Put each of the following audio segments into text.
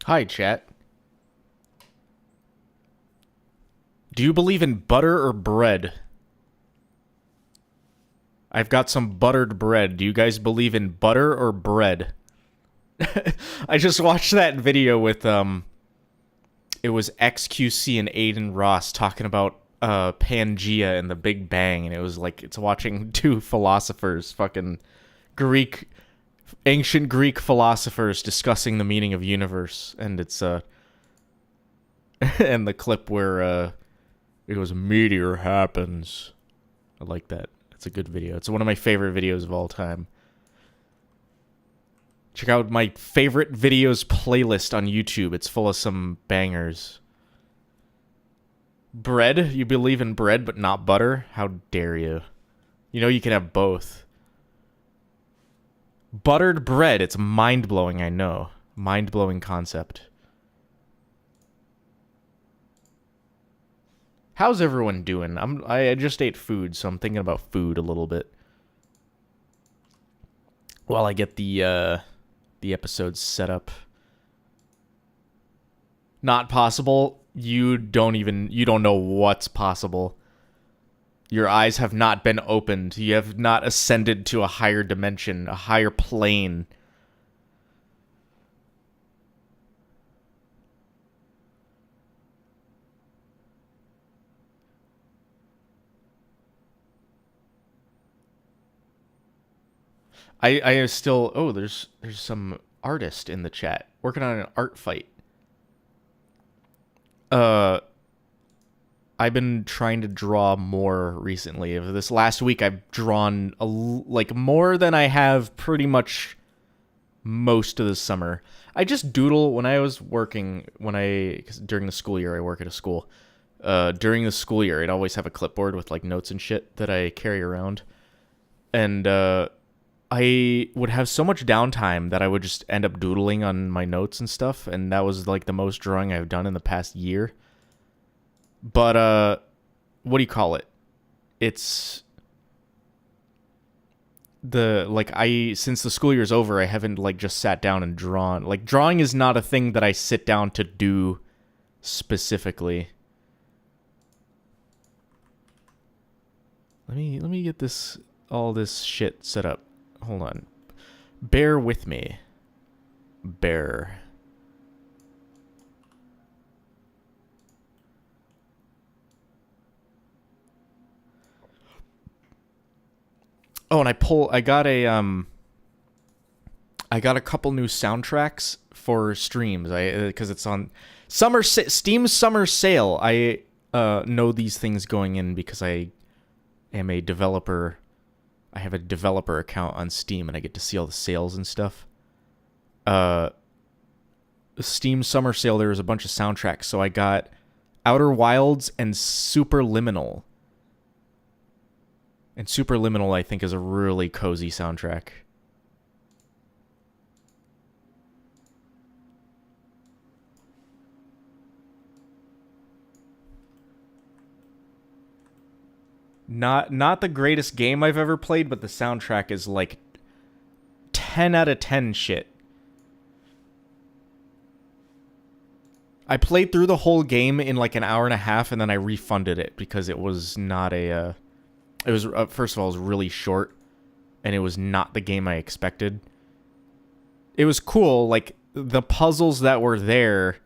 Hi, chat. Do you believe in butter or bread? I've got some buttered bread. Do you guys believe in butter or bread? I just watched that video with, it was XQC and Aiden Ross talking about, Pangea and the Big Bang, and it was like, it's watching two philosophers, fucking ancient Greek philosophers discussing the meaning of universe, and it's, and the clip where, it goes, meteor happens. I like that. It's a good video. It's one of my favorite videos of all time. Check out my favorite videos playlist on YouTube. It's full of some bangers. Bread? You believe in bread but not butter? How dare you? You know you can have both. Buttered bread. It's mind-blowing, I know. Mind-blowing concept. How's everyone doing? I just ate food, so I'm thinking about food a little bit. While I get the episodes set up. Not possible. You don't know what's possible. Your eyes have not been opened. You have not ascended to a higher dimension, a higher plane. I still... Oh, there's some artist in the chat working on an art fight. I've been trying to draw more recently. This last week, I've drawn like more than I have pretty much most of the summer. I just doodle when I was working. During the school year, I work at a school. During the school year, I'd always have a clipboard with like notes and shit that I carry around, and I would have so much downtime that I would just end up doodling on my notes and stuff, and that was like the most drawing I've done in the past year. But what do you call it? It's since the school year's over, I haven't like just sat down and drawn. Like drawing is not a thing that I sit down to do specifically. Let me get all this shit set up. Hold on. Bear with me. Bear. Oh, and I got a couple new soundtracks for streams. Because it's on Steam Summer Sale. I know these things going in because I am a developer. I have a developer account on Steam, and I get to see all the sales and stuff. Steam Summer Sale, there was a bunch of soundtracks, so I got Outer Wilds and Superliminal. And Superliminal, I think, is a really cozy soundtrack. Not the greatest game I've ever played, but the soundtrack is like 10 out of 10 shit. I played through the whole game in like an hour and a half, and then I refunded it because it was not a... it was, first of all, it was really short, and it was not the game I expected. It was cool, like, the puzzles that were there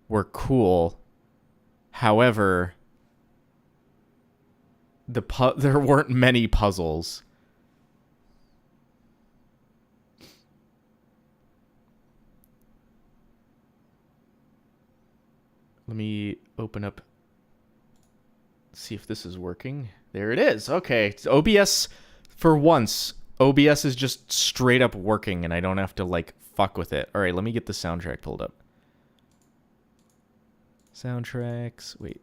were cool. However... there weren't many puzzles. Let me open up. See if this is working. There it is. Okay. It's OBS for once. OBS is just straight up working and I don't have to like fuck with it. All right, let me get the soundtrack pulled up. Soundtracks. Wait.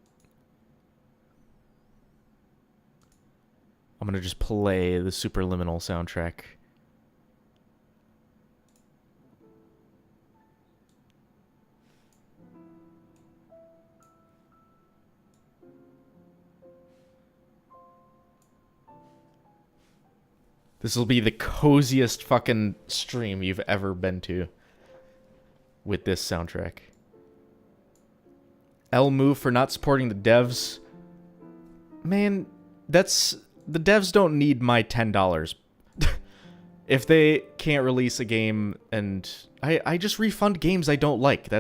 I'm going to just play the Superliminal soundtrack. This will be the coziest fucking stream you've ever been to. with this soundtrack. L move for not supporting the devs. Man, that's... The devs don't need my $10. If they can't release a game, and... I just refund games I don't like.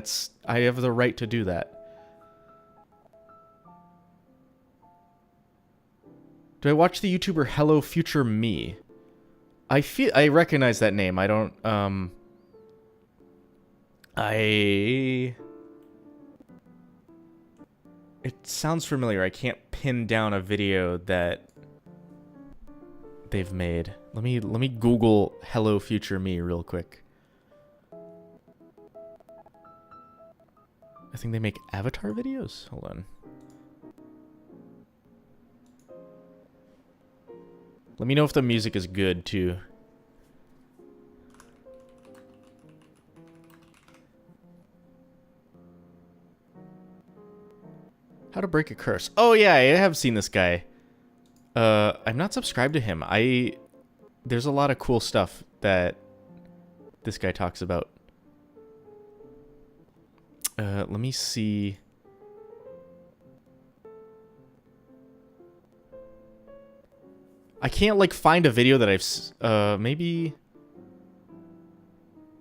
I have the right to do that. Do I watch the YouTuber Hello Future Me? I recognize that name. I don't, It sounds familiar. I can't pin down a video that they've made. Let me Google Hello Future Me real quick. I think they make Avatar videos. Hold on. Let me know if the music is good, too. How to break a curse. Oh, yeah, I have seen this guy. I'm not subscribed to him. There's a lot of cool stuff that this guy talks about. Let me see... I can't, like, find a video that I've... maybe...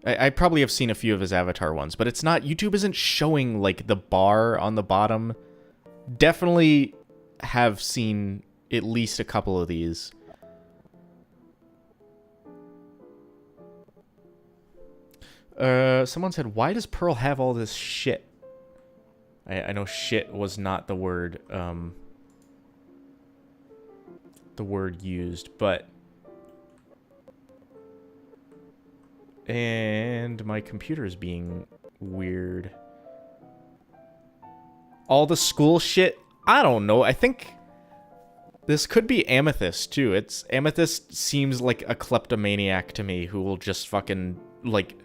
I probably have seen a few of his Avatar ones, but it's not... YouTube isn't showing, like, the bar on the bottom. Definitely have seen at least a couple of these. Someone said, why does Pearl have all this shit? I know shit was not the word used, but... And my computer is being weird. All the school shit? I don't know. I think this could be Amethyst, too. Amethyst seems like a kleptomaniac to me who will just fucking, like...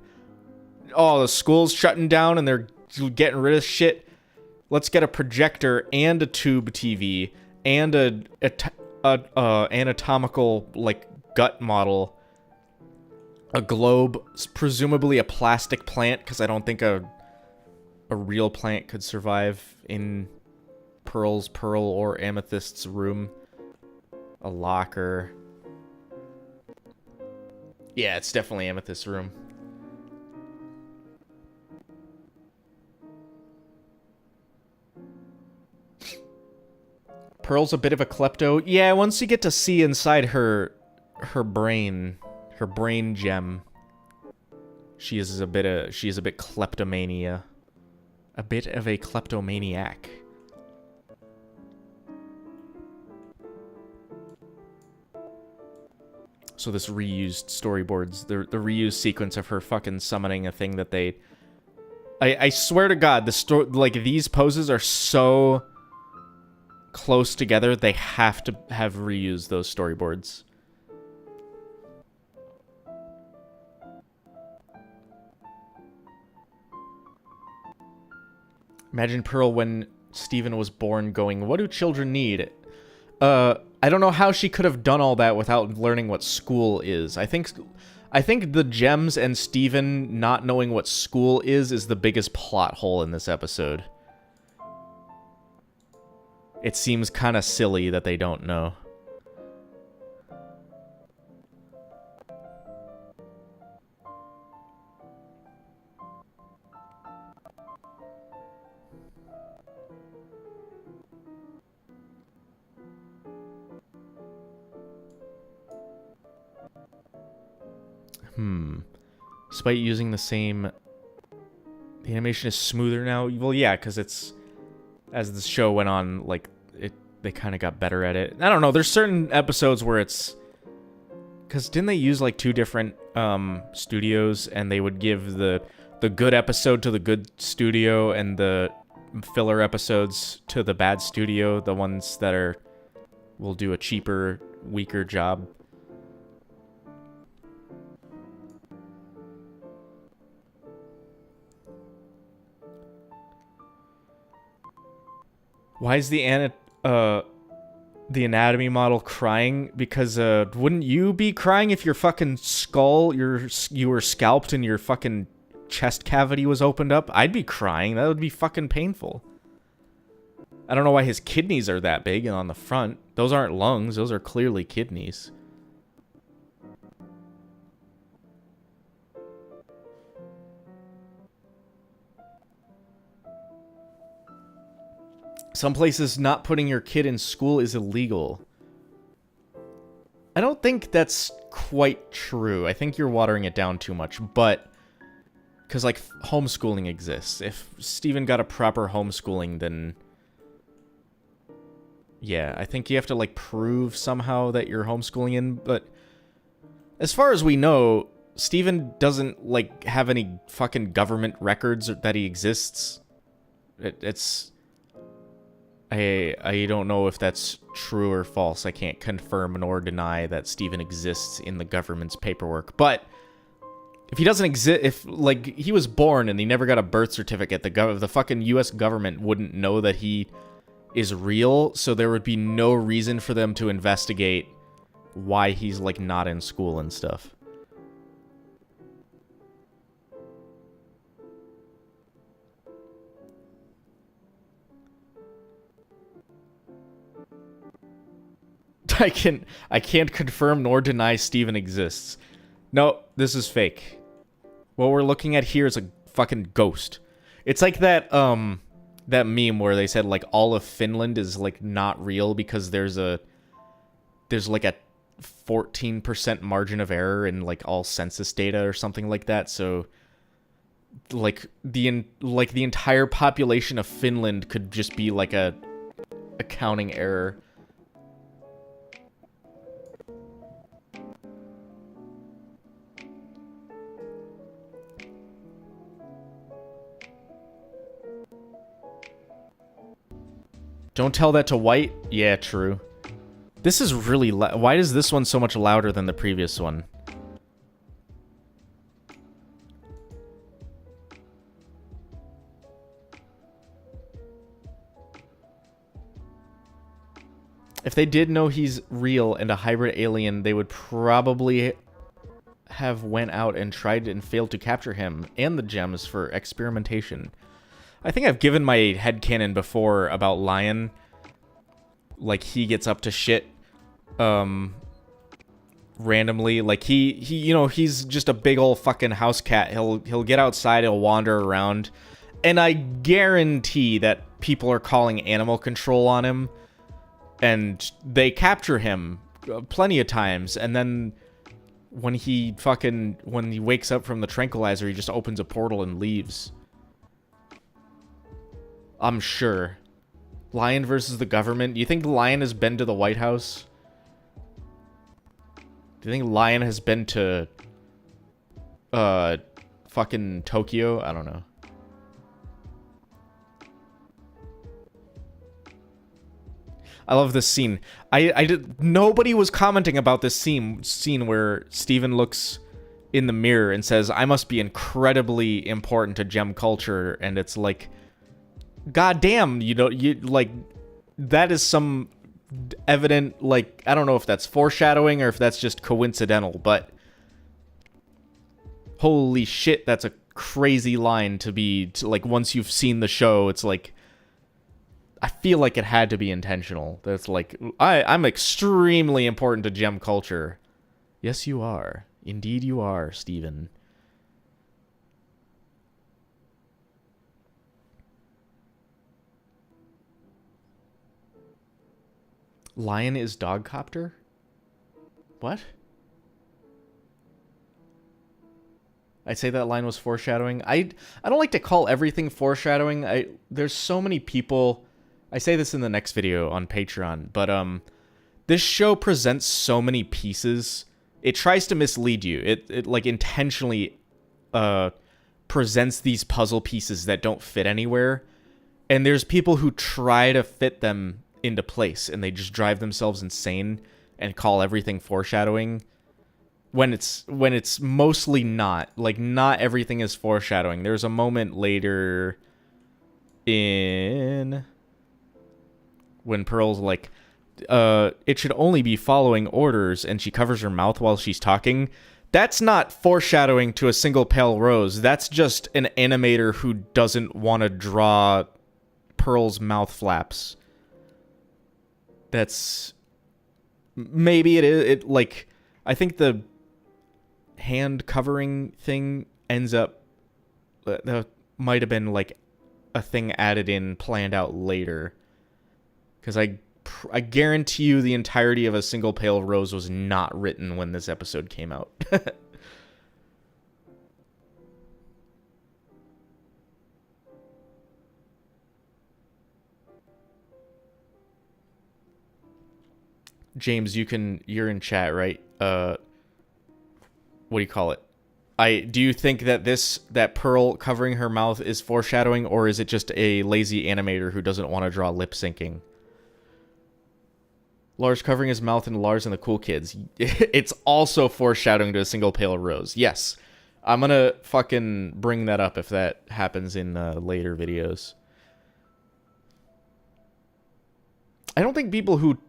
Oh, the school's shutting down and they're getting rid of shit. Let's get a projector and a tube TV and a anatomical, like, gut model. A globe, presumably a plastic plant, because I don't think a real plant could survive in Pearl or Amethyst's room. A locker. Yeah, it's definitely Amethyst's room. Pearl's a bit of a klepto. Yeah, once you get to see inside her brain gem, she is a bit kleptomania. A bit of a kleptomaniac. So this reused storyboards, the reused sequence of her fucking summoning a thing that they... I swear to God, like, these poses are so close together, they have to have reused those storyboards. Imagine Pearl when Steven was born going, what do children need? I don't know how she could have done all that without learning what school is. I think the gems and Steven not knowing what school is the biggest plot hole in this episode. It seems kind of silly that they don't know. Despite using the same... The animation is smoother now? Well, yeah, because it's... As the show went on, like, they kind of got better at it. I don't know, there's certain episodes where it's... Because didn't they use, like, two different studios, and they would give the good episode to the good studio, and the filler episodes to the bad studio, the ones that will do a cheaper, weaker job? Why is the anatomy model crying? Because wouldn't you be crying if your fucking skull, you were scalped and your fucking chest cavity was opened up, I'd be crying. That would be fucking painful. I don't know why his kidneys are that big and on the front. Those aren't lungs. Those are clearly kidneys. Some places not putting your kid in school is illegal. I don't think that's quite true. I think you're watering it down too much, but... Because, like, homeschooling exists. If Steven got a proper homeschooling, then... Yeah, I think you have to, like, prove somehow that you're homeschooling in, but... As far as we know, Steven doesn't, like, have any fucking government records that he exists. It's... I don't know if that's true or false. I can't confirm nor deny that Steven exists in the government's paperwork. But if he doesn't exist, if, like, he was born and he never got a birth certificate, the fucking U.S. government wouldn't know that he is real, so there would be no reason for them to investigate why he's, like, not in school and stuff. I can't confirm nor deny Steven exists. No, this is fake. What we're looking at here is a fucking ghost. It's like that that meme where they said like all of Finland is like not real because there's like a 14% margin of error in like all census data or something like that. So like the entire population of Finland could just be like a accounting error. Don't tell that to White? Yeah, true. This is really loud. Why is this one so much louder than the previous one? If they did know he's real and a hybrid alien, they would probably have went out and tried and failed to capture him and the gems for experimentation. I think I've given my headcanon before about Lion. Like, he gets up to shit, randomly. Like, he you know, he's just a big old fucking house cat. He'll get outside, he'll wander around, and I guarantee that people are calling animal control on him, and they capture him plenty of times, and then when he wakes up from the tranquilizer, he just opens a portal and leaves. I'm sure. Lion versus the government. You think Lion has been to the White House? Do you think Lion has been to fucking Tokyo? I don't know. I love this scene. Nobody was commenting about this scene where Steven looks in the mirror and says, "I must be incredibly important to gem culture," and it's like, God damn, that is some evident, like, I don't know if that's foreshadowing or if that's just coincidental, but holy shit, that's a crazy line to like, once you've seen the show, it's like, I feel like it had to be intentional. That's like, I'm extremely important to gem culture. Yes, you are. Indeed you are, Steven. Lion is dogcopter? What? I'd say that line was foreshadowing. I don't like to call everything foreshadowing. There's so many people. I say this in the next video on Patreon, but this show presents so many pieces. It tries to mislead you. It like intentionally presents these puzzle pieces that don't fit anywhere. And there's people who try to fit them into place, and they just drive themselves insane and call everything foreshadowing when it's mostly not. Like, not everything is foreshadowing. There's a moment later when Pearl's like, it should only be following orders, and she covers her mouth while she's talking. That's not foreshadowing to a single pale rose. That's just an animator who doesn't want to draw Pearl's mouth flaps. That's... Maybe it is... Like, I think the hand covering thing ends up... That might have been, like, a thing added in, planned out later. Because I guarantee you the entirety of A Single Pale Rose was not written when this episode came out. James, you're in chat, right? What do you call it? Do you think that that Pearl covering her mouth is foreshadowing, or is it just a lazy animator who doesn't want to draw lip syncing? Lars covering his mouth in Lars and the Cool Kids. It's also foreshadowing to A Single Pale Rose. Yes. I'm gonna fucking bring that up if that happens in later videos. I don't think people who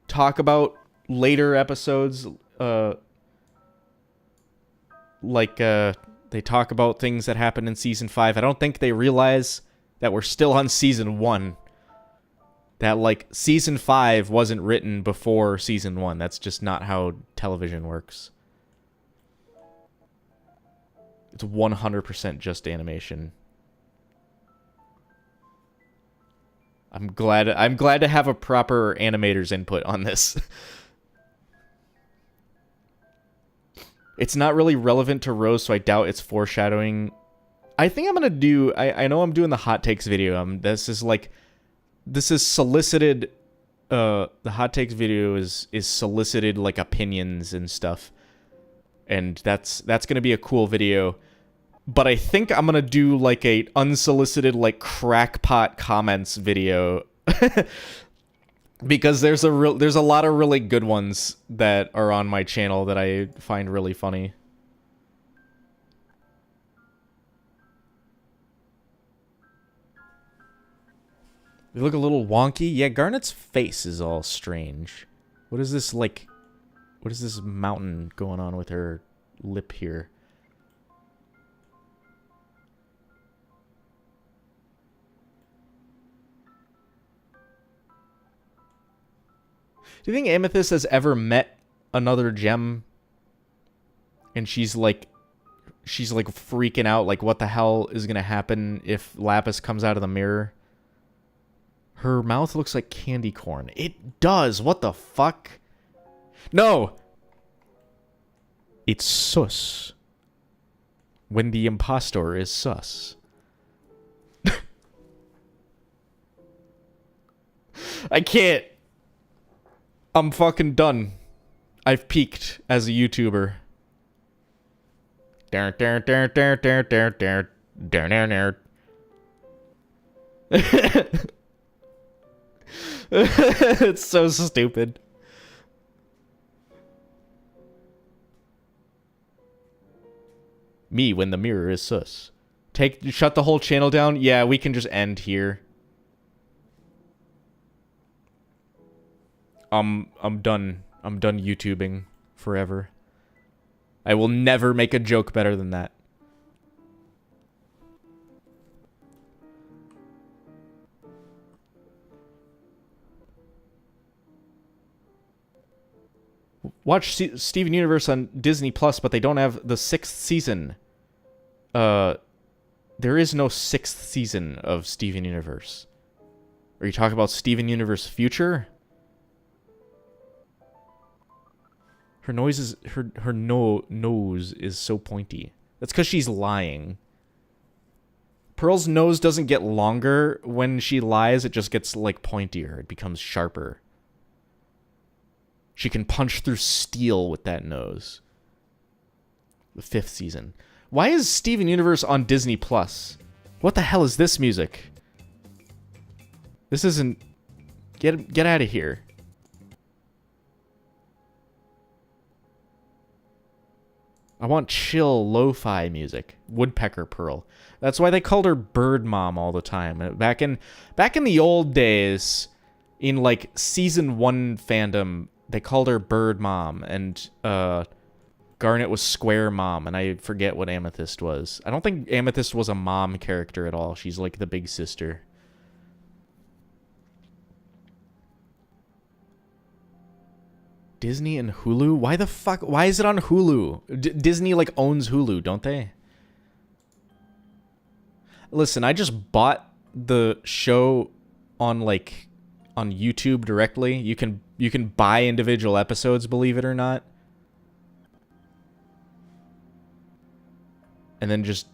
talk about later episodes, they talk about things that happened in Season 5, I don't think they realize that we're still on Season 1. That, like, Season 5 wasn't written before Season 1. That's just not how television works. It's 100% just animation. I'm glad to have a proper animator's input on this. It's not really relevant to Rose, so I doubt it's foreshadowing. I think I'm gonna do... I know I'm doing the hot takes video. This is solicited... the hot takes video is solicited, like, opinions and stuff. And that's gonna be a cool video. But I think I'm gonna do, like, a unsolicited, like, crackpot comments video. Because there's a lot of really good ones that are on my channel that I find really funny. They look a little wonky. Yeah, Garnet's face is all strange. What is this, like... What is this mountain going on with her lip here? Do you think Amethyst has ever met another gem? And she's like freaking out, like, what the hell is gonna happen if Lapis comes out of the mirror? Her mouth looks like candy corn. It does. What the fuck? No! It's sus. When the impostor is sus. I can't. I'm fucking done. I've peaked as a YouTuber. It's so stupid. Me when the mirror is sus. Shut the whole channel down? Yeah, we can just end here. I'm done. I'm done YouTubing forever. I will never make a joke better than that. Watch Steven Universe on Disney Plus, but they don't have the 6th season. There is no 6th season of Steven Universe. Are you talking about Steven Universe Future? Her nose is so pointy. That's because she's lying. Pearl's nose doesn't get longer when she lies. It just gets, like, pointier. It becomes sharper. She can punch through steel with that nose. The 5th season. Why is Steven Universe on Disney Plus? What the hell is this music? This isn't... Get out of here. I want chill lo-fi music. Woodpecker Pearl. That's why they called her Bird Mom all the time. Back in the old days, in, like, Season 1 fandom, they called her Bird Mom, and Garnet was Square Mom, and I forget what Amethyst was. I don't think Amethyst was a mom character at all. She's like the big sister. Disney and Hulu? Why the fuck? Why is it on Hulu? Disney like owns Hulu, don't they? Listen, I just bought the show on like on YouTube directly. You can buy individual episodes, believe it or not. And then just,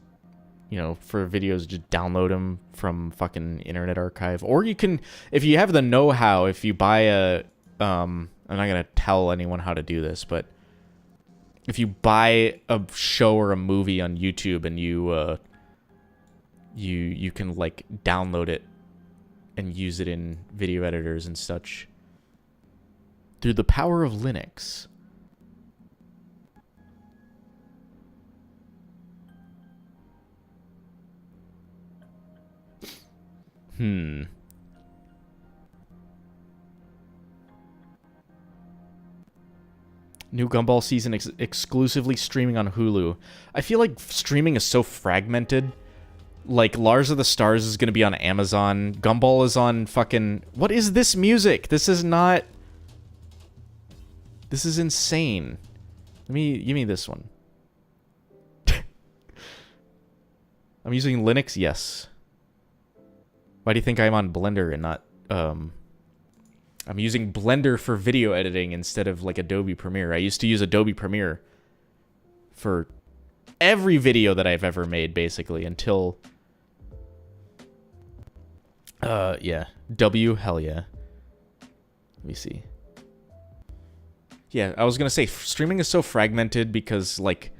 you know, for videos, just download them from fucking Internet Archive. Or you can, if you have the know-how, if you buy a, I'm not going to tell anyone how to do this, but if you buy a show or a movie on YouTube and you can, like, download it and use it in video editors and such. Through the power of Linux. New Gumball season exclusively streaming on Hulu. I feel like streaming is so fragmented. Like, Lars of the Stars is going to be on Amazon. Gumball is on fucking... What is this music? This is not... This is insane. Give me this one. I'm using Linux? Yes. Why do you think I'm on Blender and not, I'm using Blender for video editing instead of, like, Adobe Premiere. I used to use Adobe Premiere for every video that I've ever made, basically, until, yeah. Hell yeah. Let me see. Yeah, I was gonna say, streaming is so fragmented because, like,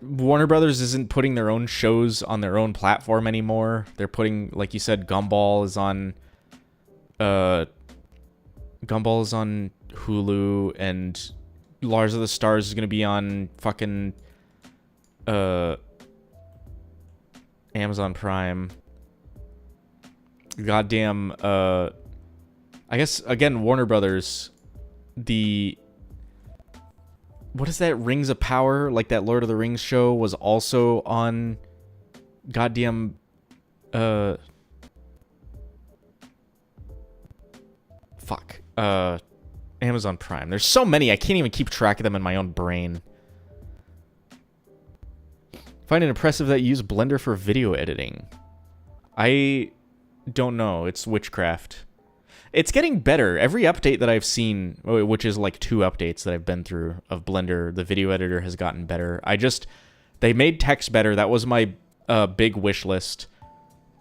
Warner Brothers isn't putting their own shows on their own platform anymore. They're putting, like you said, Gumball is on Hulu, and Lars of the Stars is gonna be on fucking Amazon Prime. Goddamn, I guess again Warner Brothers, what is that? Rings of Power, like that Lord of the Rings show, was also on goddamn Amazon Prime. There's so many, I can't even keep track of them in my own brain. Find it impressive that you use Blender for video editing. I don't know. It's witchcraft. It's getting better. Every update that I've seen, which is like 2 updates that I've been through of Blender, the video editor has gotten better. They made text better. That was my big wish list.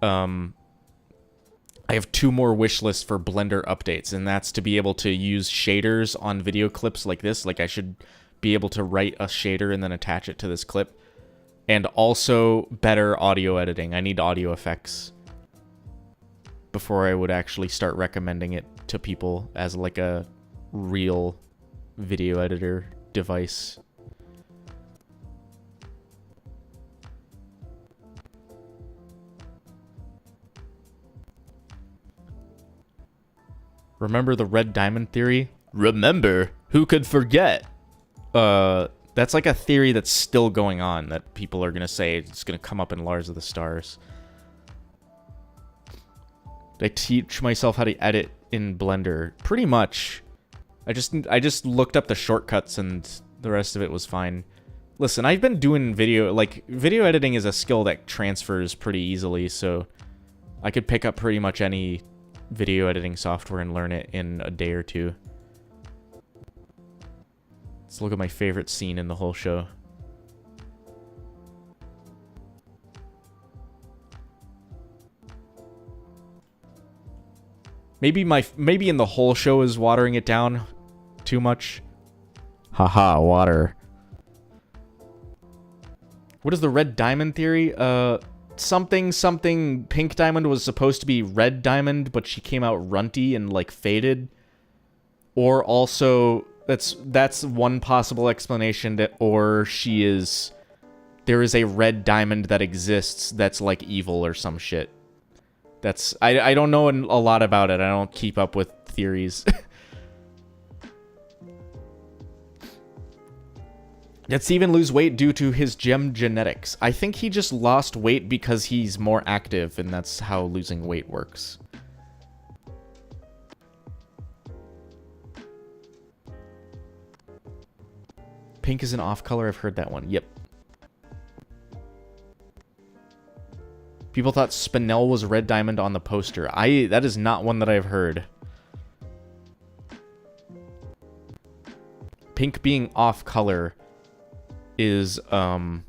I have 2 more wish lists for Blender updates, and that's to be able to use shaders on video clips like this. Like, I should be able to write a shader and then attach it to this clip. And also better audio editing. I need audio effects before I would actually start recommending it to people as like a real video editor device. Remember the red diamond theory? Remember? Who could forget? That's like a theory that's still going on, that people are going to say it's going to come up in Lars of the Stars. I teach myself how to edit in Blender. Pretty much. I just looked up the shortcuts and the rest of it was fine. Listen, I've been doing video editing is a skill that transfers pretty easily, so I could pick up pretty much any video editing software and learn it in a day or 2. Let's look at my favorite scene in the whole show. Maybe in the whole show is watering it down too much. Haha, water. What is the red diamond theory? Something pink diamond was supposed to be red diamond, but she came out runty and like faded. Or also that's one possible explanation, that or there is a red diamond that exists that's like evil or some shit. I don't know a lot about it. I don't keep up with theories. Did Steven lose weight due to his gem genetics? I think he just lost weight because he's more active, and that's how losing weight works. Pink is an off color. I've heard that one. Yep. People thought Spinel was Red Diamond on the poster. That is not one that I've heard. Pink being off color is I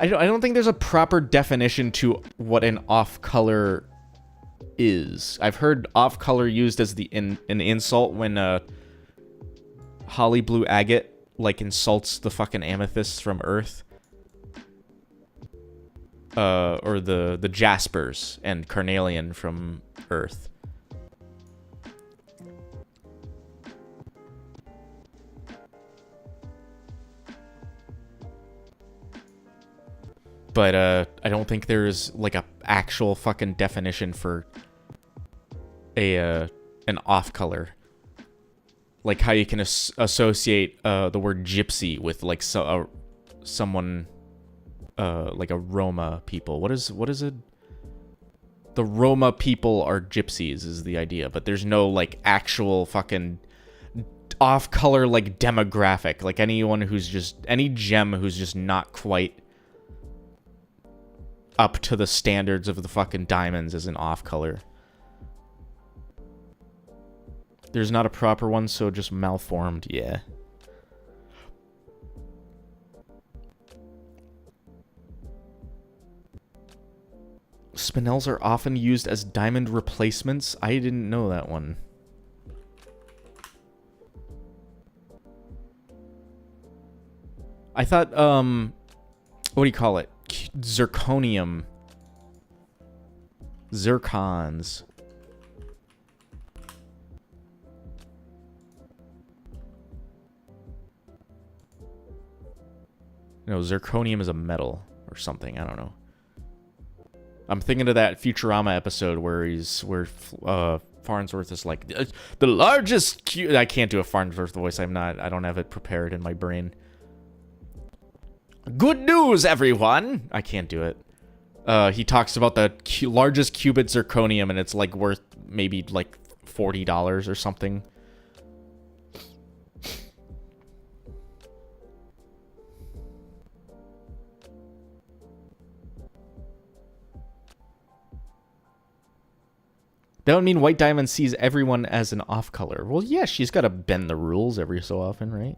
don't think there's a proper definition to what an off color is. I've heard off color used as an insult when Holly Blue Agate like insults the fucking amethysts from Earth. Or the Jaspers and Carnelian from Earth. But I don't think there's like a actual fucking definition for an off color. Like how you can associate the word gypsy with like someone like a Roma people. What is it? The Roma people are gypsies is the idea, but there's no like actual fucking off color like demographic. Like anyone who's just any gem who's just not quite up to the standards of the fucking diamonds is an off color. There's not a proper one, so just malformed, yeah. Spinels are often used as diamond replacements. I didn't know that one. I thought, what do you call it? Zirconium. Zircons. No, zirconium is a metal or something. I don't know. I'm thinking of that Futurama episode where Farnsworth is like the largest. I can't do a Farnsworth voice. I don't have it prepared in my brain. Good news, everyone! I can't do it. He talks about the largest qubit zirconium, and it's like worth maybe like $40 or something. That would mean White Diamond sees everyone as an off color. Well, yeah, she's got to bend the rules every so often, right?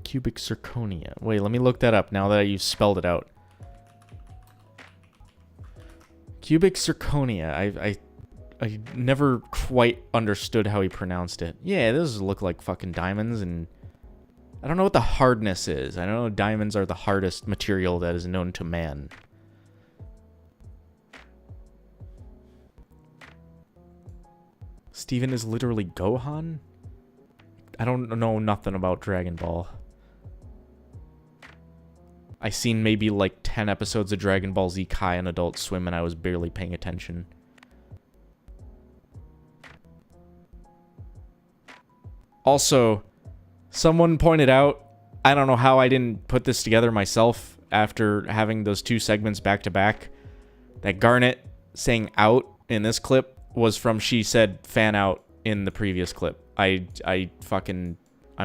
Cubic zirconia. Wait, let me look that up now that you've spelled it out. Cubic zirconia. I never quite understood how he pronounced it. Yeah, those look like fucking diamonds, and I don't know what the hardness is. I know diamonds are the hardest material that is known to man. Steven is literally Gohan? I don't know nothing about Dragon Ball. I seen maybe like 10 episodes of Dragon Ball Z Kai on Adult Swim, and I was barely paying attention. Also, someone pointed out, I don't know how I didn't put this together myself after having those two segments back to back, that Garnet saying out in this clip was from she said fan out in the previous clip. I'm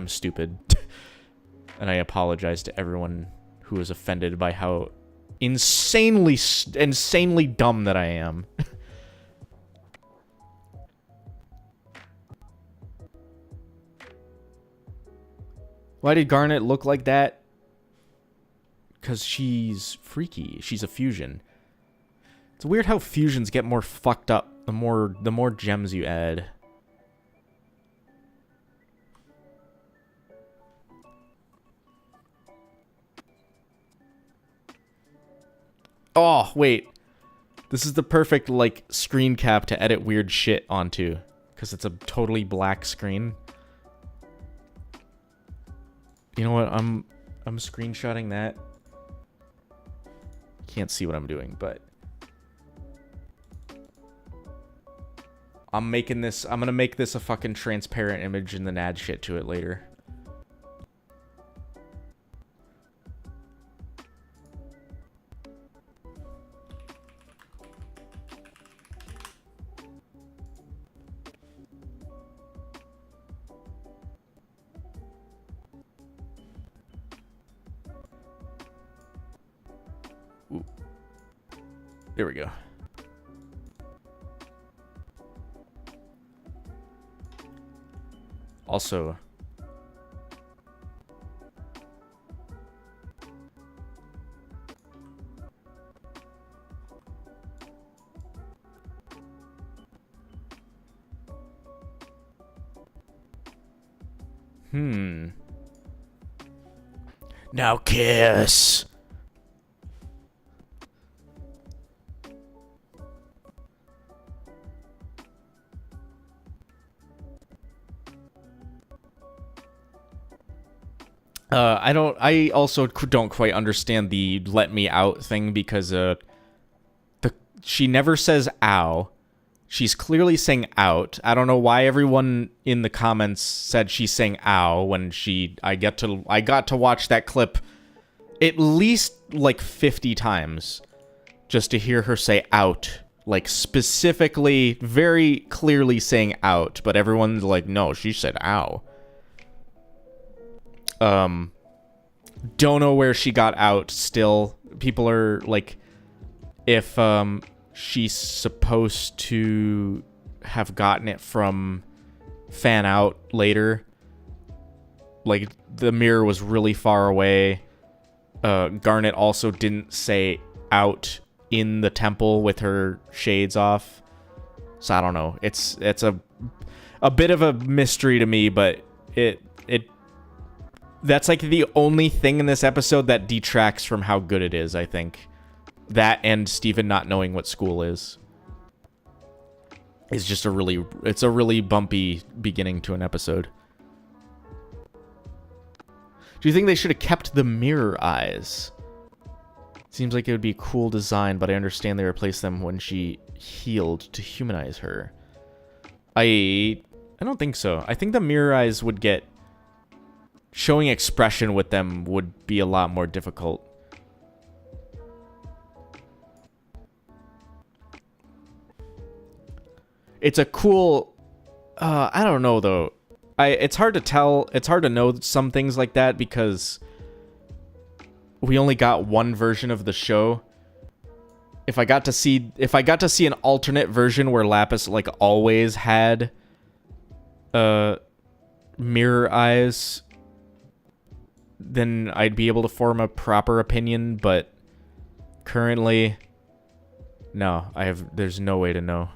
stupid. And I apologize to everyone who was offended by how insanely dumb that I am. Why did Garnet look like that? Because she's freaky. She's a fusion. It's weird how fusions get more fucked up the more gems you add. Oh, wait. This is the perfect, like, screen cap to edit weird shit onto. because it's a totally black screen. You know what? I'm screenshotting that. Can't see what I'm doing, but I'm gonna make this a fucking transparent image and then add shit to it later. Ooh. There we go. Also, now kiss. I also don't quite understand the let me out thing because she never says ow. She's clearly saying out. I don't know why everyone in the comments said she's saying ow when I got to watch that clip at least like 50 times just to hear her say out. Like specifically, very clearly saying out, but everyone's like, no, she said ow. Don't know where she got out still. People are like, if she's supposed to have gotten it from fan out later, like the mirror was really far away. Garnet also didn't say out in the temple with her shades off, so I don't know. It's a bit of a mystery to me, but that's like the only thing in this episode that detracts from how good it is, I think. That and Steven not knowing what school is just a really bumpy beginning to an episode. Do you think they should have kept the mirror eyes? Seems like it would be a cool design, but I understand they replaced them when she healed to humanize her. I don't think so. I think the mirror eyes would get... Showing expression with them would be a lot more difficult. It's a cool... I don't know, though. It's hard to tell. It's hard to know some things like that because we only got one version of the show. If I got to see an alternate version where Lapis like always had mirror eyes, then I'd be able to form a proper opinion, but currently no, there's no way to know.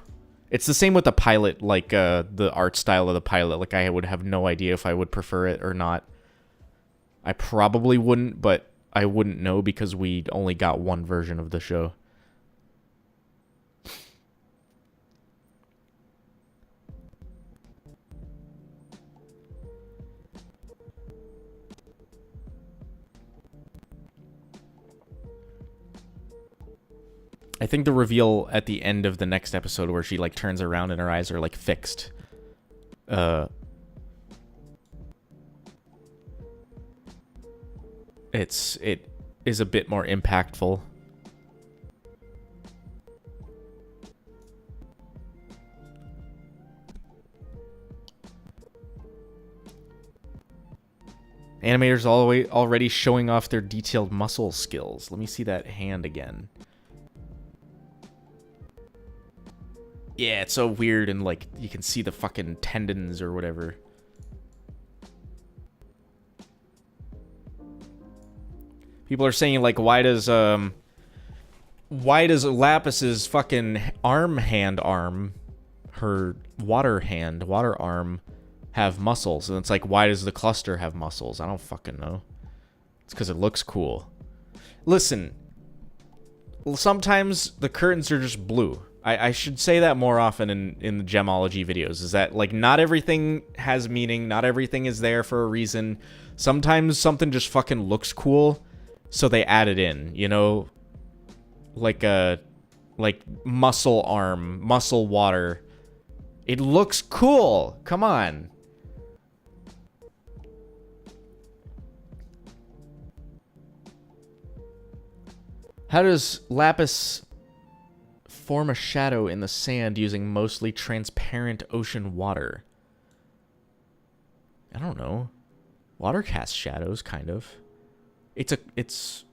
It's the same with the pilot, like the art style of the pilot. Like I would have no idea if I would prefer it or not. I probably wouldn't, but I wouldn't know because we only got one version of the show. I think the reveal at the end of the next episode where she like turns around and her eyes are like fixed. It is a bit more impactful. Animators already showing off their detailed muscle skills. Let me see that hand again. Yeah, it's so weird and like you can see the fucking tendons or whatever. People are saying like why does Lapis's fucking arm, her water arm have muscles? And it's like, why does the cluster have muscles? I don't fucking know. It's because it looks cool. Listen, sometimes the curtains are just blue. I should say that more often in the gemology videos, is that, like, not everything has meaning, not everything is there for a reason. Sometimes something just fucking looks cool, so they add it in, you know? Like muscle arm, muscle water. It looks cool! Come on. How does lapis form a shadow in the sand using mostly transparent ocean water? I don't know. Water casts shadows, kind of. It's...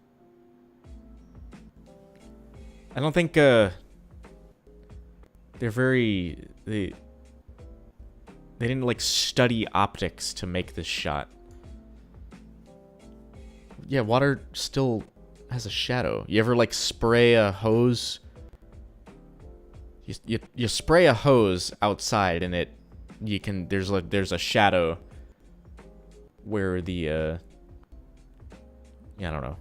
I don't think, they're very... They didn't, like, study optics to make this shot. Yeah, water still has a shadow. You ever, like, spray a hose? You spray a hose outside and there's a shadow where the, yeah, I don't know.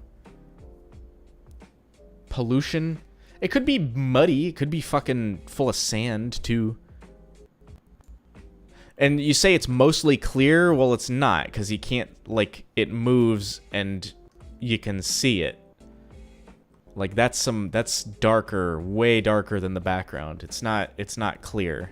Pollution? It could be muddy. It could be fucking full of sand, too. And you say it's mostly clear? Well, it's not, because you can't, like, it moves and you can see it. Like, that's darker, way darker than the background. It's not clear.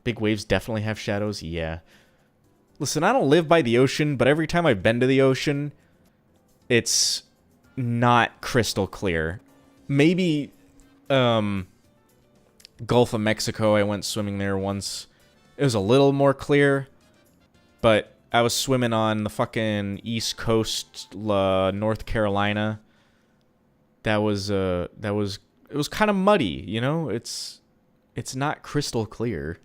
Big waves definitely have shadows, yeah. Listen, I don't live by the ocean, but every time I've been to the ocean, it's not crystal clear. Maybe, Gulf of Mexico, I went swimming there once. It was a little more clear, but I was swimming on the fucking East Coast, North Carolina. It was kind of muddy, you know? It's not crystal clear.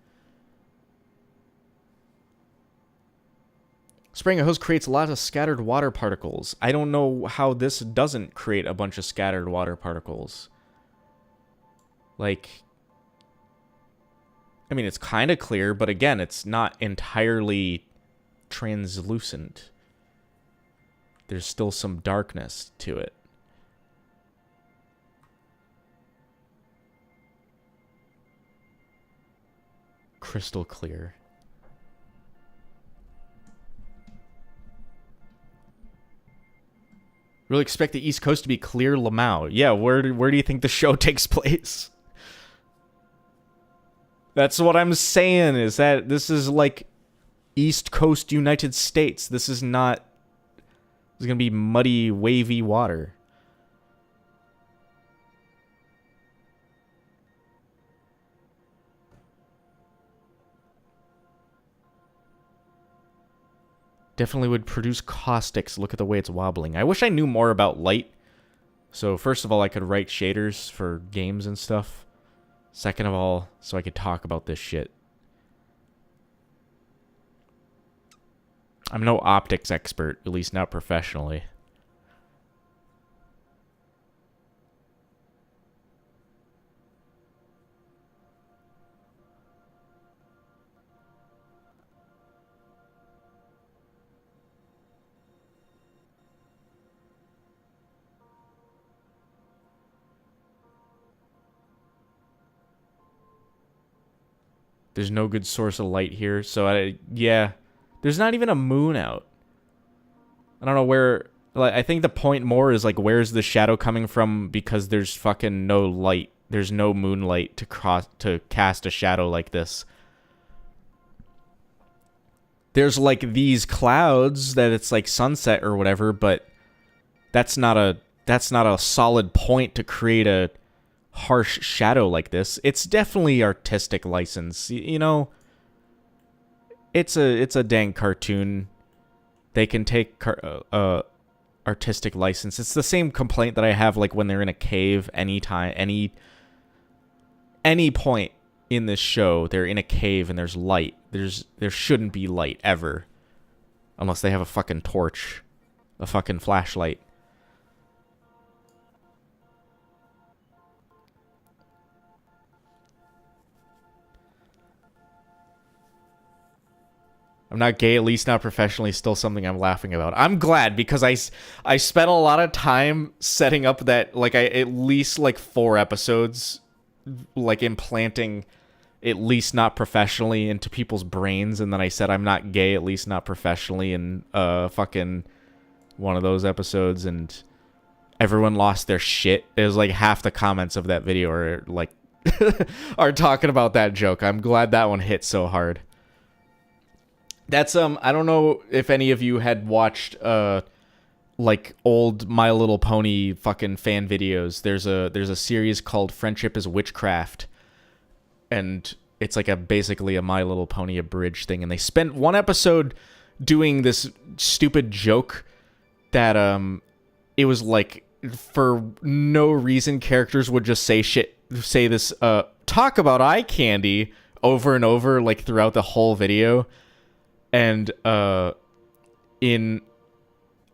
Spraying a hose creates a lot of scattered water particles. I don't know how this doesn't create a bunch of scattered water particles. Like, I mean, it's kind of clear, but again, it's not entirely translucent. There's still some darkness to it. Crystal clear. Really expect the East Coast to be clear, Lamau. Yeah, where do you think the show takes place? That's what I'm saying, is that this is like East Coast United States. This is not... This is going to be muddy, wavy water. Definitely would produce caustics. Look at the way it's wobbling. I wish I knew more about light. So first of all, I could write shaders for games and stuff. Second of all, so I could talk about this shit. I'm no optics expert, at least not professionally. There's no good source of light here, so yeah. There's not even a moon out. I don't know where... Like, I think the point more is, like, where's the shadow coming from, because there's fucking no light. There's no moonlight to cast a shadow like this. There's, like, these clouds that it's, like, sunset or whatever, but that's not a solid point to create a harsh shadow like this. It's definitely artistic license, you know. It's a dang cartoon. They can take artistic license. It's the same complaint that I have, like, when they're in a cave. Anytime, any point in this show, they're in a cave and there's light. There shouldn't be light ever, unless they have a fucking torch, a fucking flashlight. I'm I'm not gay, at least not professionally, still something I'm laughing about. I'm glad, because I spent a lot of time setting up that, like, at least, like, 4 episodes, like, implanting at least not professionally into people's brains, and then I said I'm not gay, at least not professionally, in fucking one of those episodes, and everyone lost their shit. It was like half the comments of that video are, like, are talking about that joke. I'm glad that one hit so hard. That's, I don't know if any of you had watched, like, old My Little Pony fucking fan videos. There's a series called Friendship is Witchcraft, and it's like basically a My Little Pony abridged thing, and they spent one episode doing this stupid joke that, it was like, for no reason, characters would just say this, talk about eye candy over and over, like, throughout the whole video. And in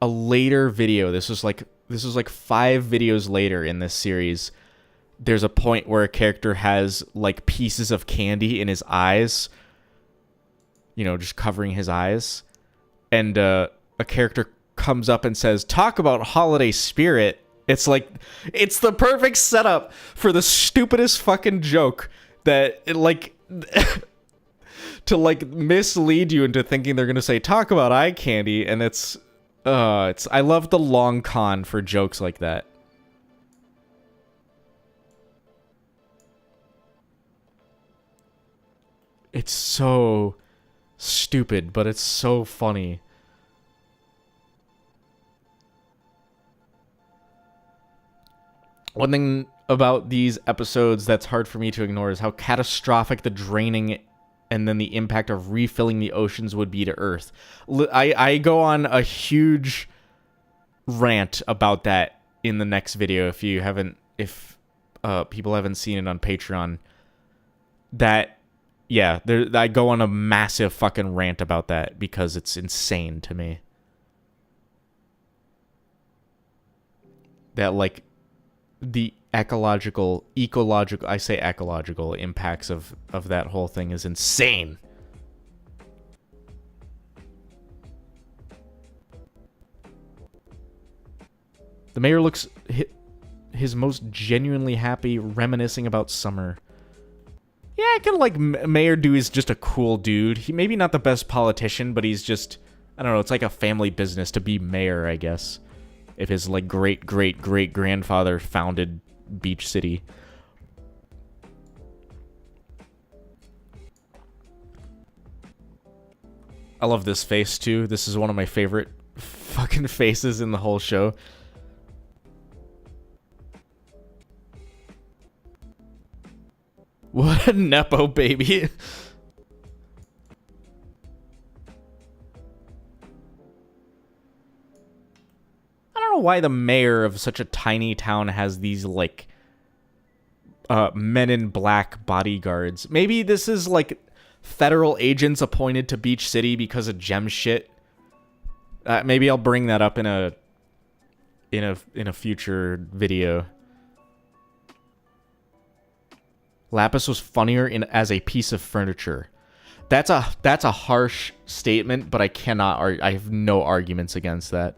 a later video, this was like 5 videos later in this series, there's a point where a character has, like, pieces of candy in his eyes, you know, just covering his eyes, and a character comes up and says, talk about holiday spirit. It's like, it's the perfect setup for the stupidest fucking joke that, like, to, like, mislead you into thinking they're gonna say, talk about eye candy, and it's, I love the long con for jokes like that. It's so stupid, but it's so funny. One thing about these episodes that's hard for me to ignore is how catastrophic the draining and then the impact of refilling the oceans would be to Earth. I go on a huge rant about that in the next video if people haven't seen it on Patreon. That, yeah, I go on a massive fucking rant about that because it's insane to me. That, like, the ecological impacts of that whole thing is insane. The mayor looks his most genuinely happy, reminiscing about summer. Yeah, I can, like, Mayor Dewey's just a cool dude. He maybe not the best politician, but he's just, I don't know, it's like a family business to be mayor, I guess. If his, like, great-great-great-grandfather founded Beach City. I love this face, too. This is one of my favorite fucking faces in the whole show. What a Nepo baby. I don't know why the mayor of such a tiny town has these, like, Men in Black bodyguards. Maybe this is, like, federal agents appointed to Beach City because of gem shit. Maybe I'll bring that up in a future video. Lapis was funnier as a piece of furniture. That's a harsh statement, but I have no arguments against that.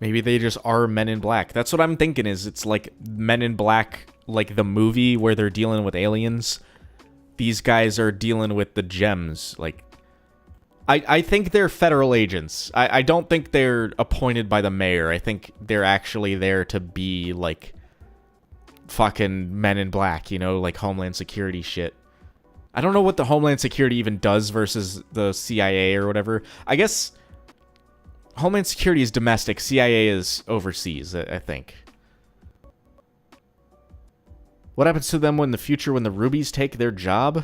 Maybe they just are Men in Black. That's what I'm thinking is it's like Men in Black, like the movie where they're dealing with aliens. These guys are dealing with the gems. Like, I think they're federal agents. I don't think they're appointed by the mayor. I think they're actually there to be, like, fucking Men in Black, you know, like Homeland Security shit. I don't know what the Homeland Security even does versus the CIA or whatever. I guess Homeland Security is domestic. CIA is overseas, I think. What happens to them in the future when the Rubies take their job?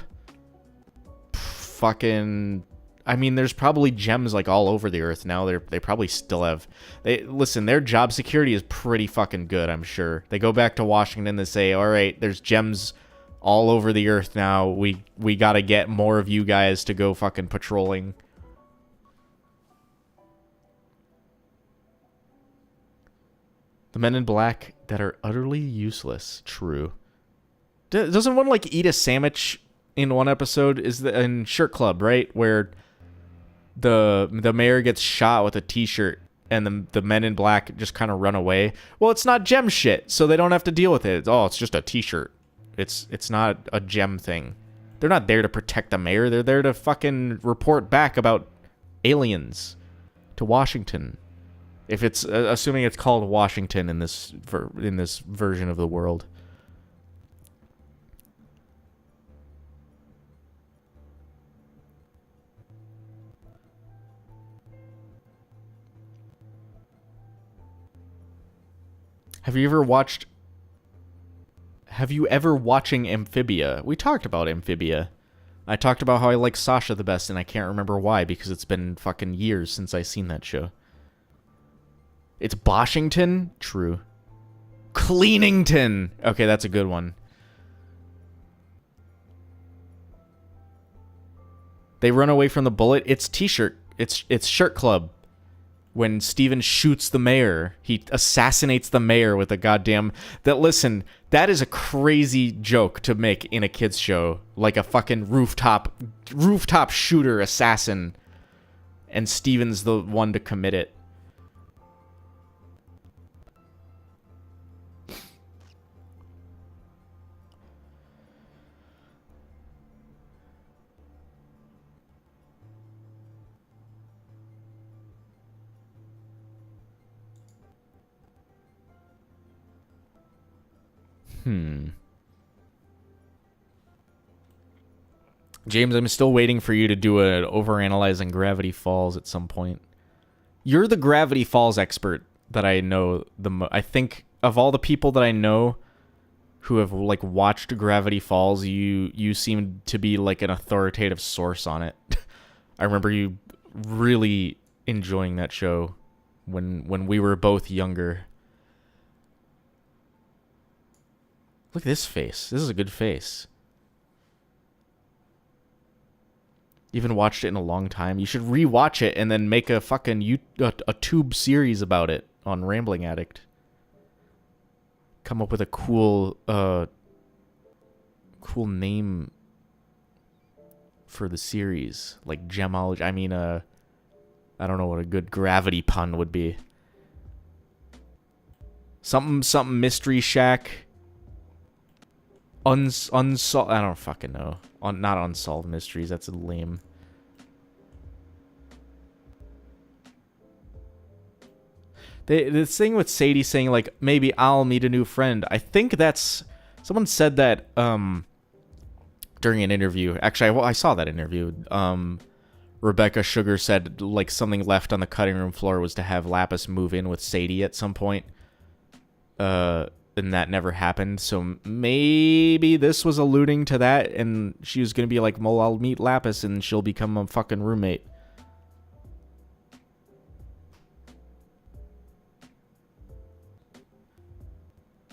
Fucking... I mean, there's probably gems, like, all over the Earth now. They probably still have... Listen, their job security is pretty fucking good, I'm sure. They go back to Washington, they say, all right, there's gems all over the earth now. We gotta get more of you guys to go fucking patrolling. The men in black that are utterly useless. True. Doesn't one, like, eat a sandwich in one episode? Is in Shirt Club, right? Where the mayor gets shot with a t-shirt and the men in black just kind of run away. Well, it's not gem shit, so they don't have to deal with it. It's just a t-shirt. It's not a gem thing. They're not there to protect the mayor. They're there to fucking report back about aliens to Washington. If it's assuming it's called Washington in this version of the world. Have you ever watching Amphibia? We talked about Amphibia. I talked about how I like Sasha the best, and I can't remember why, because it's been fucking years since I seen that show. It's Boshington? True. Cleanington! Okay, that's a good one. They run away from the bullet. It's t-shirt. It's Shirt Club. When Steven shoots the mayor, he assassinates the mayor with a goddamn... Listen, that is a crazy joke to make in a kid's show. Like a fucking rooftop shooter assassin. And Steven's the one to commit it. James, I'm still waiting for you to do an overanalyzing Gravity Falls at some point. You're the Gravity Falls expert that I know I think of all the people that I know who have like watched Gravity Falls, you seem to be like an authoritative source on it. I remember you really enjoying that show when we were both younger. Look at this face. This is a good face. You haven't watched it in a long time. You should rewatch it and then make a fucking a tube series about it on Rambling Addict. Come up with a cool name for the series, like Gemology. I mean, I don't know what a good gravity pun would be. Something Mystery Shack. Unsolved. I don't fucking know. Not Unsolved Mysteries. That's lame. This thing with Sadie saying like maybe I'll meet a new friend. I think that's someone said that during an interview. Actually, I saw that interview. Rebecca Sugar said like something left on the cutting room floor was to have Lapis move in with Sadie at some point. And that never happened, so maybe this was alluding to that, and she was gonna be like, well, I'll meet Lapis, and she'll become a fucking roommate.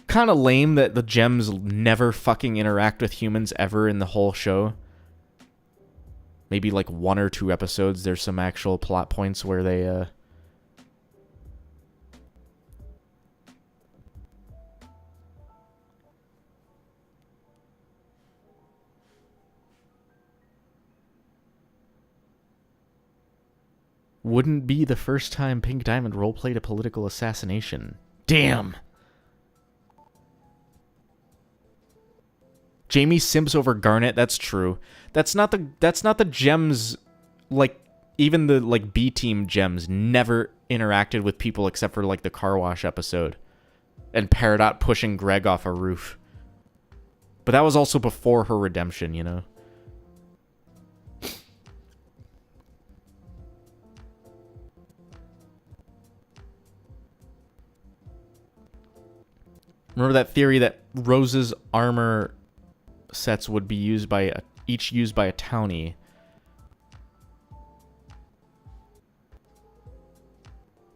Kind of lame that the gems never fucking interact with humans ever in the whole show. Maybe like 1 or 2 episodes, there's some actual plot points where they, wouldn't be the first time Pink Diamond roleplayed a political assassination. Damn! Jamie simps over Garnet, that's true. That's not the gems, like, even the, like, B-team gems never interacted with people except for, like, the car wash episode. And Peridot pushing Greg off a roof. But that was also before her redemption, you know? Remember that theory that Rose's armor sets would be used by each used by a Townie?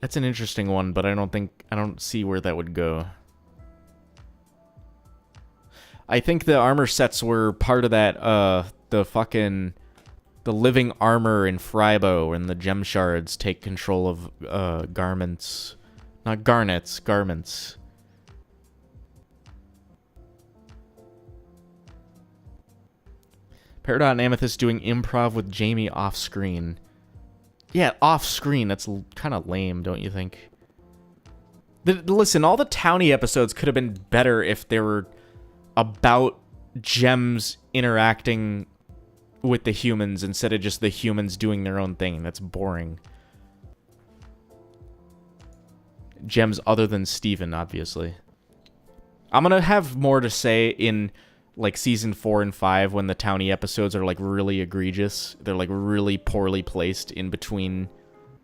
That's an interesting one, but I don't see where that would go. I think the armor sets were part of that, the living armor in Frybo, and the gem shards take control of, garments. Not garnets, garments. Peridot and Amethyst doing improv with Jamie off-screen. Yeah, off-screen. That's kind of lame, don't you think? Listen, all the Townie episodes could have been better if they were about gems interacting with the humans instead of just the humans doing their own thing. That's boring. Gems other than Steven, obviously. I'm gonna have more to say in, like, season 4 and 5 when the Townie episodes are, like, really egregious. They're, like, really poorly placed in between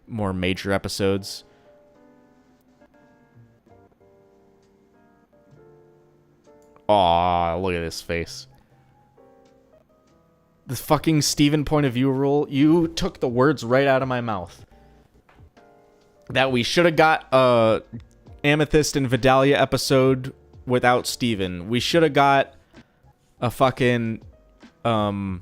more major episodes. Aw, look at this face. The fucking Steven point of view rule, you took the words right out of my mouth. That we should have got a Amethyst and Vidalia episode without Steven. We should have got a fucking, a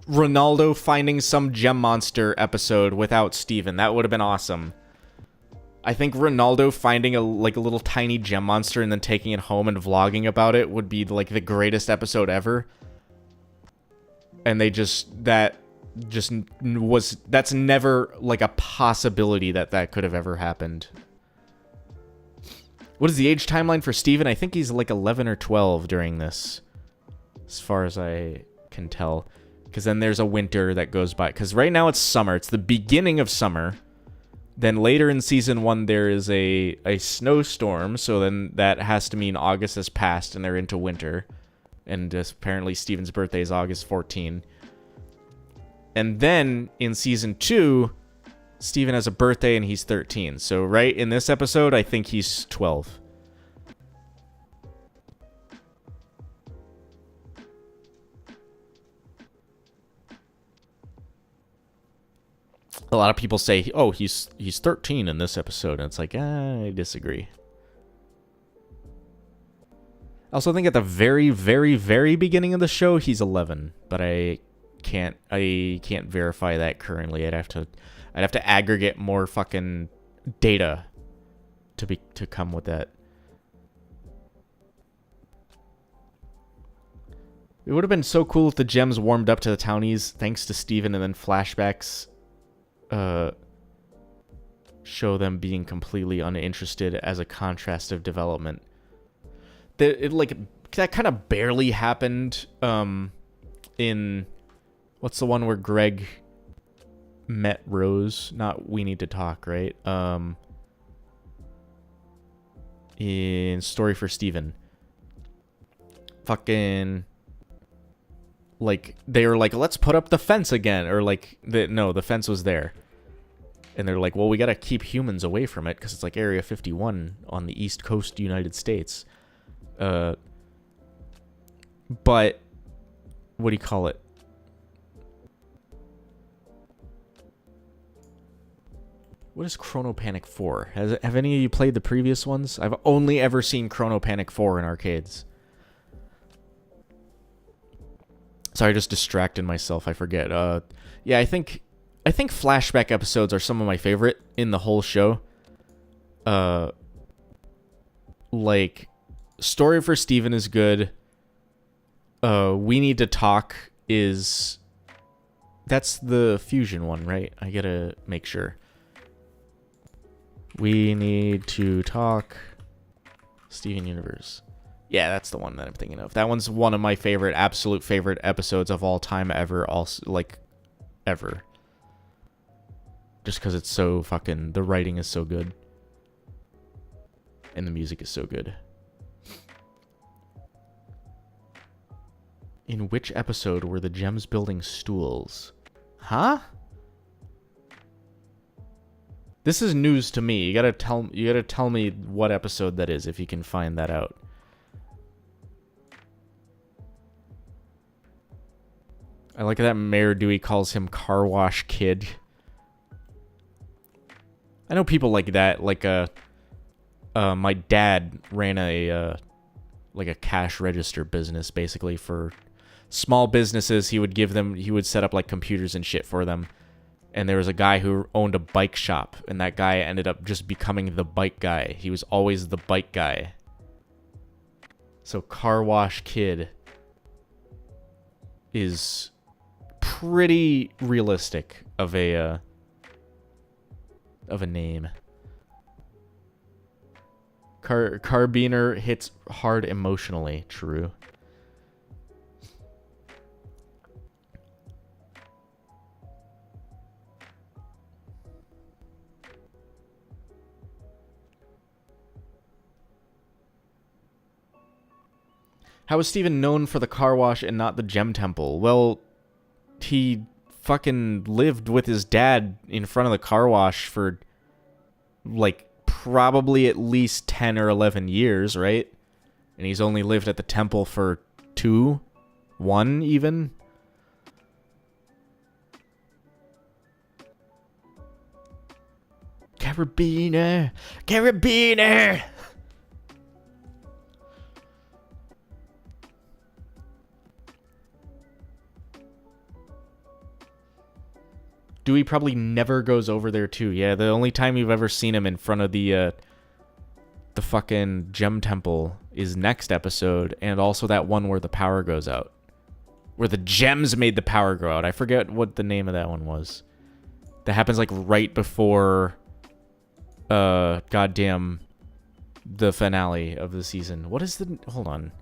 Ronaldo finding some gem monster episode without Steven. That would have been awesome. I think Ronaldo finding a little tiny gem monster and then taking it home and vlogging about it would be, like, the greatest episode ever. And that's never, like, a possibility that could have ever happened. What is the age timeline for Steven? I think he's, like, 11 or 12 during this, as far as I can tell. Because then there's a winter that goes by. Because right now it's summer. It's the beginning of summer. Then later in season 1, there is a snowstorm, so then that has to mean August has passed and they're into winter. And apparently Steven's birthday is August 14. And then in season 2, Steven has a birthday and he's 13. So right in this episode, I think he's 12. A lot of people say, oh, he's 13 in this episode. And it's like, I disagree. I also think at the very, very, very beginning of the show, he's 11. But I can't verify that currently. I'd have to aggregate more fucking data to come with that. It would have been so cool if the gems warmed up to the Townies thanks to Steven, and then flashbacks show them being completely uninterested as a contrast of development. That kind of barely happened in what's the one where Greg met Rose? Not We Need to Talk, right? In Story for Steven. Fucking, like, they were like, let's put up the fence again. Or, like, no, the fence was there. And they're like, well, we gotta keep humans away from it because it's like Area 51 on the East Coast United States. But, what do you call it? What is Chrono Panic 4? Have any of you played the previous ones? I've only ever seen Chrono Panic 4 in arcades. Sorry, I just distracted myself. I forget. Yeah, I think flashback episodes are some of my favorite in the whole show. Like, Story for Steven is good. We Need to Talk is... That's the fusion one, right? I gotta make sure. We Need to Talk Steven Universe. Yeah, that's the one that I'm thinking of. That one's one of my favorite, absolute favorite episodes of all time ever. Also, like, ever. Just because it's so fucking... The writing is so good. And the music is so good. In which episode were the gems building stools? Huh? This is news to me. You gotta tell me what episode that is if you can find that out. I like that Mayor Dewey calls him Car Wash Kid. I know people like that. Like, my dad ran a like a cash register business, basically, for small businesses. He would set up like computers and shit for them. And there was a guy who owned a bike shop, and that guy ended up just becoming the bike guy. He was always the bike guy. So Car Wash Kid is pretty realistic of a name. Carbiner hits hard emotionally. True. How is Steven known for the car wash and not the gem temple? Well, he fucking lived with his dad in front of the car wash for, like, probably at least 10 or 11 years, right? And he's only lived at the temple for 2? 1, even? Carabiner! Carabiner! Dewey probably never goes over there too. Yeah, the only time you've ever seen him in front of the fucking gem temple is next episode, and also that one where the power goes out. Where the gems made the power go out. I forget what the name of that one was. That happens like right before goddamn the finale of the season. What is the hold on.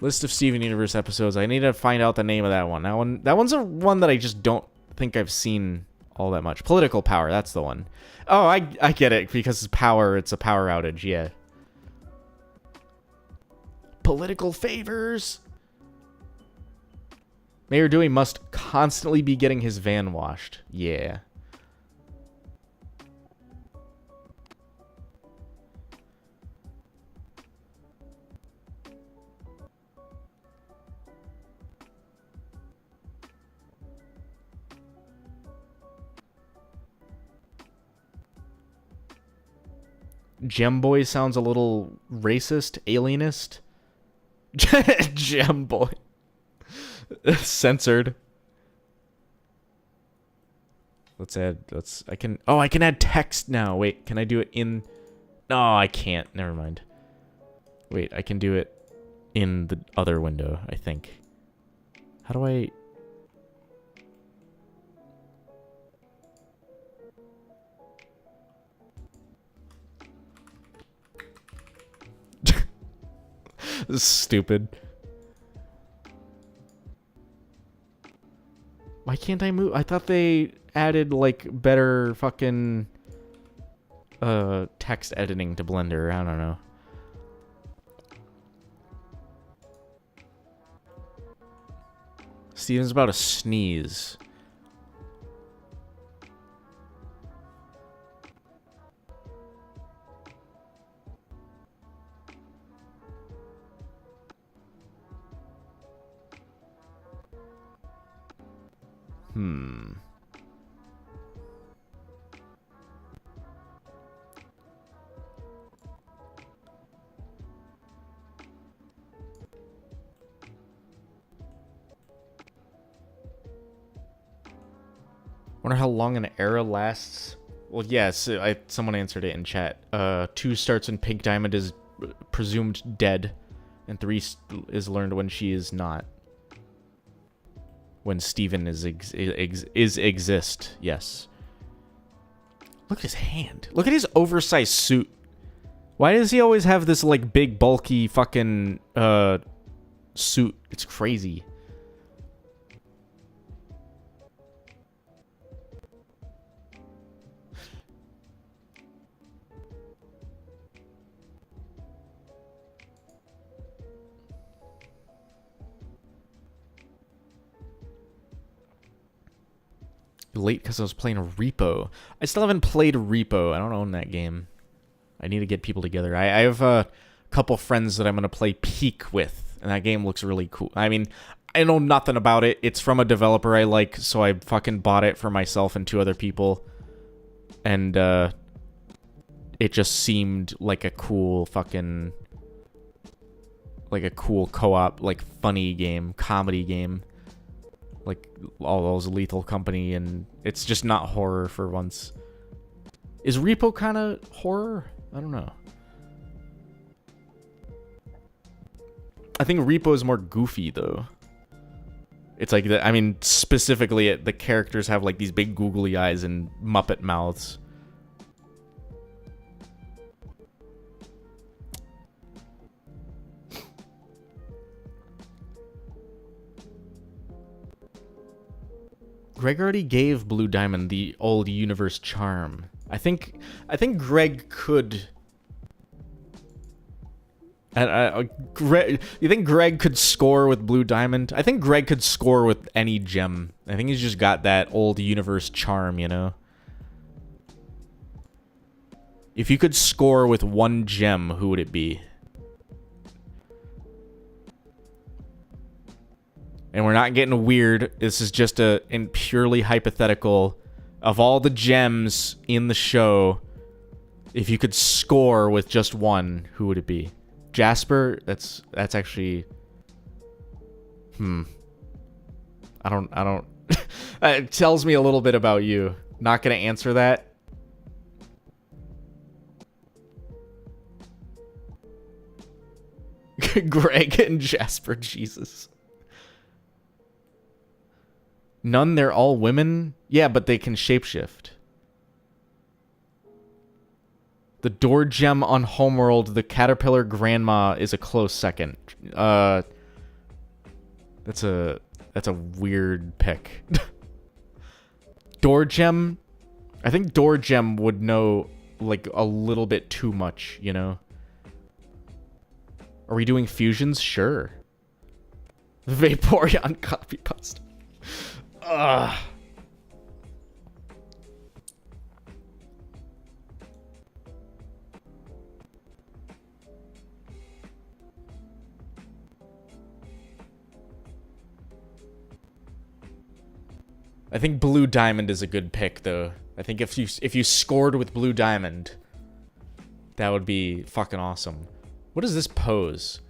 List of Steven Universe episodes. I need to find out the name of that one. That one's a one that I just don't think I've seen all that much. Political Power, that's the one. Oh, I get it, because it's power, it's a power outage, yeah. Political favors. Mayor Dewey must constantly be getting his van washed. Yeah. Gem Boy sounds a little racist, alienist. Gem Boy. Censored. I can add text now. Wait, can I do it in? No, I can't. Never mind. Wait, I can do it in the other window, I think. How do I... This is stupid. Why can't I move? I thought they added, like, better fucking text editing to Blender. I don't know. Steven's about to sneeze. Wonder how long an era lasts. Well, yes, someone answered it in chat. 2 starts when Pink Diamond is presumed dead, and 3 is learned when she is not. When Steven exist, yes. Look at his hand. Look at his oversized suit. Why does he always have this, like, big, bulky fucking suit? It's crazy. Late because I was playing Repo. I still haven't played Repo. I don't own that game. I need to get people together. I have a couple friends that I'm going to play Peak with, and that game looks really cool. I mean, I know nothing about it. It's from a developer I like, so I fucking bought it for myself and 2 other people. And it just seemed like a cool fucking, like a cool co-op, like funny game, comedy game, like all those Lethal Company, and it's just not horror for once. Is Repo kind of horror? I don't know. I think Repo is more goofy though. It's like I mean, specifically, the characters have like these big googly eyes and Muppet mouths. Greg already gave Blue Diamond the old universe charm. I think Greg could. You think Greg could score with Blue Diamond? I think Greg could score with any gem. I think he's just got that old universe charm, you know? If you could score with one gem, who would it be? And we're not getting weird. This is just a purely hypothetical. Of all the gems in the show, if you could score with just one, who would it be? Jasper? That's actually... I don't... It tells me a little bit about you. Not gonna answer that. Greg and Jasper, Jesus. None, they're all women? Yeah, but they can shapeshift. The door gem on Homeworld, the Caterpillar Grandma, is a close second. That's a weird pick. Door gem? I think door gem would know, like, a little bit too much, you know? Are we doing fusions? Sure. Vaporeon copy pasta. Ugh. I think Blue Diamond is a good pick, though. I think if you scored with Blue Diamond, that would be fucking awesome. What is this pose?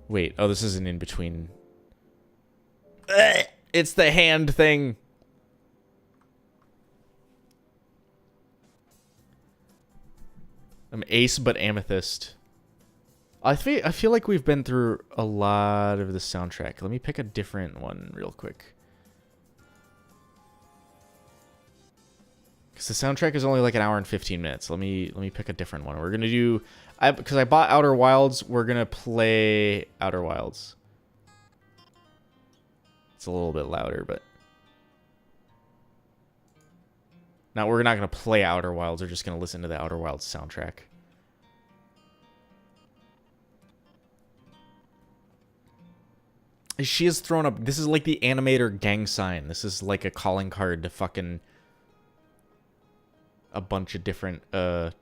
Wait, oh, this isn't in between. It's the hand thing. I'm ace but amethyst. I feel like we've been through a lot of the soundtrack. Let me pick a different one real quick. Because the soundtrack is only like an hour and 15 minutes. Let me pick a different one. We're gonna do, because I bought Outer Wilds. We're gonna play Outer Wilds. It's a little bit louder, but now we're not gonna play Outer Wilds. We're just gonna listen to the Outer Wilds soundtrack. She has thrown up. This is like the animator gang sign. This is like a calling card to fucking a bunch of different but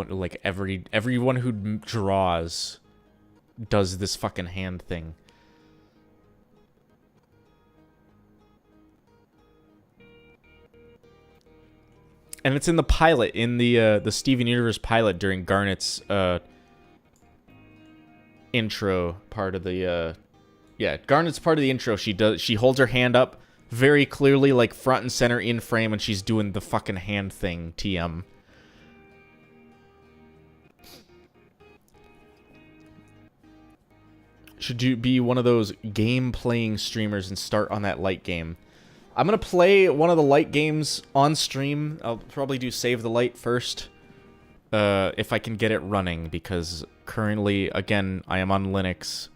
like everyone who draws does this fucking hand thing. And it's in the pilot, in the Steven Universe pilot during Garnet's intro part of the yeah, Garnet's part of the intro. She holds her hand up very clearly, like front and center in frame, and she's doing the fucking hand thing, TM. Should you be one of those game-playing streamers and start on that light game? I'm going to play one of the light games on stream. I'll probably do Save the Light first. If I can get it running, because currently, again, I am on Linux.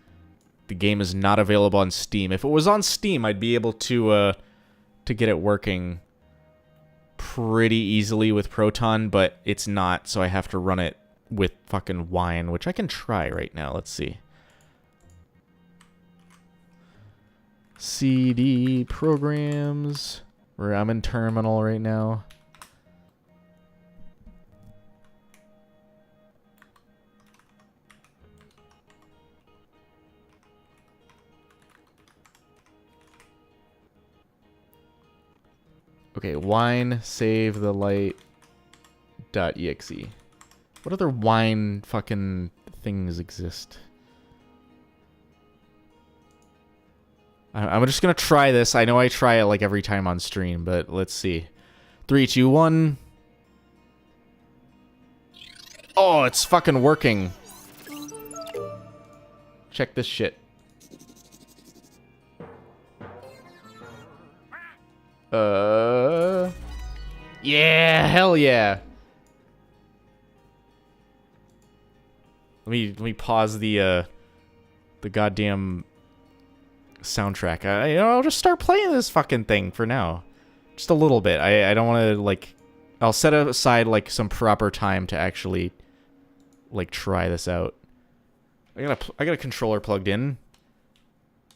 The game is not available on Steam. If it was on Steam, I'd be able to get it working pretty easily with Proton, but it's not, so I have to run it with fucking Wine, which I can try right now. Let's see. CD programs. Where I'm in terminal right now. Okay, wine save the light .exe. What other wine fucking things exist? I'm just gonna try this. I know I try it like every time on stream, but let's see. 3, 2, 1. Oh, it's fucking working. Check this shit. Yeah, hell yeah. Let me pause the goddamn soundtrack. I'll just start playing this fucking thing for now. Just a little bit. I don't want to, like... I'll set aside, like, some proper time to actually, like, try this out. I got a controller plugged in.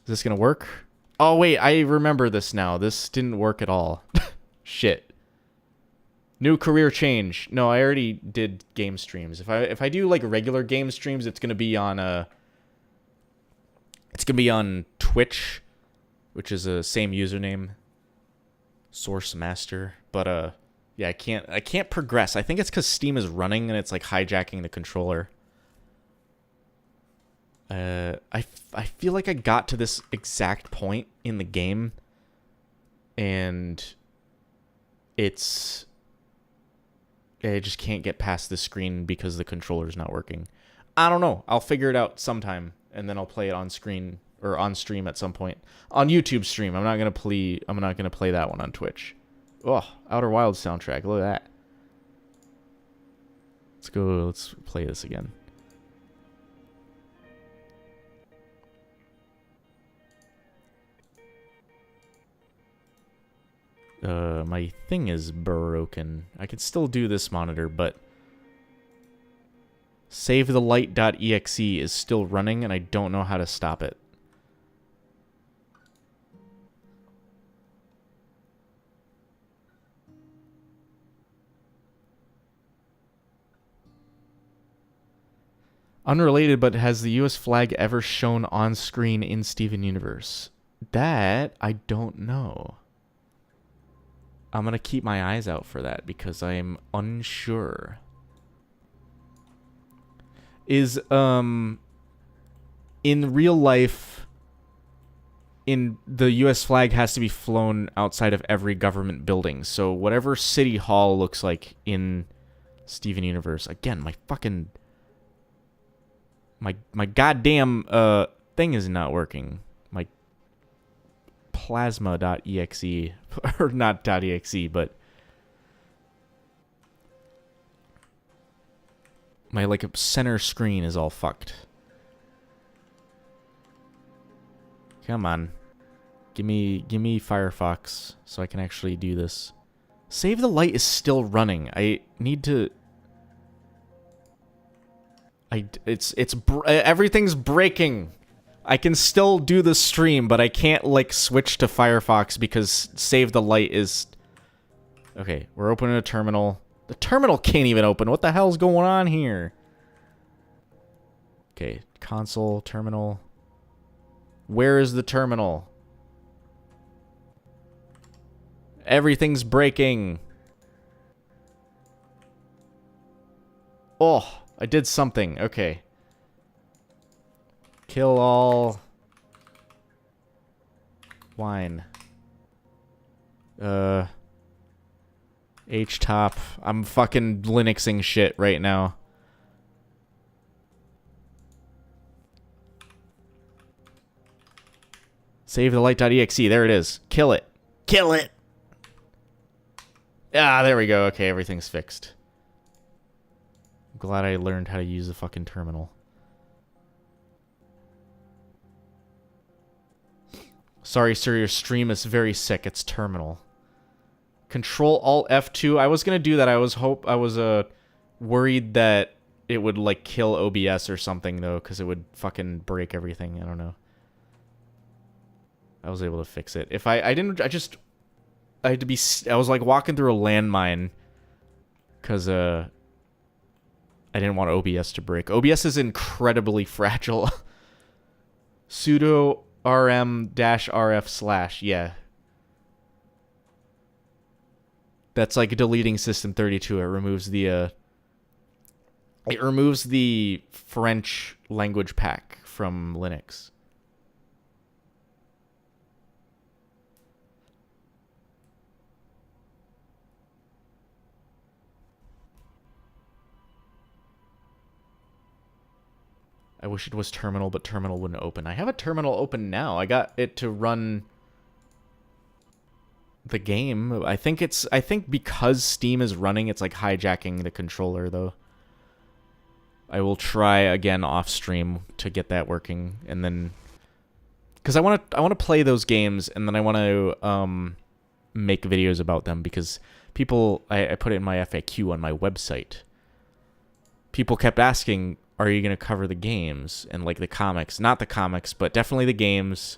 Is this gonna work? Oh, wait, I remember this now. This didn't work at all. Shit. New career change. No, I already did game streams. If I do, like, regular game streams, it's gonna be on, it's gonna be on Twitch, which is the same username. Source Master. But, yeah, I can't progress. I think it's because Steam is running and it's, like, hijacking the controller. I feel like I got to this exact point in the game, and I just can't get past the screen because the controller's not working. I don't know. I'll figure it out sometime, and then I'll play it on screen or on stream at some point on YouTube stream. I'm not gonna play that one on Twitch. Oh, Outer Wilds soundtrack. Look at that. Let's play this again. My thing is broken. I can still do this monitor, but save the light.exe is still running, and I don't know how to stop it. Unrelated, but has the US flag ever shown on screen in Steven Universe? That I don't know. I'm gonna keep my eyes out for that because I'm unsure. Is in real life, the US flag has to be flown outside of every government building. So whatever City Hall looks like in Steven Universe, again, my fucking my goddamn thing is not working. My plasma.exe, or not .exe, but my like center screen is all fucked. Come on. Give me Firefox so I can actually do this. Save the light is still running. I need to everything's breaking. I can still do the stream, but I can't, like, switch to Firefox because save the light is... Okay, we're opening a terminal. The terminal can't even open. What the hell's going on here? Okay, console, terminal. Where is the terminal? Everything's breaking. Oh, I did something. Okay. Kill all wine. H-top. I'm fucking Linuxing shit right now. Save the light.exe. There it is. Kill it. Kill it. Ah, there we go. Okay, everything's fixed. I'm glad I learned how to use the fucking terminal. Sorry, sir, your stream is very sick. It's terminal. Control Alt F2. I was gonna do that. I was worried that it would like kill OBS or something though, because it would fucking break everything. I don't know. I was able to fix it. If I had to be. I was like walking through a landmine because I didn't want OBS to break. OBS is incredibly fragile. Sudo rm-rf/, yeah. That's like deleting System 32. It removes the French language pack from Linux. I wish it was terminal, but terminal wouldn't open. I have a terminal open now. I got it to run the game. I think because Steam is running, it's like hijacking the controller though. I will try again off stream to get that working, and then because I want to play those games, and then I want to make videos about them, because people, I put it in my FAQ on my website. People kept asking, are you going to cover the games and like the comics? Not the comics, but definitely the games.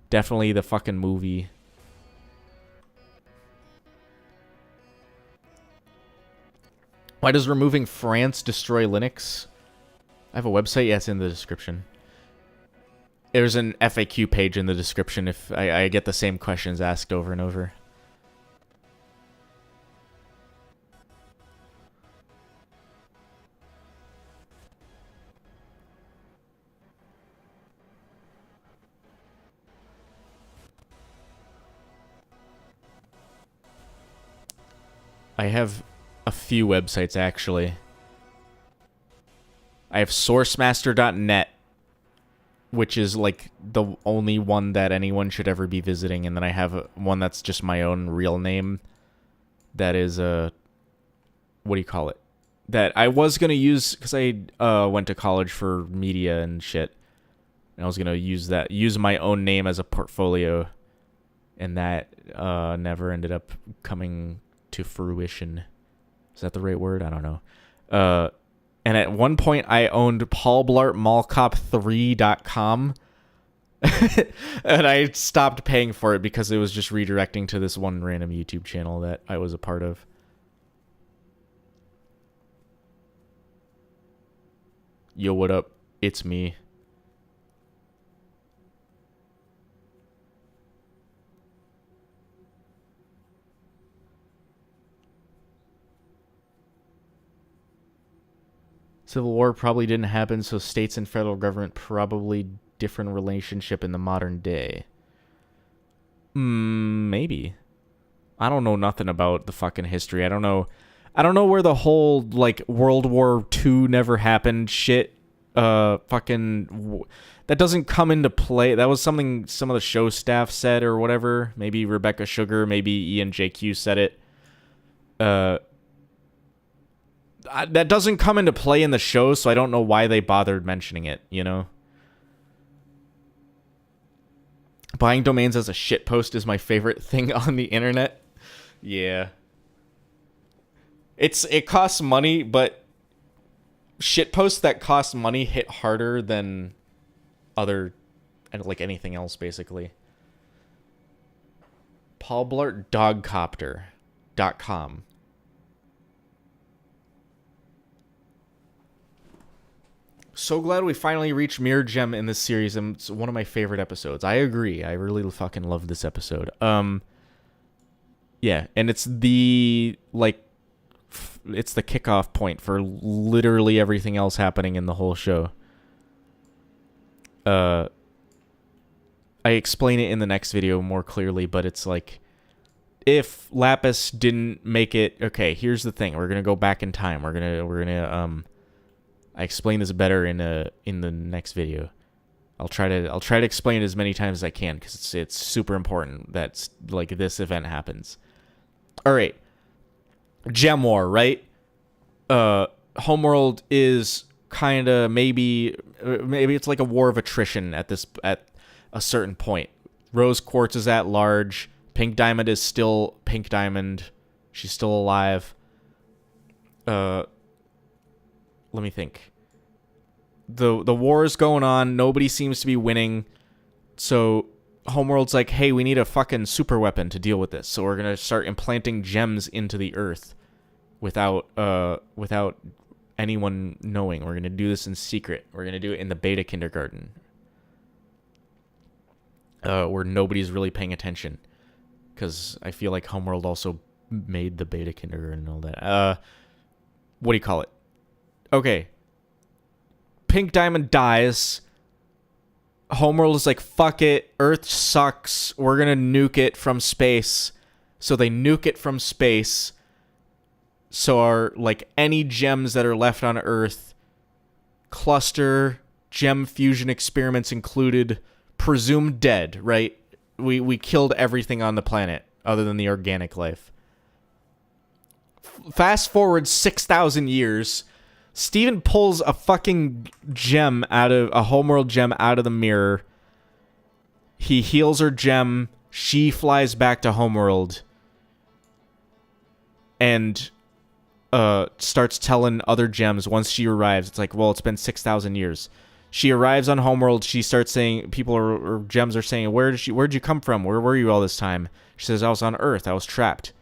Definitely the fucking movie. Why does removing France destroy Linux? I have a website. Yeah, it's in the description. There's an FAQ page in the description if I get the same questions asked over and over. I have a few websites, actually. I have sourcemaster.net, which is like the only one that anyone should ever be visiting, and then I have one that's just my own real name. That is what do you call it? That I was gonna use because I went to college for media and shit, and I was gonna use my own name as a portfolio, and that never ended up coming to fruition. Is that the right word? I don't know. And at one point, I owned paulblartmallcop3.com. And I stopped paying for it because it was just redirecting to this one random YouTube channel that I was a part of. Yo, what up? It's me. Civil War probably didn't happen, so states and federal government probably different relationship in the modern day. Maybe. I don't know nothing about the fucking history. I don't know where the whole like World War II never happened shit fucking that doesn't come into play. That was something some of the show staff said or whatever. Maybe Rebecca Sugar, maybe Ian JQ said it. That doesn't come into play in the show, so I don't know why they bothered mentioning it, you know? Buying domains as a shitpost is my favorite thing on the internet. Yeah. It costs money, but shitposts that cost money hit harder than other, like anything else, basically. paulblartdogcopter.com. So glad we finally reached Mirror Gem in this series, and it's one of my favorite episodes. I agree. I really fucking love this episode. Yeah, and it's the it's the kickoff point for literally everything else happening in the whole show. I explain it in the next video more clearly, but it's like, if Lapis didn't make it, okay, here's the thing. We're gonna go back in time. We're gonna I explain this better in the next video. I'll try to explain it as many times as I can, because it's super important that like this event happens. All right, Gem War, right? Homeworld is kind of maybe it's like a war of attrition at a certain point. Rose Quartz is at large. Pink Diamond is still Pink Diamond. She's still alive. Let me think. The war is going on. Nobody seems to be winning. So Homeworld's like, hey, we need a fucking super weapon to deal with this. So we're gonna start implanting gems into the Earth without anyone knowing. We're gonna do this in secret. We're gonna do it in the beta kindergarten, where nobody's really paying attention. Because I feel like Homeworld also made the beta kindergarten and all that. What do you call it? Okay. Pink Diamond dies. Homeworld is like, fuck it. Earth sucks. We're gonna nuke it from space. So they nuke it from space. So our, like, any gems that are left on Earth, cluster, gem fusion experiments included, presumed dead, right? We killed everything on the planet other than the organic life. Fast forward 6,000 years, Steven pulls a fucking gem a homeworld gem out of the mirror. He heals her gem. She flies back to homeworld. And starts telling other gems once she arrives. It's like, well, it's been 6,000 years. She arrives on homeworld. She starts saying, or gems are saying, where'd you come from? Where were you all this time? She says, I was on Earth. I was trapped.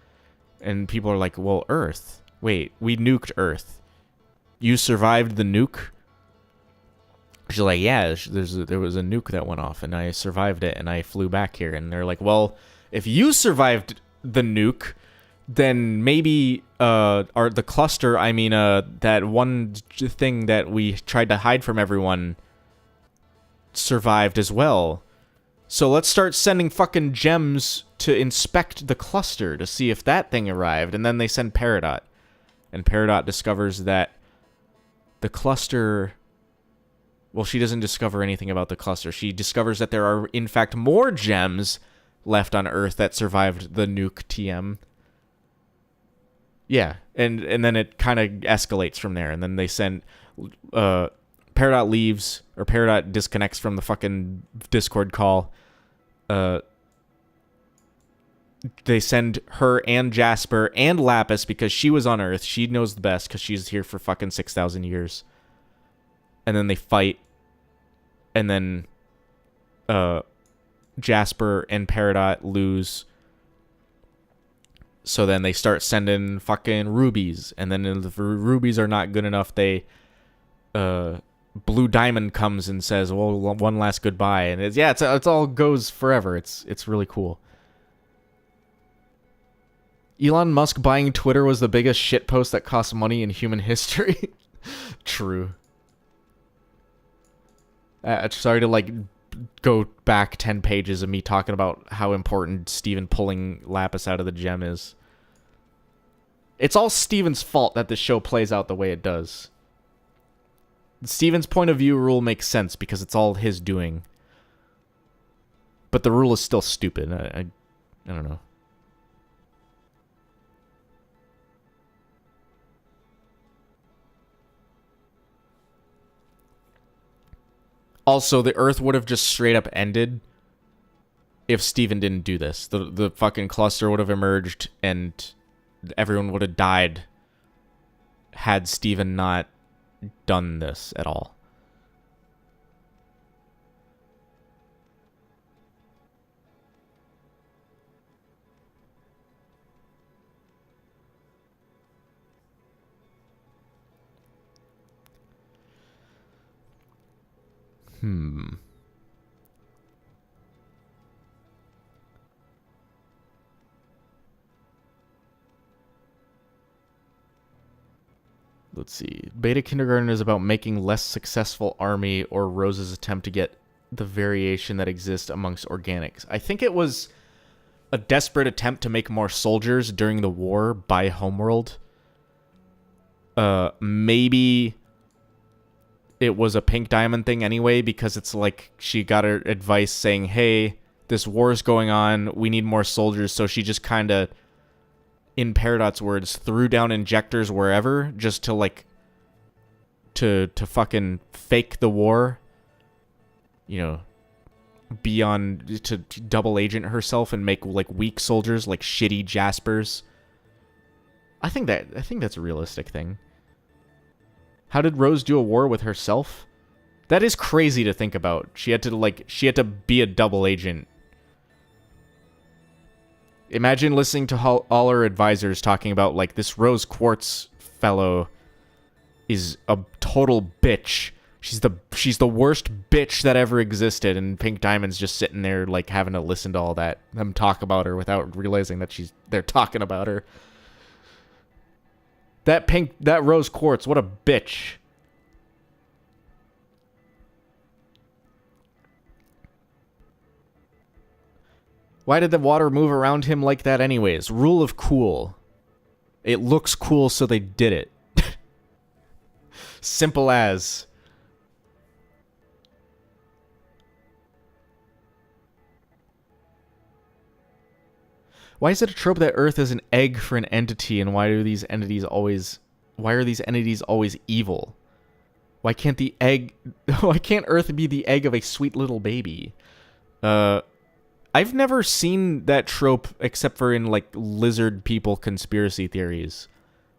And people are like, well, Earth? Wait, we nuked Earth. You survived the nuke? She's like, yeah, there was a nuke that went off, and I survived it, and I flew back here. And they're like, well, if you survived the nuke, then maybe the cluster, that one thing that we tried to hide from everyone survived as well. So let's start sending fucking gems to inspect the cluster to see if that thing arrived. And then they send Peridot. And Peridot discovers that the cluster... Well, she doesn't discover anything about the cluster. She discovers that there are, in fact, more gems left on Earth that survived the nuke TM. Yeah, and then it kind of escalates from there. And then they send... Peridot leaves, or Peridot disconnects from the fucking Discord call. They send her and Jasper and Lapis because she was on Earth. She knows the best because she's here for fucking 6,000 years. And then they fight. And then Jasper and Peridot lose. So then they start sending fucking rubies. And then if the rubies are not good enough, they... Blue Diamond comes and says, well, one last goodbye. And it's all goes forever. It's really cool. Elon Musk buying Twitter was the biggest shitpost that cost money in human history. True. Sorry to, go back 10 pages of me talking about how important Steven pulling Lapis out of the gem is. It's all Steven's fault that the show plays out the way it does. Steven's point of view rule makes sense because it's all his doing. But the rule is still stupid. I don't know. Also, the Earth would have just straight up ended if Steven didn't do this. The fucking cluster would have emerged and everyone would have died had Steven not done this at all. Let's see. Beta Kindergarten is about making less successful army or Rose's attempt to get the variation that exists amongst organics. I think it was a desperate attempt to make more soldiers during the war by Homeworld. Maybe it was a Pink Diamond thing anyway, because it's like she got her advice saying, hey, this war is going on, we need more soldiers, so she just kind of, in Peridot's words, threw down injectors wherever, just to, to fucking fake the war, to double agent herself and make, weak soldiers, shitty Jaspers. I think that's a realistic thing. How did Rose do a war with herself? That is crazy to think about. She had to be a double agent. Imagine listening to all her advisors talking about, this Rose Quartz fellow is a total bitch. She's the worst bitch that ever existed, and Pink Diamond's just sitting there like having to listen to all them talk about her without realizing that they're talking about her. That rose quartz, what a bitch. Why did the water move around him like that anyways? Rule of cool. It looks cool, so they did it. Simple as. Why is it a trope that Earth is an egg for an entity, and why are these entities always evil? Why can't Earth be the egg of a sweet little baby? I've never seen that trope except for in like lizard people conspiracy theories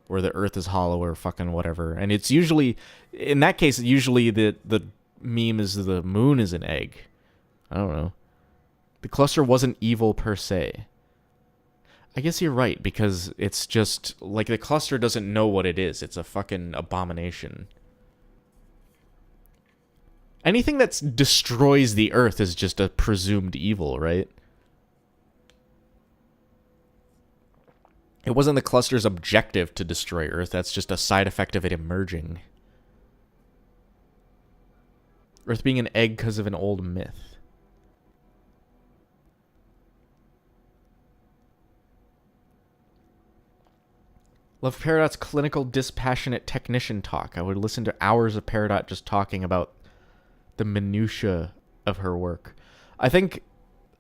where the Earth is hollow or fucking whatever. And it's usually, in that case, usually the meme is the moon is an egg. I don't know. The cluster wasn't evil per se. I guess you're right, because it's just, like, the cluster doesn't know what it is. It's a fucking abomination. Anything that destroys the Earth is just a presumed evil, right? It wasn't the cluster's objective to destroy Earth. That's just a side effect of it emerging. Earth being an egg because of an old myth. Love Peridot's clinical, dispassionate technician talk. I would listen to hours of Peridot just talking about the minutiae of her work. I think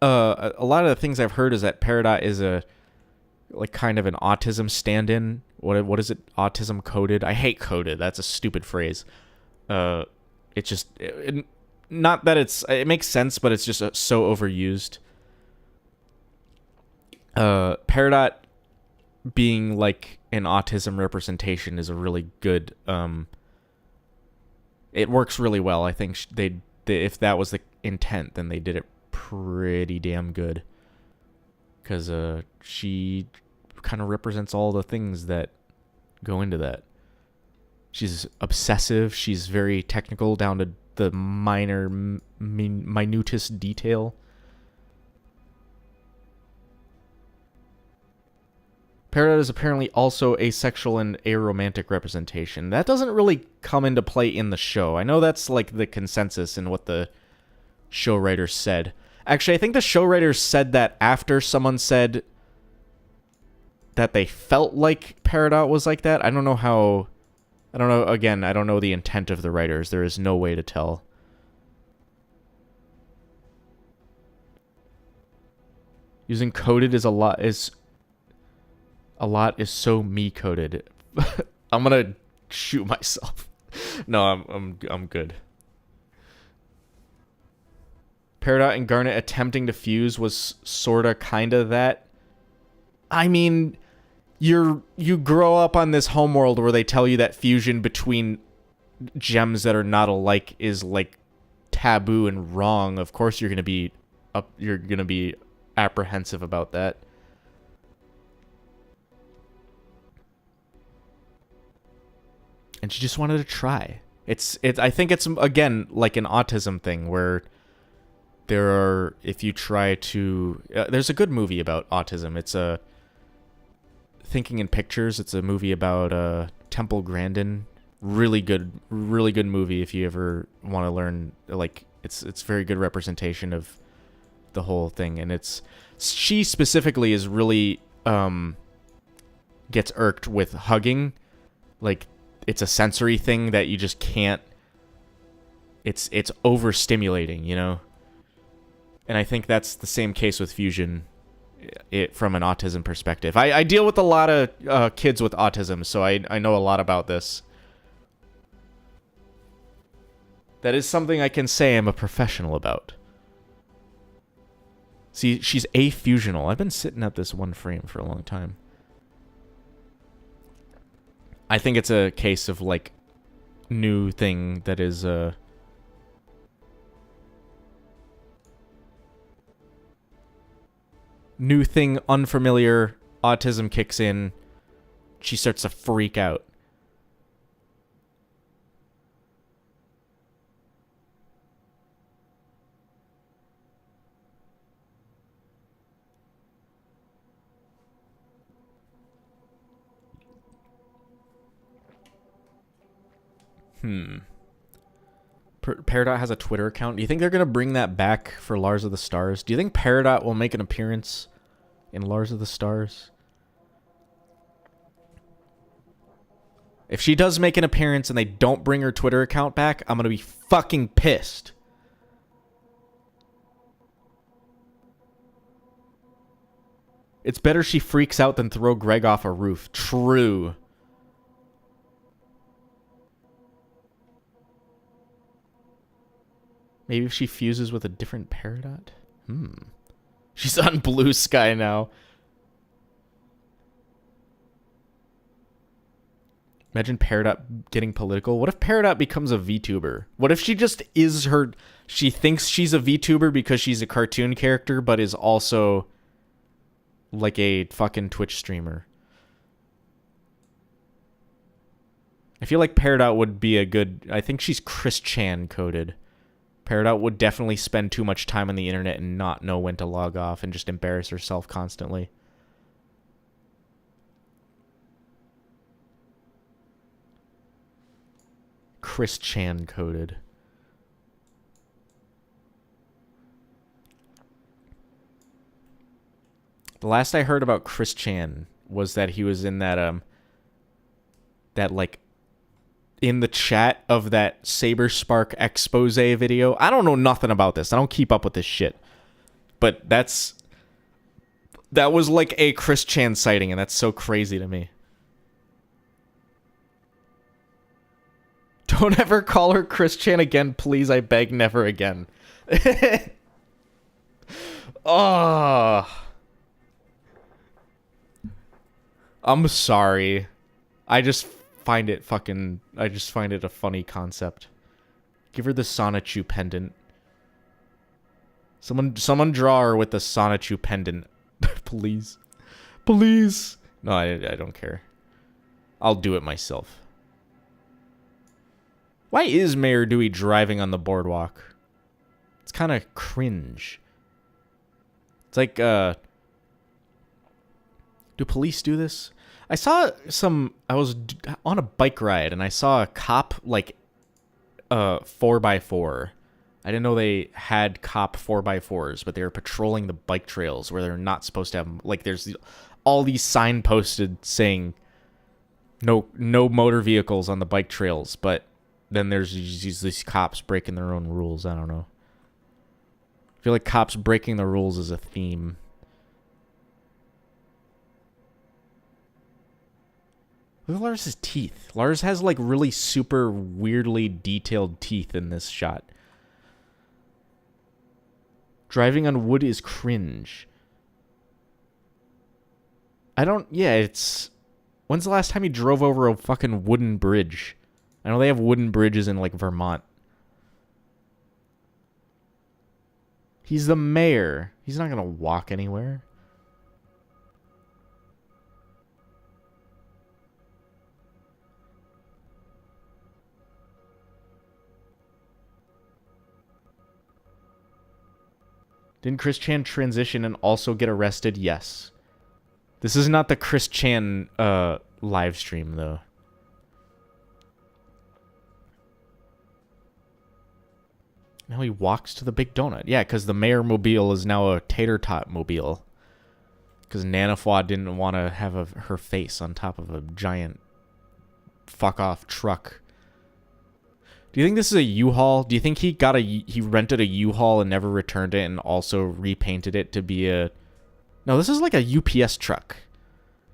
a lot of the things I've heard is that Peridot is a kind of an autism stand-in. What is it? Autism coded? I hate coded. That's a stupid phrase. It's just not that it makes sense, but it's just so overused. Peridot being like an autism representation is a really good. It works really well. I think they if that was the intent, then they did it pretty damn good. Because she kind of represents all the things that go into that. She's obsessive. She's very technical down to the minutest detail. Peridot is apparently also asexual and aromantic representation. That doesn't really come into play in the show. I know that's like the consensus in what the show writers said. Actually, I think the show writers said that after someone said that they felt like Peridot was like that. I don't know. Again, I don't know the intent of the writers. There is no way to tell. Using coded is a lot is so me-coded. I'm gonna shoot myself. No, I'm good. Peridot and Garnet attempting to fuse was sorta kinda that. I mean, you grow up on this homeworld where they tell you that fusion between gems that are not alike is like taboo and wrong. Of course you're gonna be apprehensive about that. And she just wanted to try. I think it's again like an autism thing where if you try to there's a good movie about autism. It's a Thinking in Pictures. It's a movie about Temple Grandin. Really good movie if you ever want to learn. Like it's very good representation of the whole thing, and she specifically is really gets irked with hugging. Like it's a sensory thing that you just can't. It's overstimulating, you know. And I think that's the same case with fusion. From an autism perspective, I deal with a lot of kids with autism, so I know a lot about this. That is something I can say I'm a professional about. See, she's afusional. I've been sitting at this one frame for a long time. I think it's a case of like new thing that is new thing, unfamiliar, autism kicks in, she starts to freak out. Peridot has a Twitter account. Do you think they're going to bring that back for Lars of the Stars? Do you think Peridot will make an appearance in Lars of the Stars? If she does make an appearance and they don't bring her Twitter account back, I'm going to be fucking pissed. It's better she freaks out than throw Greg off a roof. True. Maybe if she fuses with a different Peridot? She's on Blue Sky now. Imagine Peridot getting political. What if Peridot becomes a VTuber? What if she just is her... She thinks she's a VTuber because she's a cartoon character, but is also like a fucking Twitch streamer. I feel like Peridot would be a good... I think she's Chris Chan coded. Peridot would definitely spend too much time on the internet and not know when to log off and just embarrass herself constantly. Chris Chan coded. The last I heard about Chris Chan was that he was in that like in the chat of that Saberspark expose video. I don't know nothing about this. I don't keep up with this shit. But that was like a Chris Chan sighting, and that's so crazy to me. Don't ever call her Chris Chan again, please. I beg, never again. Oh. I'm sorry. I just find it a funny concept. Give her the Sonichu pendant. Someone draw her with the Sonichu pendant. Please. Please. No, I don't care. I'll do it myself. Why is Mayor Dewey driving on the boardwalk? It's kind of cringe. It's like, do police do this? I was on a bike ride and I saw a cop, like, 4x4. I didn't know they had cop 4x4s, but they were patrolling the bike trails where they're not supposed to have, like, there's all these sign posted saying no motor vehicles on the bike trails, but then there's these cops breaking their own rules. I don't know. I feel like cops breaking the rules is a theme. Look at Lars' teeth. Lars has like really super weirdly detailed teeth in this shot. Driving on wood is cringe. It's... When's the last time you drove over a fucking wooden bridge? I know they have wooden bridges in, like, Vermont. He's the mayor. He's not gonna walk anywhere. Didn't Chris Chan transition and also get arrested? Yes. This is not the Chris Chan live stream, though. Now he walks to the big donut. Yeah, because the mayor mobile is now a tater tot mobile. Because Nanafwa didn't want to have her face on top of a giant fuck off truck. Do you think this is a U-Haul? Do you think he rented a U-Haul and never returned it and also repainted it to be a... No, this is like a UPS truck.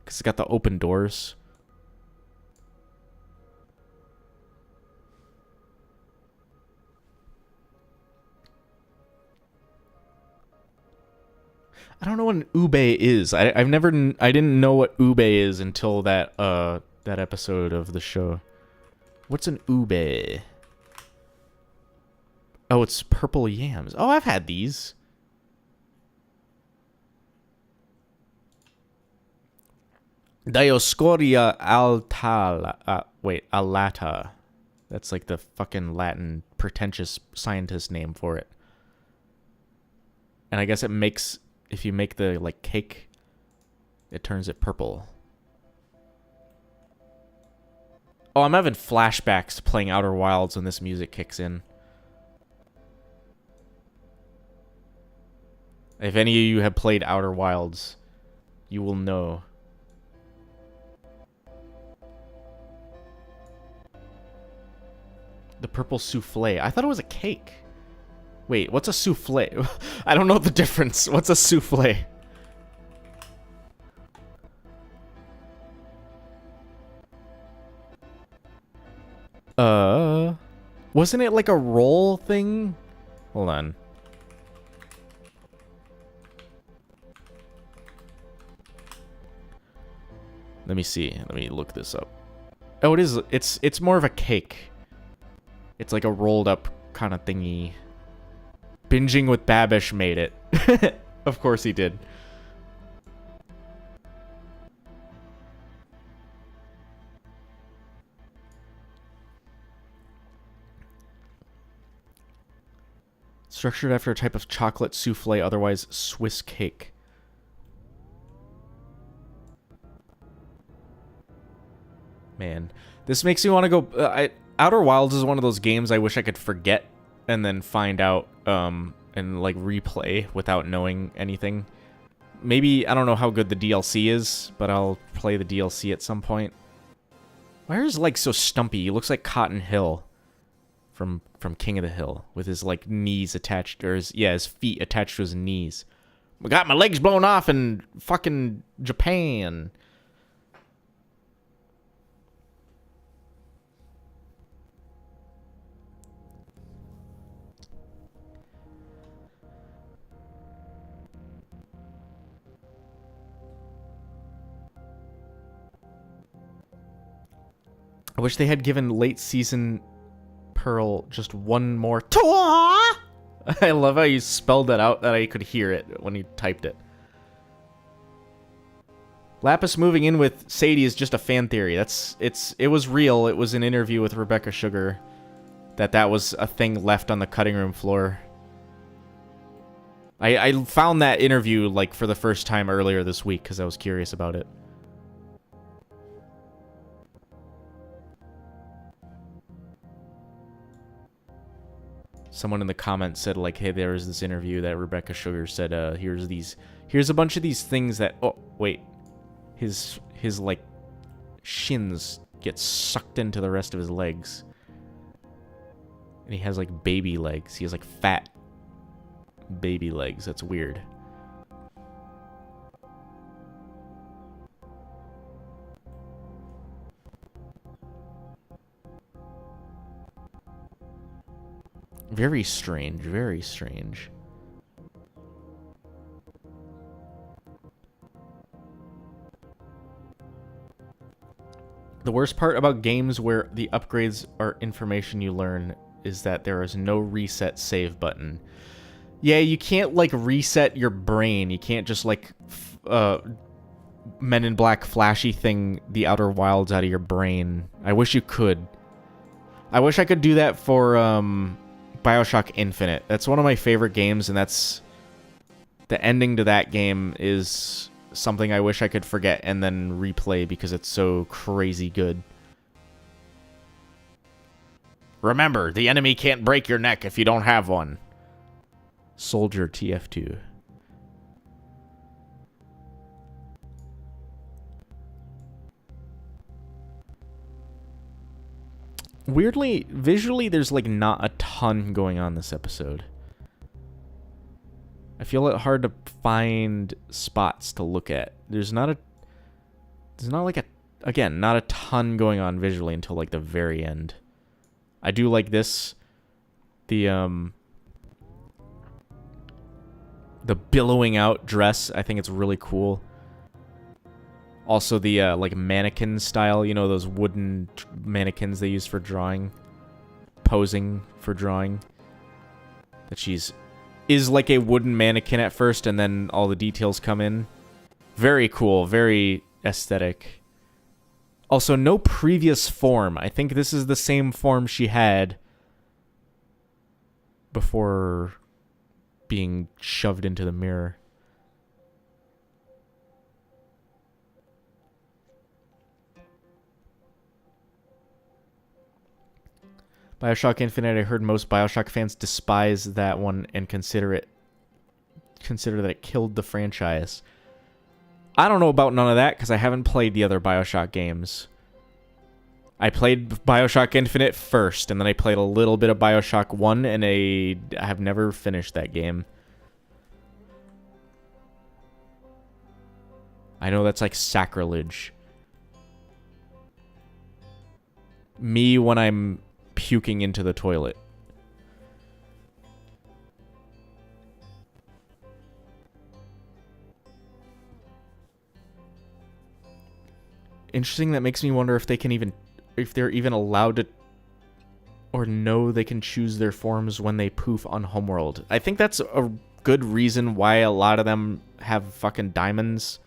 Because it's got the open doors. I don't know what an ube is. I didn't know what ube is until that episode of the show. What's an ube? Oh, it's purple yams. Oh, I've had these. Dioscorea alata. That's like the fucking Latin pretentious scientist name for it. And I guess it makes... If you make the, like, cake, it turns it purple. Oh, I'm having flashbacks playing Outer Wilds when this music kicks in. If any of you have played Outer Wilds, you will know. The purple souffle. I thought it was a cake. Wait, what's a souffle? I don't know the difference. What's a souffle? Wasn't it like a roll thing? Hold on. Let me see. Let me look this up. Oh, it is. It's more of a cake. It's like a rolled up kind of thingy. Binging with Babish made it. Of course he did. Structured after a type of chocolate souffle, otherwise Swiss cake. Man, this makes me want to go... Outer Wilds is one of those games I wish I could forget and then find out and like replay without knowing anything. Maybe, I don't know how good the DLC is, but I'll play the DLC at some point. Why is his leg so stumpy? He looks like Cotton Hill from King of the Hill with his like knees attached, or his feet attached to his knees. I got my legs blown off in fucking Japan. I wish they had given late season Pearl just one more tour. I love how you spelled that out, that I could hear it when you typed it. Lapis moving in with Sadie is just a fan theory. It was real. It was an interview with Rebecca Sugar that was a thing left on the cutting room floor. I found that interview like for the first time earlier this week because I was curious about it. Someone in the comments said, like, hey, there was this interview that Rebecca Sugar said, here's a bunch of these things that, oh, wait. His like, shins get sucked into the rest of his legs. And he has, like, baby legs. He has, like, fat baby legs. That's weird. Very strange, very strange. The worst part about games where the upgrades are information you learn is that there is no reset save button. Yeah, you can't, like, reset your brain. You can't just, like, Men in Black flashy thing the Outer Wilds out of your brain. I wish you could. I wish I could do that for, BioShock Infinite. That's one of my favorite games, and that's... The ending to that game is something I wish I could forget and then replay because it's so crazy good. Remember, the enemy can't break your neck if you don't have one. Soldier TF2. Weirdly, visually, there's, like, not a ton going on this episode. I feel it hard to find spots to look at. There's not like again, not a ton going on visually until, like, the very end. I do like this. The billowing out dress, I think it's really cool. Also the, like, mannequin style, you know, those wooden mannequins they use for drawing. Posing for drawing. That is like a wooden mannequin at first, and then all the details come in. Very cool, very aesthetic. Also, no previous form. I think this is the same form she had before being shoved into the mirror. BioShock Infinite, I heard most BioShock fans despise that one and consider that it killed the franchise. I don't know about none of that because I haven't played the other BioShock games. I played BioShock Infinite first, and then I played a little bit of BioShock 1, and I have never finished that game. I know that's like sacrilege. Me when I'm puking into the toilet. Interesting, that makes me wonder if they can even... if they're even allowed to... or know they can choose their forms when they poof on Homeworld. I think that's a good reason why a lot of them have fucking diamonds.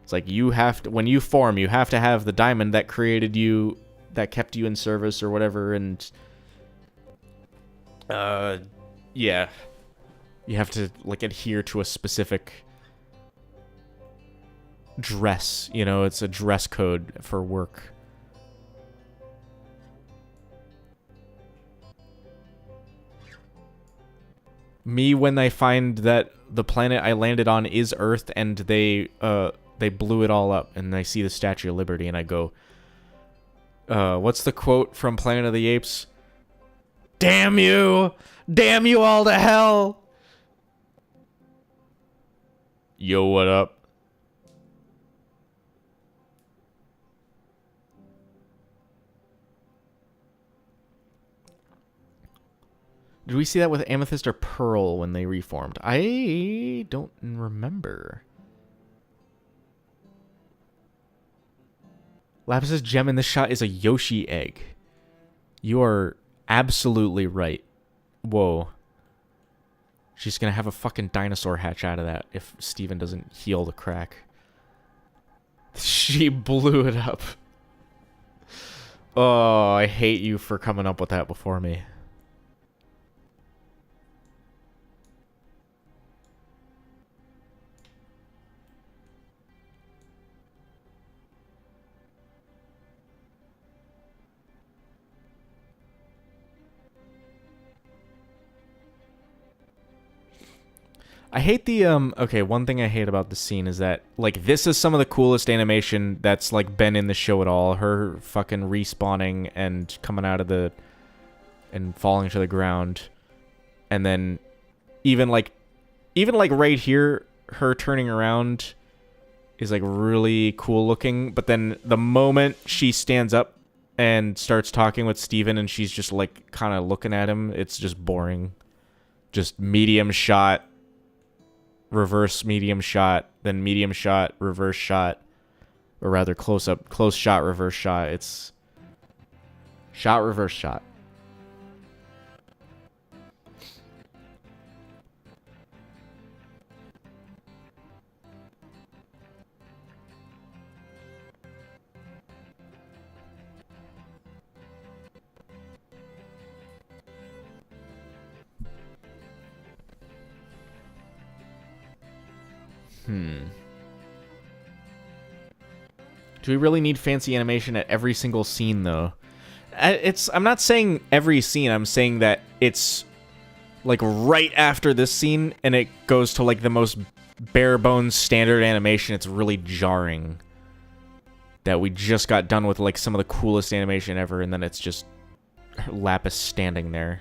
It's like you have to... when you form, you have to have the diamond that created you... that kept you in service or whatever, and... yeah. You have to, like, adhere to a specific... dress, you know, it's a dress code for work. Me when I find that the planet I landed on is Earth and they blew it all up and I see the Statue of Liberty and I go, what's the quote from Planet of the Apes? Damn you! Damn you all to hell! Yo, what up? Did we see that with Amethyst or Pearl when they reformed? I don't remember. Lapis' gem in this shot is a Yoshi egg. You are absolutely right. Whoa. She's gonna have a fucking dinosaur hatch out of that if Steven doesn't heal the crack. She blew it up. Oh, I hate you for coming up with that before me. I hate the, okay, one thing I hate about the scene is that, like, this is some of the coolest animation that's, like, been in the show at all. Her fucking respawning and coming out of the, and falling to the ground. And then, even, like, right here, her turning around is, like, really cool looking. But then, the moment she stands up and starts talking with Steven and she's just, like, kind of looking at him, it's just boring. Just medium shot. Reverse medium shot, then medium shot, reverse shot, or rather close up, close shot, reverse shot. It's shot, reverse shot. Do we really need fancy animation at every single scene, though? I'm not saying every scene. I'm saying that it's, like, right after this scene, and it goes to, like, the most bare-bones standard animation. It's really jarring that we just got done with, like, some of the coolest animation ever, and then it's just Lapis standing there.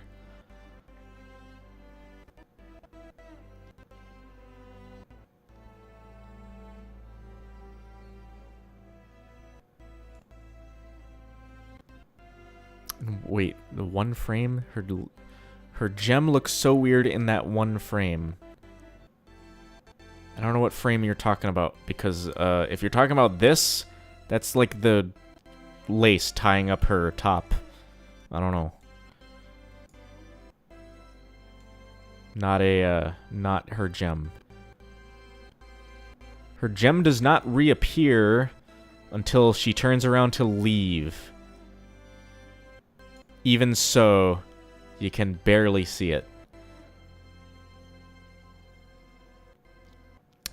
Wait, the one frame? Her gem looks so weird in that one frame. I don't know what frame you're talking about, because if you're talking about this, that's like the lace tying up her top. I don't know. Not her gem. Her gem does not reappear until she turns around to leave. Even so, you can barely see it.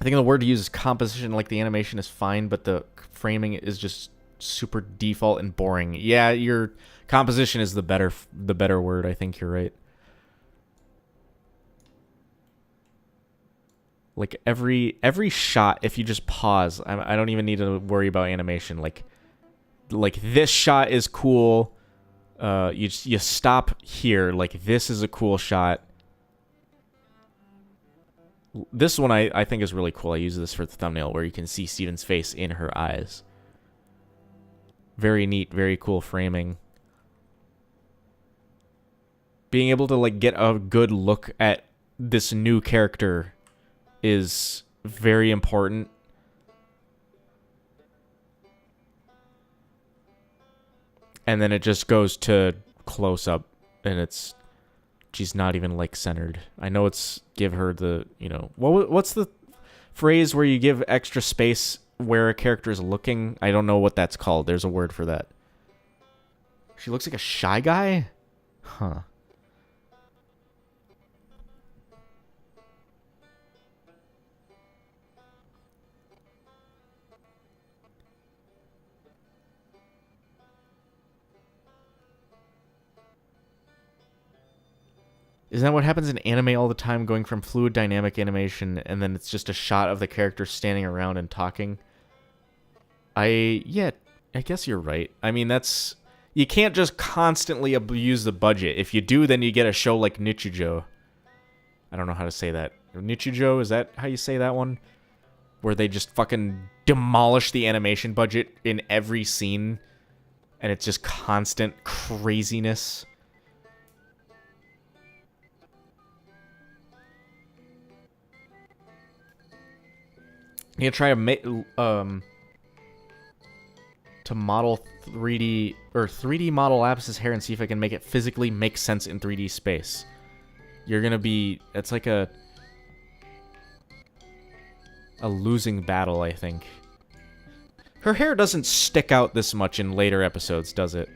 I think the word to use is composition. Like, the animation is fine, but the framing is just super default and boring. Yeah, your composition is the better word. I think you're right. Like every shot, if you just pause, I don't even need to worry about animation. Like this shot is cool. You stop here. Like this is a cool shot. This one I think is really cool. I use this for the thumbnail where you can see Steven's face in her eyes. Very neat, very cool framing. Being able to like get a good look at this new character is very important. And then it just goes to close up and she's not even like centered. I know it's give her the, you know, what's the phrase where you give extra space where a character is looking? I don't know what that's called. There's a word for that. She looks like a shy guy? Huh. Isn't that what happens in anime all the time, going from fluid dynamic animation and then it's just a shot of the character standing around and talking? Yeah, I guess you're right. I mean, you can't just constantly abuse the budget. If you do, then you get a show like Nichijou. I don't know how to say that. Nichijou, is that how you say that one? Where they just fucking demolish the animation budget in every scene and it's just constant craziness. You try to make to model 3D or 3D model Amethyst hair and see if I can make it physically make sense in 3D space. You're gonna be, it's like a losing battle, I think. Her hair doesn't stick out this much in later episodes, does it?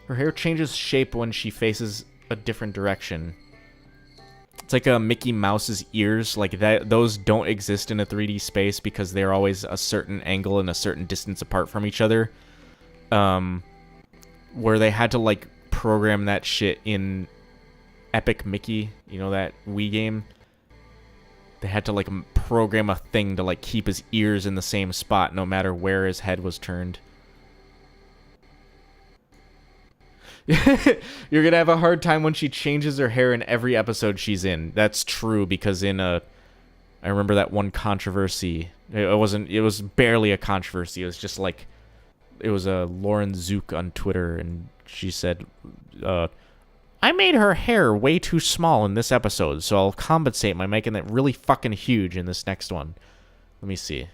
Her hair changes shape when she faces a different direction. It's like a Mickey Mouse's ears, like that. Those don't exist in a 3D space because they're always a certain angle and a certain distance apart from each other. Where they had to like program that shit in Epic Mickey, you know, that Wii game. They had to like program a thing to like keep his ears in the same spot no matter where his head was turned. You're gonna have a hard time when she changes her hair in every episode she's in. That's true, because I remember that one controversy. It was barely a controversy. It was just like, it was a Lauren Zook on Twitter, and she said, I made her hair way too small in this episode, so I'll compensate by making it really fucking huge in this next one. Let me see.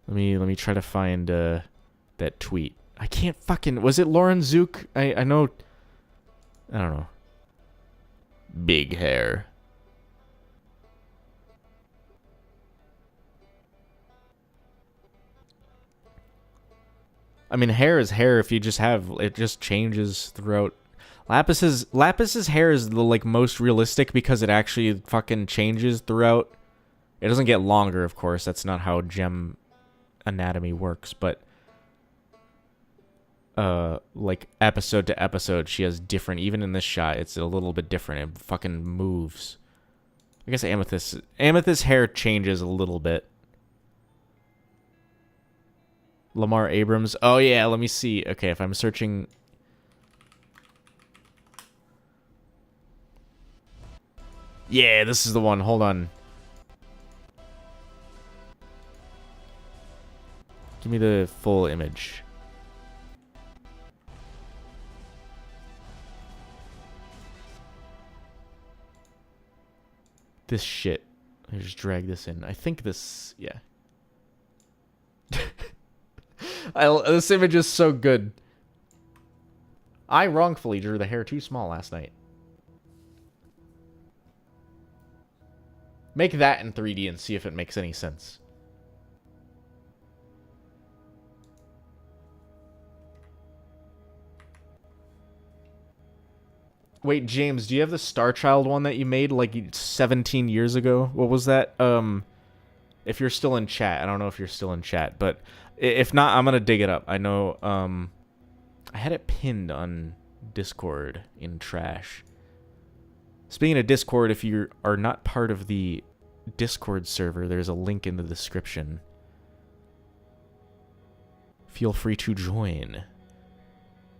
Let me try to find that tweet. I can't fucking... Was it Lauren Zook? I know... I don't know. Big hair. I mean, hair is hair if you just have... It just changes throughout... Lapis's hair is the like most realistic because it actually fucking changes throughout. It doesn't get longer, of course. That's not how gem anatomy works, but like episode to episode she has different. Even in this shot it's a little bit different. It fucking moves. I guess Amethyst hair changes a little bit. Lamar Abrams. Oh yeah, let me see. Okay, if I'm searching, yeah, this is the one. Hold on. Give me the full image. This shit. I just drag this in. I think this... Yeah. This image is so good. I wrongfully drew the hair too small last night. Make that in 3D and see if it makes any sense. Wait, James, do you have the Star Child one that you made like 17 years ago? What was that? If you're still in chat, I don't know if you're still in chat, but if not, I'm gonna dig it up. I know. I had it pinned on Discord in trash. Speaking of Discord, if you are not part of the Discord server, there's a link in the description. Feel free to join.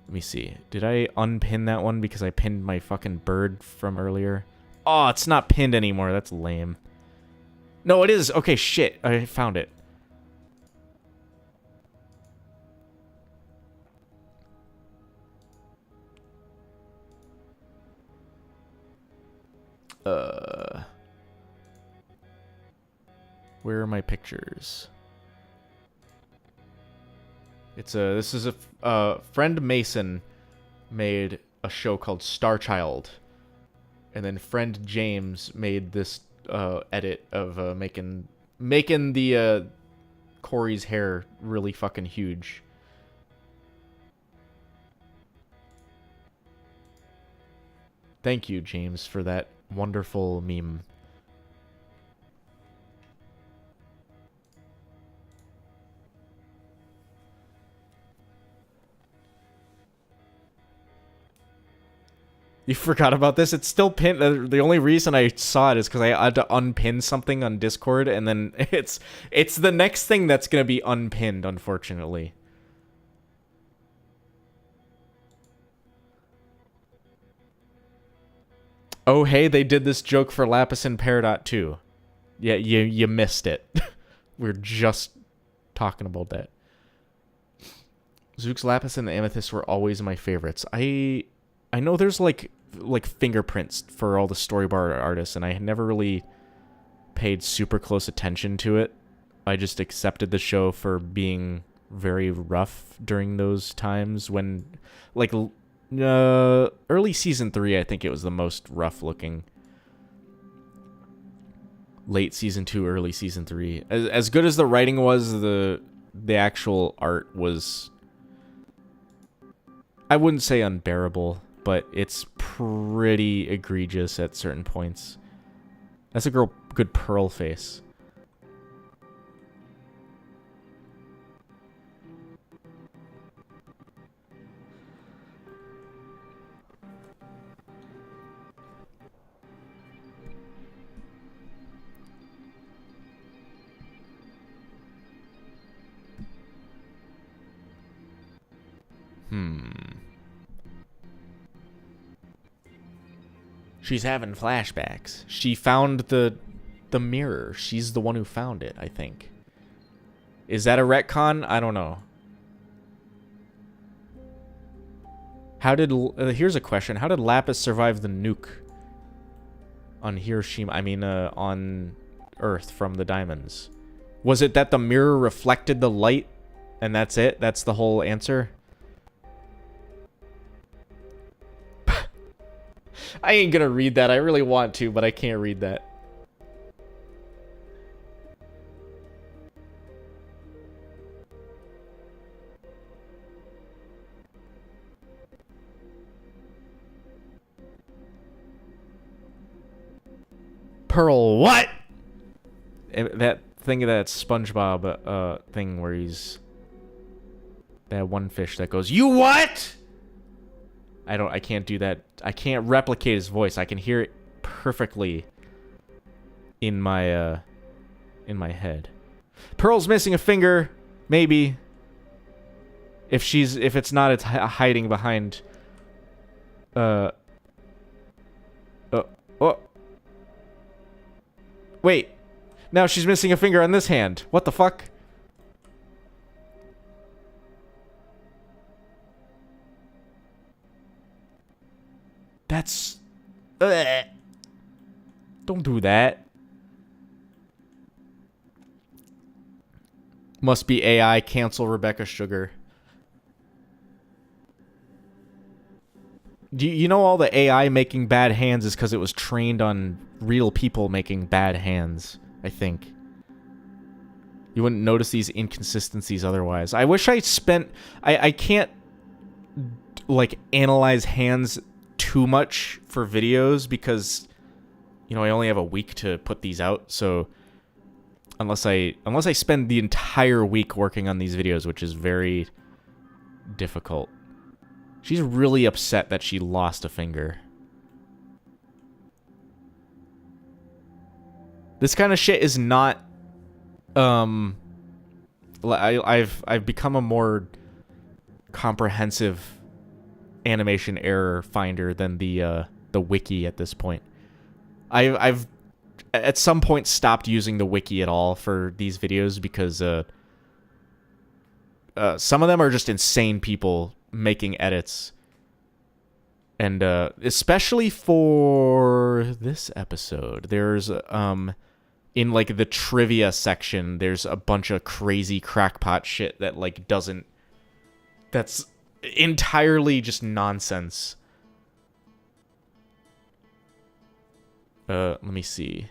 Let me see. Did I unpin that one because I pinned my fucking bird from earlier? Oh, it's not pinned anymore. That's lame. No, it is. Okay, shit. I found it. Where are my pictures? This is a friend Mason made a show called Star Child, and then friend James made this edit of making the Corey's hair really fucking huge. Thank you, James, for that wonderful meme. You forgot about this? It's still pinned. The only reason I saw it is because I had to unpin something on Discord, and then it's the next thing that's going to be unpinned, unfortunately. Oh, hey, they did this joke for Lapis and Peridot, too. Yeah, you missed it. We're just talking about that. Zook's Lapis and the Amethyst were always my favorites. I know there's like fingerprints for all the storyboard artists, and I had never really paid super close attention to it. I just accepted the show for being very rough during those times when, like, early season 3, I think it was the most rough looking. Late season 2, early season 3. As good as the writing was, the actual art was, I wouldn't say unbearable, but it's pretty egregious at certain points. That's a good pearl face. She's having flashbacks. She found the mirror. She's the one who found it, I think. Is that a retcon? I don't know. How did... here's a question. How did Lapis survive the nuke on Hiroshima? I mean, on Earth from the diamonds. Was it that the mirror reflected the light and that's it? That's the whole answer? I ain't gonna read that. I really want to, but I can't read that. Pearl, what? That thing, that SpongeBob thing where he's... that one fish that goes, "You what?" I can't do that. I can't replicate his voice. I can hear it perfectly in my head. Pearl's missing a finger, maybe. If it's not, it's hiding behind. Oh. Wait. Now she's missing a finger on this hand. What the fuck? That's... Don't do that. Must be AI. Cancel Rebecca Sugar. Do you know all the AI making bad hands is because it was trained on real people making bad hands, I think. You wouldn't notice these inconsistencies otherwise. I wish I spent... I can't, like, analyze hands too much for videos because, you know, I only have a week to put these out. So unless I spend the entire week working on these videos, which is very difficult. She's really upset that she lost a finger. This kind of shit is not, I've become a more comprehensive animation error finder than the wiki at this point. I've at some point stopped using the wiki at all for these videos because some of them are just insane people making edits. And especially for this episode, there's in like the trivia section, there's a bunch of crazy crackpot shit that like that's entirely just nonsense. Let me see.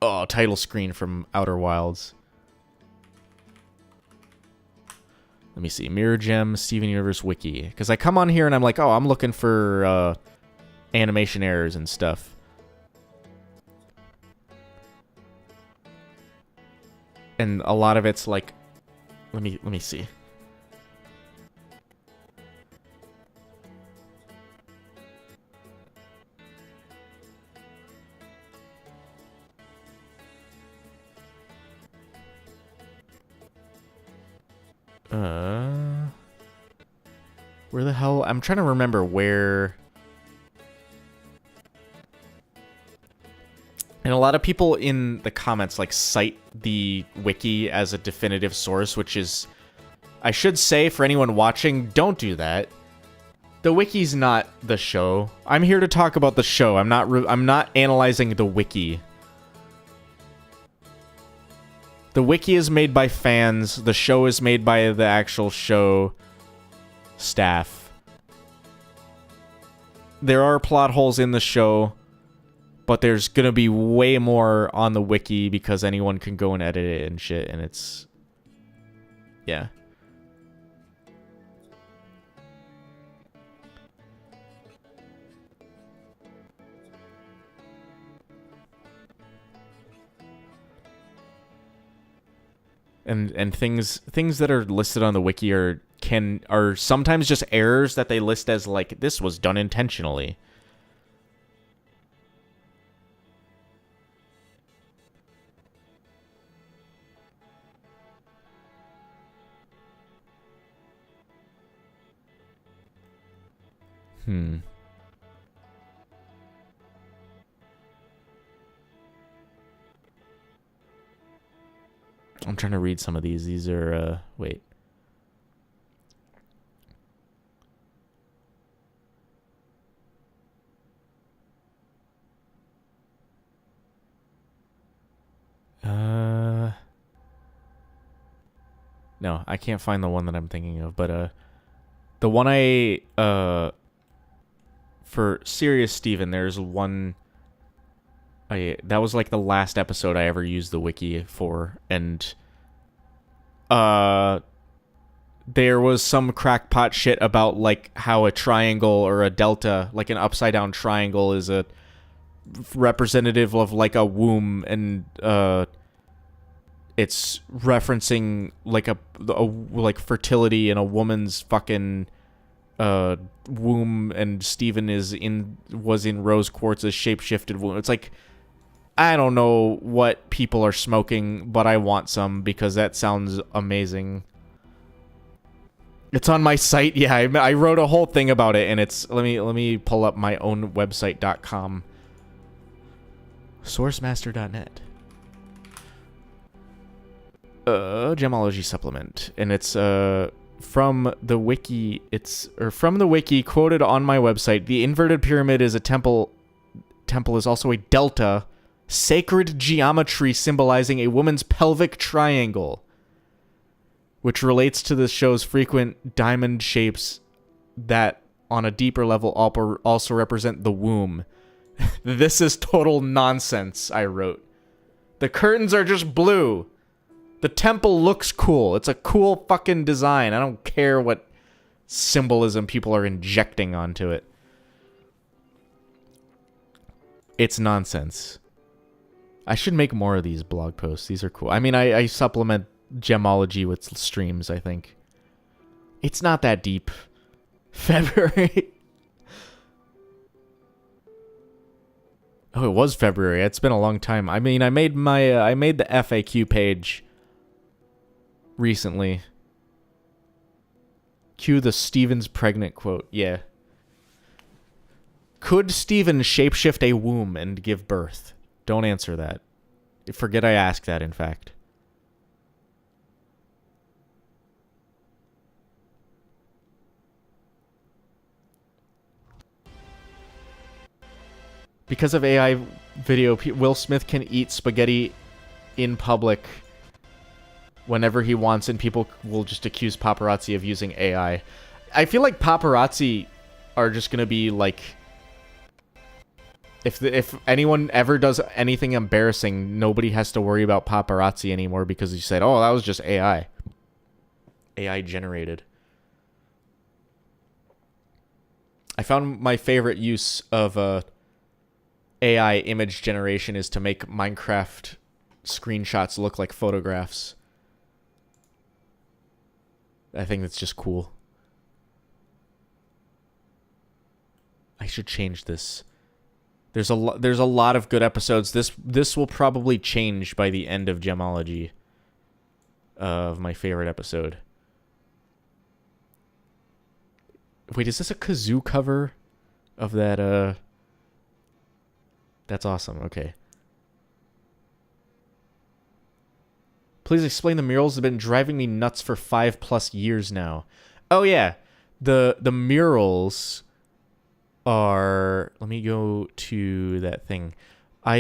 Oh, title screen from Outer Wilds. Let me see. Mirror Gem, Steven Universe Wiki. Because I come on here and I'm like, oh, I'm looking for animation errors and stuff. And a lot of it's like, let me see. Where the hell? I'm trying to remember where. And a lot of people in the comments like cite the wiki as a definitive source, which is, I should say for anyone watching, don't do that. The wiki's not the show. I'm here to talk about the show. I'm not analyzing the wiki. The wiki is made by fans. The show is made by the actual show staff. There are plot holes in the show, but there's gonna be way more on the wiki because anyone can go and edit it and shit, and it's... yeah. And things that are listed on the wiki are sometimes just errors that they list as like this was done intentionally. I'm trying to read some of these. These are, wait. No, I can't find the one that I'm thinking of, but, the one for Serious Steven, there's one... that was like the last episode I ever used the wiki for, and there was some crackpot shit about like how a triangle or a delta, like an upside down triangle, is a representative of like a womb, and it's referencing like a like fertility in a woman's fucking womb, and Steven was in Rose Quartz's shapeshifted womb. It's like, I don't know what people are smoking, but I want some because that sounds amazing. It's on my site. Yeah, I wrote a whole thing about it, and it's... Let me pull up my own website.com. Sourcemaster.net. Gemology supplement. And it's from the wiki. From the wiki, quoted on my website. The inverted pyramid is a temple. Temple is also a delta. Sacred geometry symbolizing a woman's pelvic triangle, which relates to the show's frequent diamond shapes that, on a deeper level, also represent the womb. This is total nonsense, I wrote. The curtains are just blue. The temple looks cool. It's a cool fucking design. I don't care what symbolism people are injecting onto it. It's nonsense. I should make more of these blog posts. These are cool. I mean, I supplement Gemology with streams, I think. It's not that deep. February. Oh, it was February. It's been a long time. I mean, I made the FAQ page recently. Cue the Steven's pregnant quote. Yeah. Could Steven shapeshift a womb and give birth? Don't answer that. Forget I asked that, in fact. Because of AI video, Will Smith can eat spaghetti in public whenever he wants, and people will just accuse paparazzi of using AI. I feel like paparazzi are just going to be like... If anyone ever does anything embarrassing, nobody has to worry about paparazzi anymore because you said, oh, that was just AI. AI generated. I found my favorite use of AI image generation is to make Minecraft screenshots look like photographs. I think that's just cool. I should change this. There's a lot of good episodes. This will probably change by the end of Gemology. Of my favorite episode. Wait, is this a kazoo cover of that? That's awesome. Okay. Please explain the murals have been driving me nuts for 5+ years now. Oh yeah, the murals are, let me go to that thing. What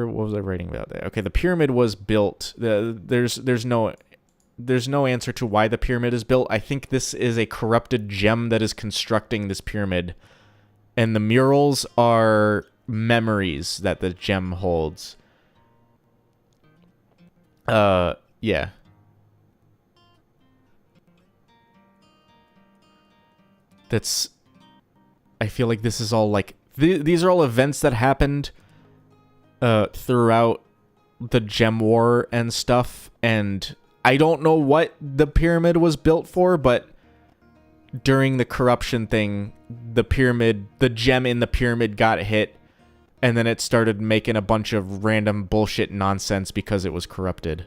was I writing about that? Okay, the pyramid was built. There's no answer to why the pyramid is built. I think this is a corrupted gem that is constructing this pyramid. And the murals are memories that the gem holds. Yeah. I feel like this is all like... These are all events that happened throughout the Gem War and stuff, and I don't know what the pyramid was built for, but during the corruption thing, the gem in the pyramid got hit, and then it started making a bunch of random bullshit nonsense because it was corrupted.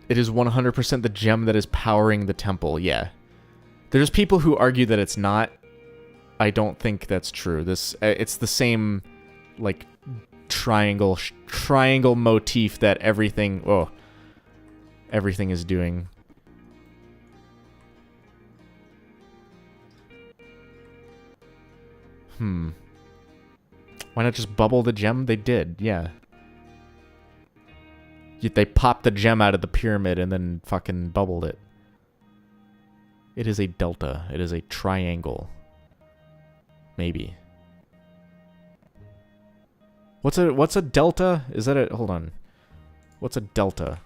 It is 100% the gem that is powering the temple, yeah. There's people who argue that it's not. I don't think that's true. It's the same, like, triangle motif that everything is doing. Why not just bubble the gem? They did, yeah. They popped the gem out of the pyramid and then fucking bubbled it. It is a delta. It is a triangle. Maybe. What's a delta? Is that a... Hold on. What's a delta?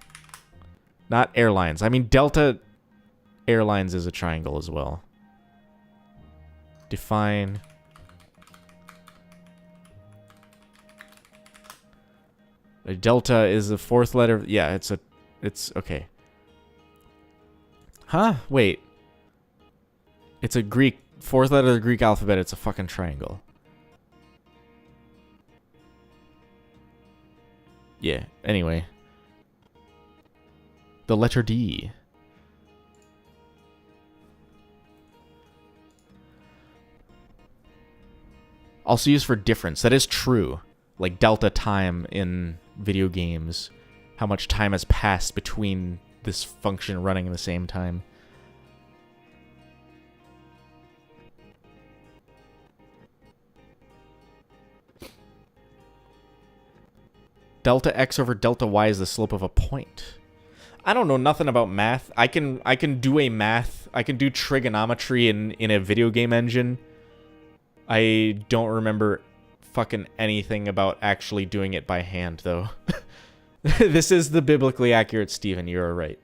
Not airlines. I mean, Delta Airlines is a triangle as well. Define... A delta is the fourth letter. Yeah, it's okay. Huh? Wait. It's a Greek, fourth letter of the Greek alphabet. It's a fucking triangle. Yeah, anyway. The letter D. Also used for difference. That is true. Like delta time in video games, how much time has passed between this function running at the same time. Delta x over delta y is the slope of a point. I don't know nothing about math. I can do trigonometry in a video game engine, I don't remember fucking anything about actually doing it by hand, though. This is the biblically accurate Steven, you're right.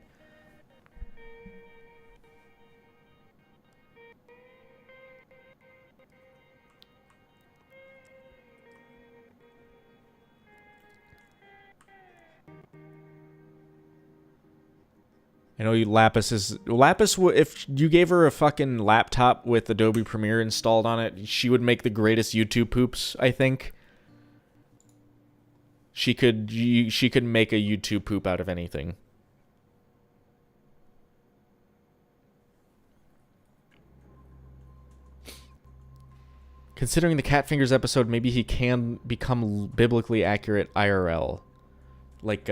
I know Lapis is... Lapis, if you gave her a fucking laptop with Adobe Premiere installed on it, she would make the greatest YouTube poops, I think. She could make a YouTube poop out of anything. Considering the Cat Fingers episode, maybe he can become biblically accurate IRL. Like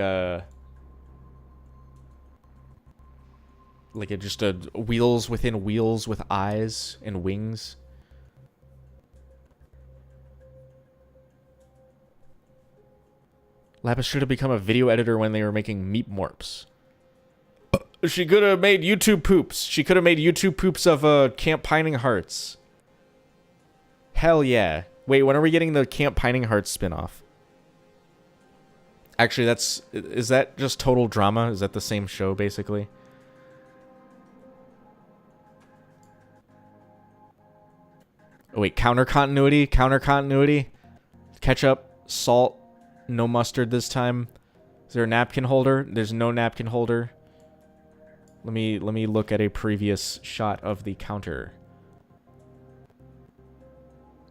just a wheels within wheels with eyes and wings. Lapis should have become a video editor when they were making Meep Morps. She could have made YouTube poops. She could have made YouTube poops of Camp Pining Hearts. Hell yeah. Wait, when are we getting the Camp Pining Hearts spinoff? Actually, is that just Total Drama? Is that the same show, basically? Oh, wait, counter continuity? Counter continuity? Ketchup, salt, no mustard this time. Is there a napkin holder? There's no napkin holder. Let me look at a previous shot of the counter.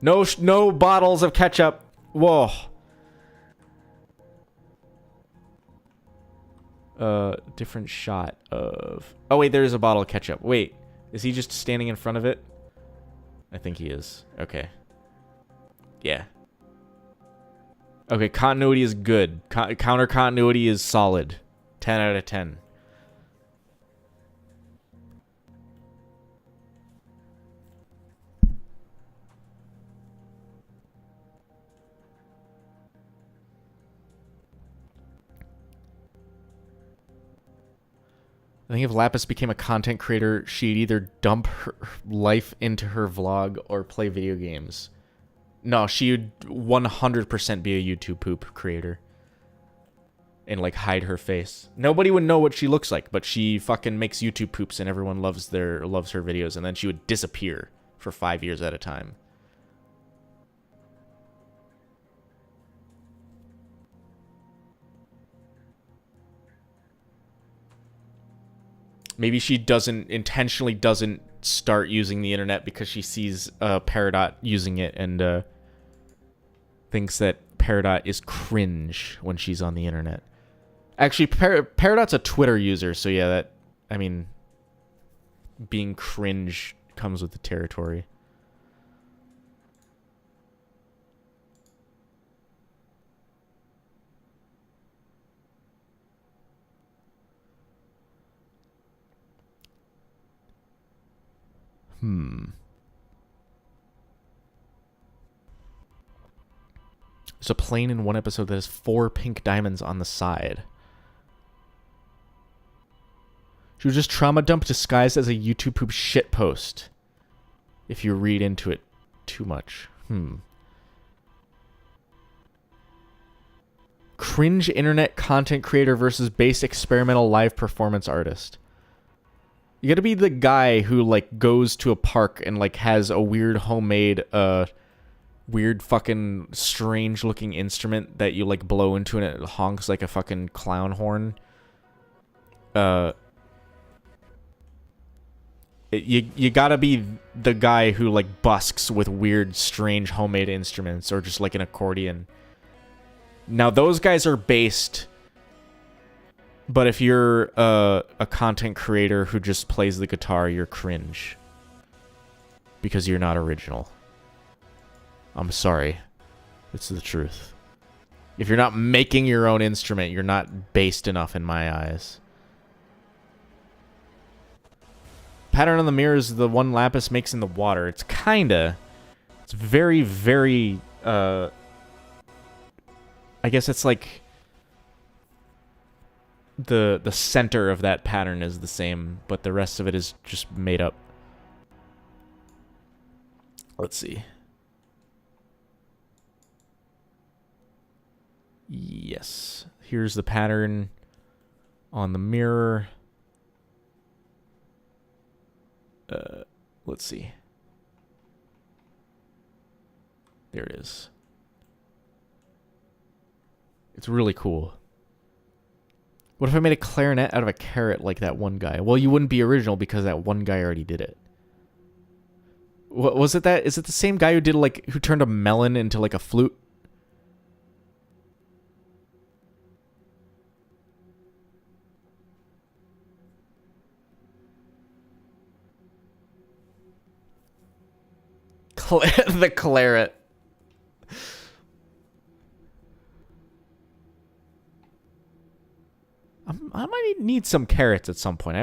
No bottles of ketchup. Whoa. Different shot of... Oh, wait, there is a bottle of ketchup. Wait, is he just standing in front of it? I think he is. Okay. Yeah. Okay, continuity is good. Counter continuity is solid. 10 out of 10. I think if Lapis became a content creator, she'd either dump her life into her vlog or play video games. No, she would 100% be a YouTube poop creator. And, like, hide her face. Nobody would know what she looks like, but she fucking makes YouTube poops and everyone loves her videos. And then she would disappear for 5 years at a time. Maybe she intentionally doesn't start using the internet because she sees Peridot using it and thinks that Peridot is cringe when she's on the internet. Actually, Peridot's a Twitter user, so yeah, I mean, being cringe comes with the territory. There's a plane in one episode that has 4 pink diamonds on the side. She was just trauma dumped disguised as a YouTube poop shitpost. If you read into it too much. Cringe internet content creator versus base experimental live performance artist. You gotta be the guy who, like, goes to a park and, like, has a weird homemade, weird fucking strange-looking instrument that you, like, blow into and it honks like a fucking clown horn. You gotta be the guy who, like, busks with weird, strange homemade instruments or just, like, an accordion. Now, those guys are based... But if you're a content creator who just plays the guitar, you're cringe. Because you're not original. I'm sorry. It's the truth. If you're not making your own instrument, you're not based enough in my eyes. Pattern on the mirror is the one Lapis makes in the water. It's kinda... It's very, very... I guess it's like... The center of that pattern is the same, but the rest of it is just made up. Let's see. Yes. Here's the pattern on the mirror. Let's see. There it is. It's really cool. What if I made a clarinet out of a carrot like that one guy? Well, you wouldn't be original because that one guy already did it. What was it that? Is it the same guy who did like who turned a melon into like a flute? The claret. I might need some carrots at some point. I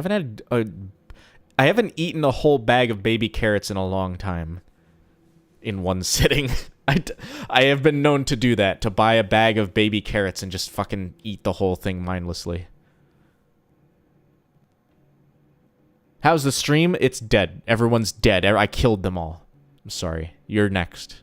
haven't eaten a whole bag of baby carrots in a long time. In one sitting. I have been known to do that, to buy a bag of baby carrots and just fucking eat the whole thing mindlessly. How's the stream? It's dead. Everyone's dead. I killed them all. I'm sorry. You're next.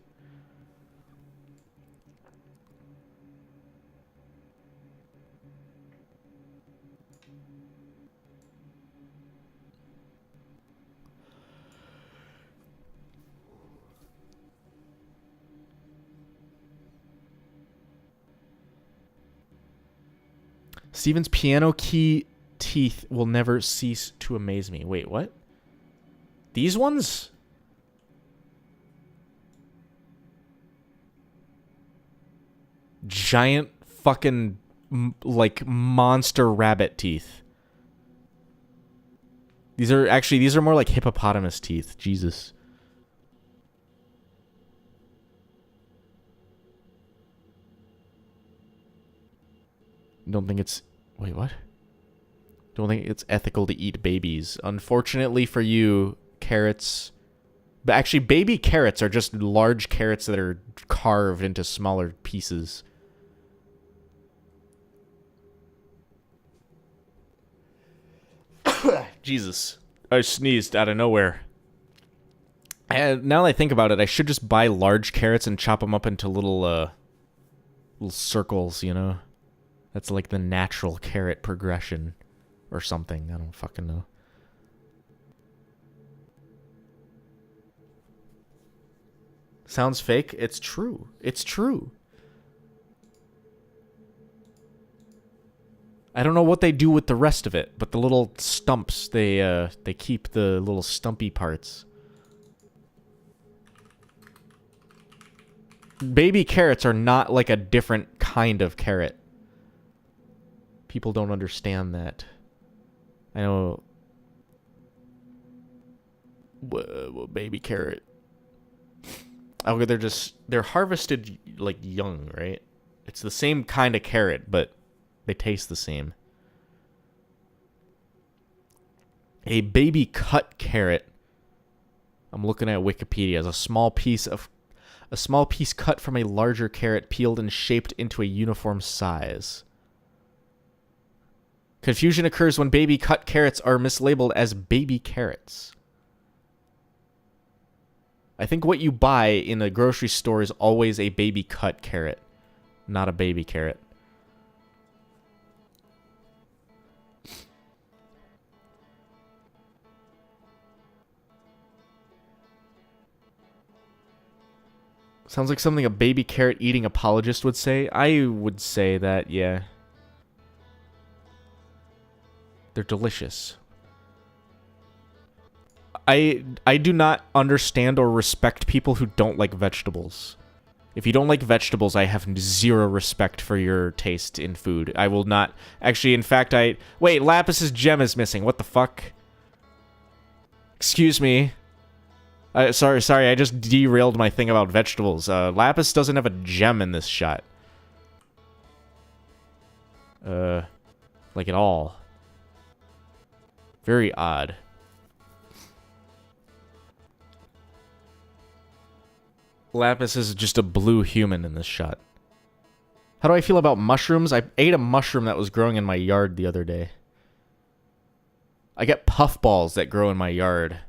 Steven's piano key teeth will never cease to amaze me. Wait, what? These ones? Giant fucking, like, monster rabbit teeth. These are more like hippopotamus teeth. Jesus. Don't think it's... Wait, what? Don't think it's ethical to eat babies. Unfortunately for you, carrots... But actually, baby carrots are just large carrots that are carved into smaller pieces. Jesus. I sneezed out of nowhere. And now that I think about it, I should just buy large carrots and chop them up into little circles, you know? That's like the natural carrot progression or something. I don't fucking know. Sounds fake? It's true. It's true. I don't know what they do with the rest of it, but the little stumps, they keep the little stumpy parts. Baby carrots are not like a different kind of carrot. People don't understand that. I know. Baby carrot. Oh, they're harvested like young, right? It's the same kind of carrot, but they taste the same. A baby cut carrot. I'm looking at Wikipedia as a small piece cut from a larger carrot, peeled and shaped into a uniform size. Confusion occurs when baby cut carrots are mislabeled as baby carrots. I think what you buy in a grocery store is always a baby cut carrot, not a baby carrot. Sounds like something a baby carrot eating apologist would say. I would say that, yeah. They're delicious. I do not understand or respect people who don't like vegetables. If you don't like vegetables, I have zero respect for your taste in food. I will not... Actually, in fact, Wait, Lapis's gem is missing. What the fuck? Excuse me. Sorry, I just derailed my thing about vegetables. Lapis doesn't have a gem in this shot. Like at all. Very odd. Lapis is just a blue human in this shot. How do I feel about mushrooms? I ate a mushroom that was growing in my yard the other day. I get puffballs that grow in my yard.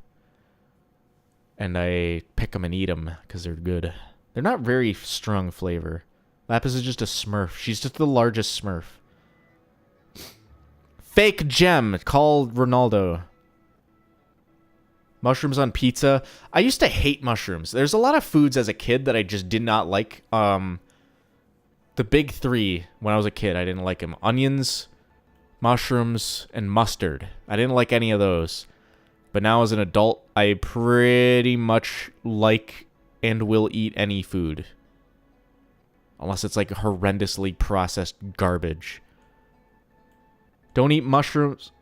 And I pick them and eat them because they're good. They're not very strong flavor. Lapis is just a smurf. She's just the largest smurf. Fake gem. Call Ronaldo. Mushrooms on pizza. I used to hate mushrooms. There's a lot of foods as a kid that I just did not like. The big three when I was a kid, I didn't like them. Onions, mushrooms, and mustard. I didn't like any of those. But now as an adult, I pretty much like and will eat any food. Unless it's like horrendously processed garbage. Don't eat mushrooms.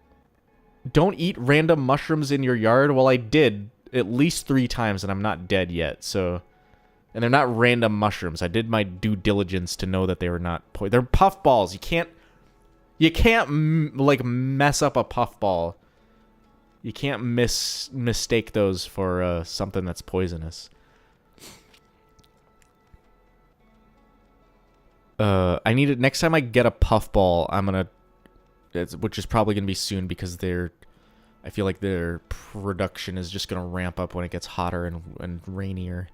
Don't eat random mushrooms in your yard. Well, I did at least 3 times and I'm not dead yet, so... And they're not random mushrooms. I did my due diligence to know that they were not poison. They're puffballs. You can't like mess up a puffball. You can't mistake those for something that's poisonous. I need it next time I get a puffball. I'm gonna, which is probably gonna be soon because I feel like their production is just gonna ramp up when it gets hotter and rainier.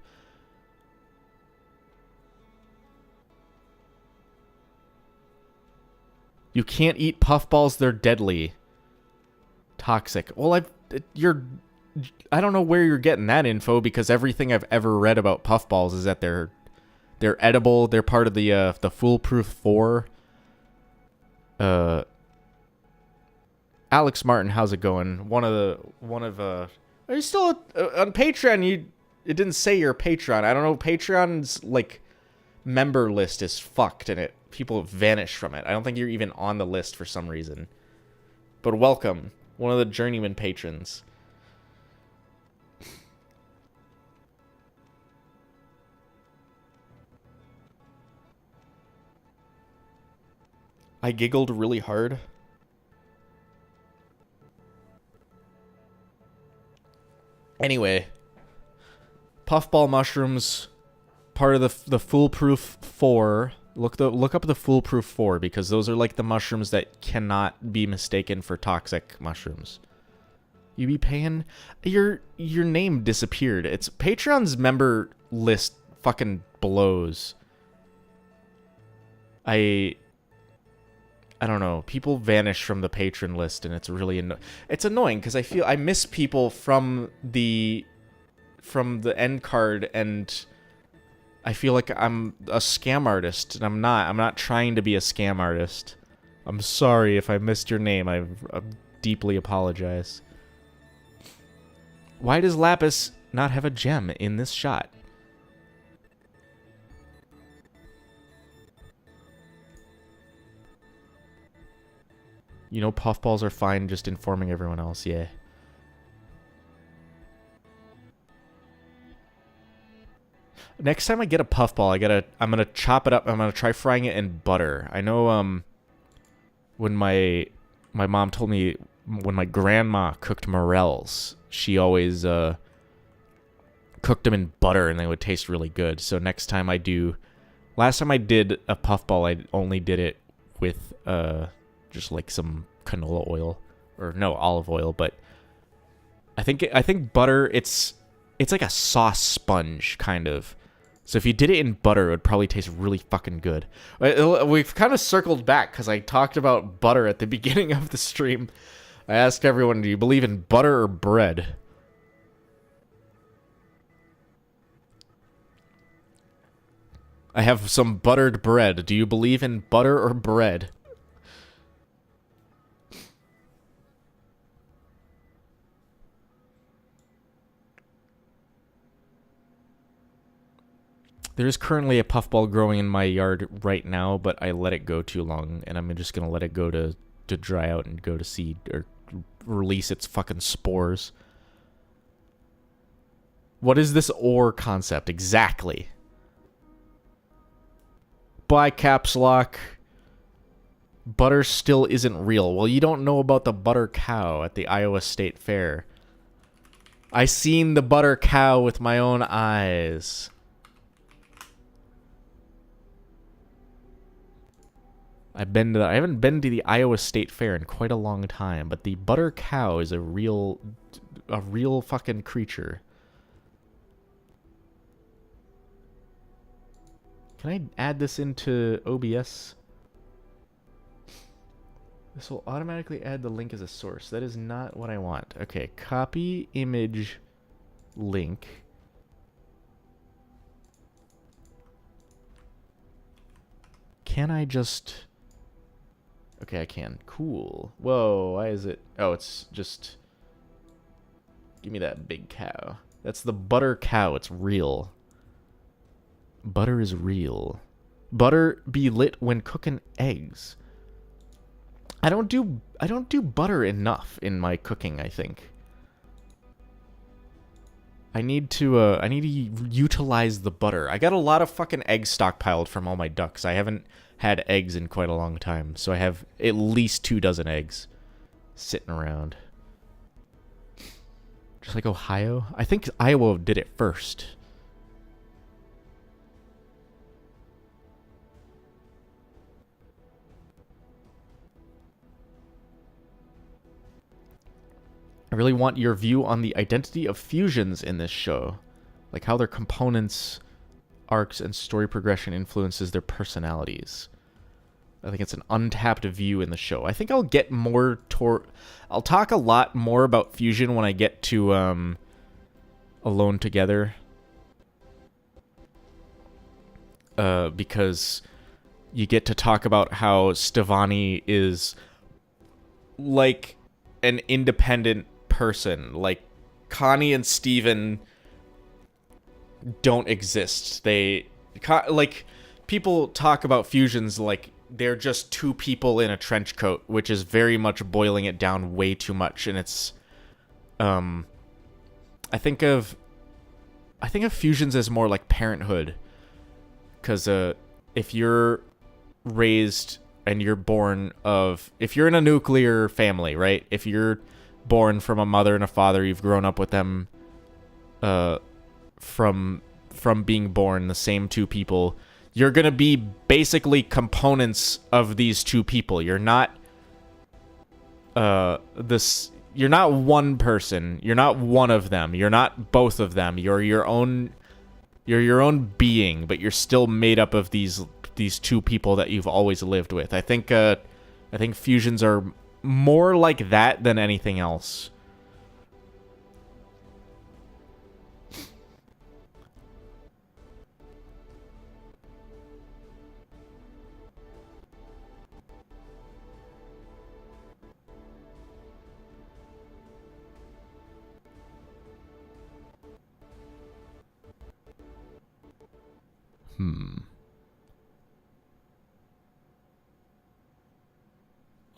You can't eat puffballs, they're deadly. Toxic. Well, I don't know where you're getting that info because everything I've ever read about puffballs is that they're edible, they're part of the Foolproof 4. Alex Martin, how's it going? Are you still on Patreon? It didn't say you're a Patreon. I don't know, Patreon's like member list is fucked and people vanish from it. I don't think you're even on the list for some reason. But welcome, one of the journeyman patrons. I giggled really hard. Anyway, puffball mushrooms, part of the Foolproof 4. Look up the Foolproof 4 because those are like the mushrooms that cannot be mistaken for toxic mushrooms. You be paying? Your name disappeared. It's Patreon's member list fucking blows. I don't know. People vanish from the patron list and it's really it's annoying because I miss people from the end card and I feel like I'm a scam artist, and I'm not. I'm not trying to be a scam artist. I'm sorry if I missed your name. I deeply apologize. Why does Lapis not have a gem in this shot? You know, puffballs are fine, just informing everyone else, yeah. Next time I get a puffball, I'm gonna chop it up. I'm gonna try frying it in butter. I know when my mom told me when my grandma cooked morels, she always cooked them in butter and they would taste really good. So next time I do, last time I did a puffball, I only did it with just like some canola oil or no olive oil, but I think butter it's like a sauce sponge kind of. So if you did it in butter, it would probably taste really fucking good. We've kind of circled back because I talked about butter at the beginning of the stream. I asked everyone, do you believe in butter or bread? I have some buttered bread. Do you believe in butter or bread? There's currently a puffball growing in my yard right now, but I let it go too long, and I'm just going to let it go to dry out and go to seed, or release its fucking spores. What is this ore concept exactly? Buy caps lock. Butter still isn't real. Well, you don't know about the butter cow at the Iowa State Fair. I seen the butter cow with my own eyes. I haven't been to the Iowa State Fair in quite a long time, but the butter cow is a real fucking creature. Can I add this into OBS? This will automatically add the link as a source. That is not what I want. Okay, copy image link. Can I just... Okay, I can. Cool. Whoa, why is it... Oh, it's just... Give me that big cow. That's the butter cow. It's real. Butter is real. Butter be lit when cooking eggs. I don't do butter enough in my cooking, I think. I need to utilize the butter. I got a lot of fucking eggs stockpiled from all my ducks. I haven't had eggs in quite a long time, so I have at least 24 eggs sitting around. Just like Ohio? I think Iowa did it first. I really want your view on the identity of fusions in this show. Like how their components, arcs, and story progression influences their personalities. I think it's an untapped view in the show. I think I'll get more I'll talk a lot more about fusion when I get to Alone Together. Because you get to talk about how Stevani is like an independent person. Like Connie and Steven don't exist. They like people talk about fusions like they're just two people in a trench coat, which is very much boiling it down way too much. And it's I think of fusions as more like parenthood, because if you're raised and you're born of, if you're in a nuclear family, right? If you're born from a mother and a father, you've grown up with them from being born, the same two people, you're going to be basically components of these two people. You're not you're not one person. You're not one of them. You're not both of them. You're your own being, but you're still made up of these two people that you've always lived with. I think fusions are more like that than anything else.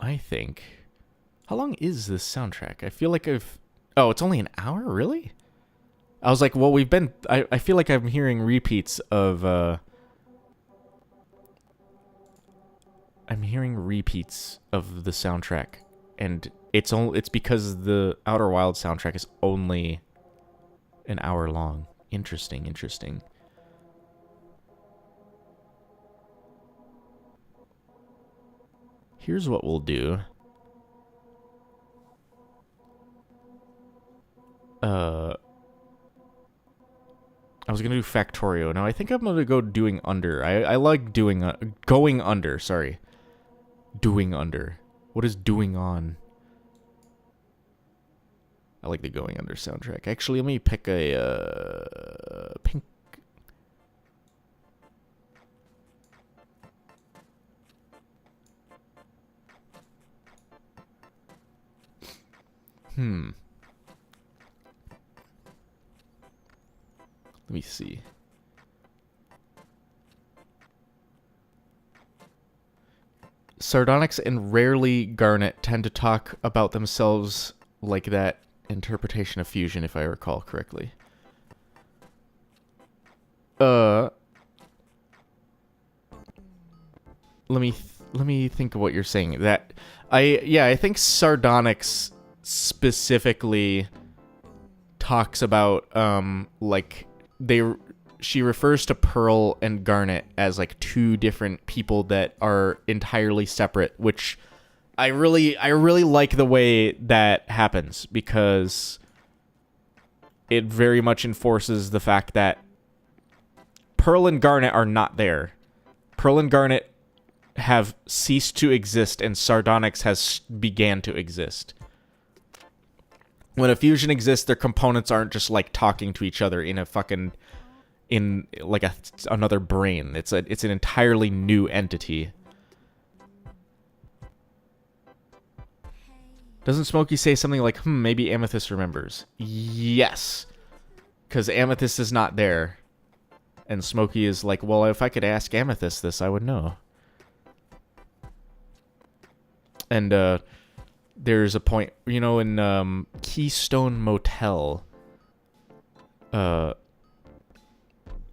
I think... How long is this soundtrack? I feel like Oh, it's only an hour? Really? I was like, well, we've been... I feel like I'm hearing repeats of... I'm hearing repeats of the soundtrack. And it's because the Outer Wilds soundtrack is only an hour long. Interesting. Here's what we'll do. I was gonna do Factorio. Now I think I'm gonna go doing under. I like doing going under. Sorry, doing under. What is doing on? I like the going under soundtrack. Actually, let me pick a pink. Let me see. Sardonyx and rarely Garnet tend to talk about themselves like that interpretation of fusion, if I recall correctly. Let me think of what you're saying. I think Sardonyx specifically talks about like she refers to Pearl and Garnet as like two different people that are entirely separate, which I really like the way that happens, because it very much enforces the fact that Pearl and Garnet are not there. Pearl and Garnet have ceased to exist, and Sardonyx has began to exist. When a fusion exists, their components aren't just like talking to each other in a fucking like another brain. It's an entirely new entity. Doesn't Smokey say something like, maybe Amethyst remembers? Yes. Because Amethyst is not there. And Smokey is like, well, if I could ask Amethyst this, I would know. And there's a point, you know, in Keystone Motel, at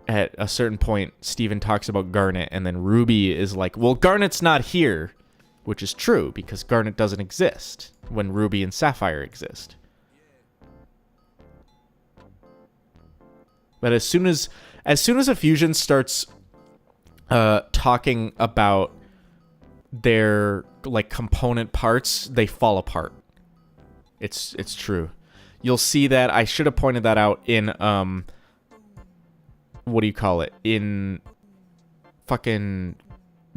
a certain point, Steven talks about Garnet, and then Ruby is like, well, Garnet's not here. Which is true, because Garnet doesn't exist when Ruby and Sapphire exist. But as soon as a fusion starts talking about their like component parts, they fall apart. It's true. You'll see that. I should have pointed that out in what do you call it? In fucking